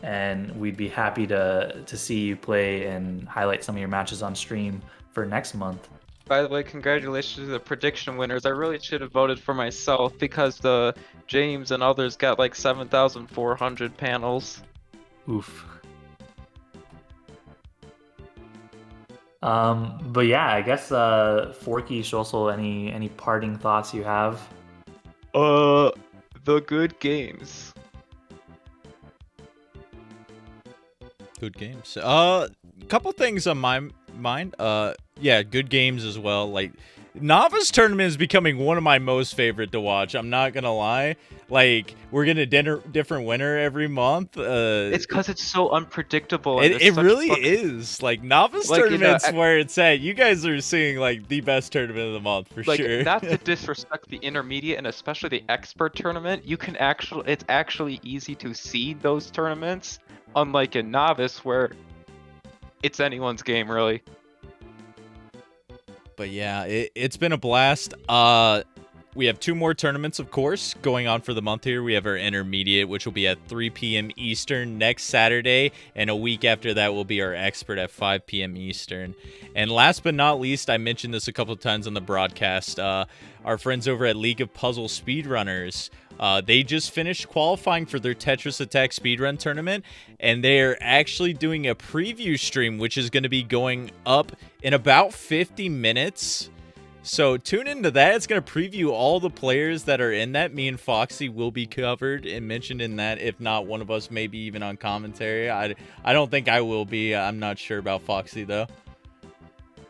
and we'd be happy to see you play and highlight some of your matches on stream for next month. By the way, congratulations to the prediction winners. I really should have voted for myself because the James and others got like 7,400 panels. Oof. But yeah, I guess Forky, Shossel, any parting thoughts you have? The good games. Good games. Couple things on my mind. Yeah, good games as well. Like, Novice Tournament is becoming one of my most favorite to watch. I'm not gonna lie. Like, we're getting a different winner every month. It's because it's so unpredictable. It really is. Like, Novice Tournament's where it's at. You guys are seeing, like, the best tournament of the month, for sure. Not to disrespect the intermediate and especially the expert tournament, it's actually easy to seed those tournaments, unlike in Novice where it's anyone's game, really. But yeah, it's been a blast. We have 2 more tournaments, of course, going on for the month here. We have our intermediate, which will be at 3 p.m. Eastern next Saturday, and a week after that will be our expert at 5 p.m. Eastern. And last but not least, I mentioned this a couple of times on the broadcast, our friends over at League of Puzzle Speedrunners, they just finished qualifying for their Tetris Attack speedrun tournament, and they're actually doing a preview stream, which is going to be going up in about 50 minutes. So tune into that. It's going to preview all the players that are in that. Me and Foxy will be covered and mentioned in that. If not, one of us maybe even on commentary. I don't think I will be. I'm not sure about Foxy, though.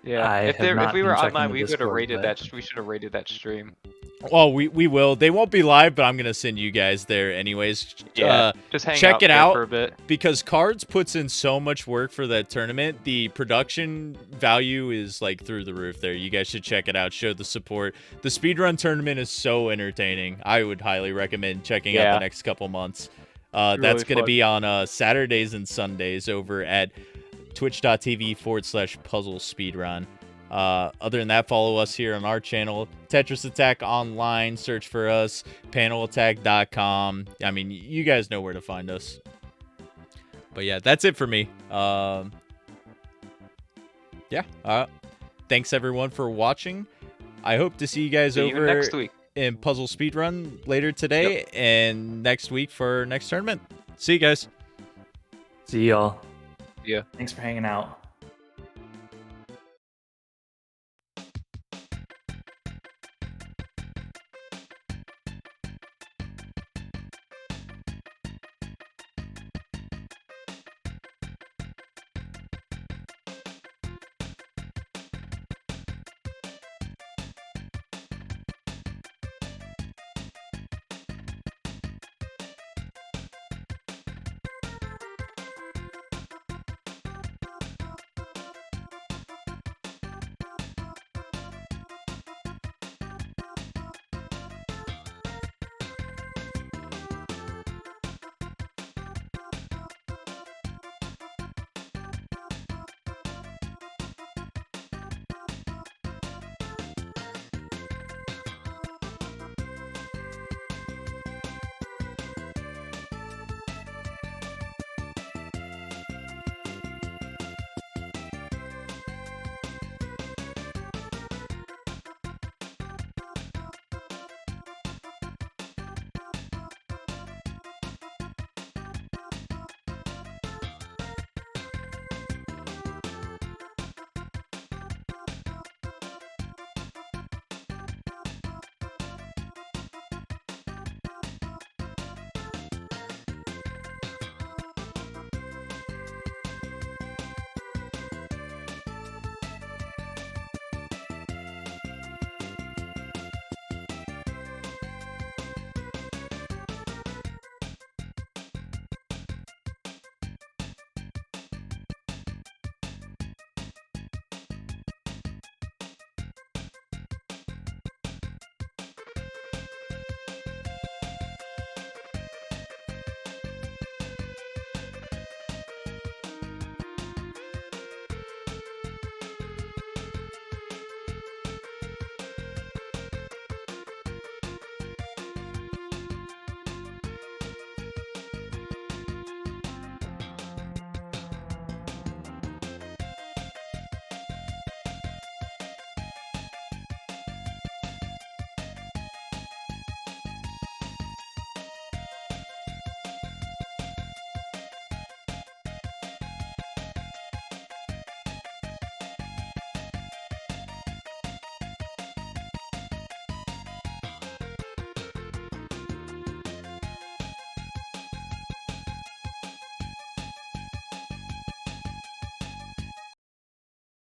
Yeah, if we were online, we would have rated that. We should have rated that stream. Well, we will. They won't be live, but I'm gonna send you guys there anyways. Yeah, just hang check out it out for a bit. Because Cards puts in so much work for that tournament. The production value is like through the roof there. You guys should check it out. Show the support. The speedrun tournament is so entertaining. I would highly recommend checking out the next couple months. That's gonna be on Saturdays and Sundays over at twitch.tv/puzzle speedrun. Other than that, follow us here on our channel, Tetris Attack Online. Search for us, panelattack.com. I mean, you guys know where to find us. But yeah, that's it for me. Thanks everyone for watching. I hope to see you guys over next week in Puzzle Speedrun later today and next week for our next tournament. See you guys. See y'all. Yeah. Thanks for hanging out.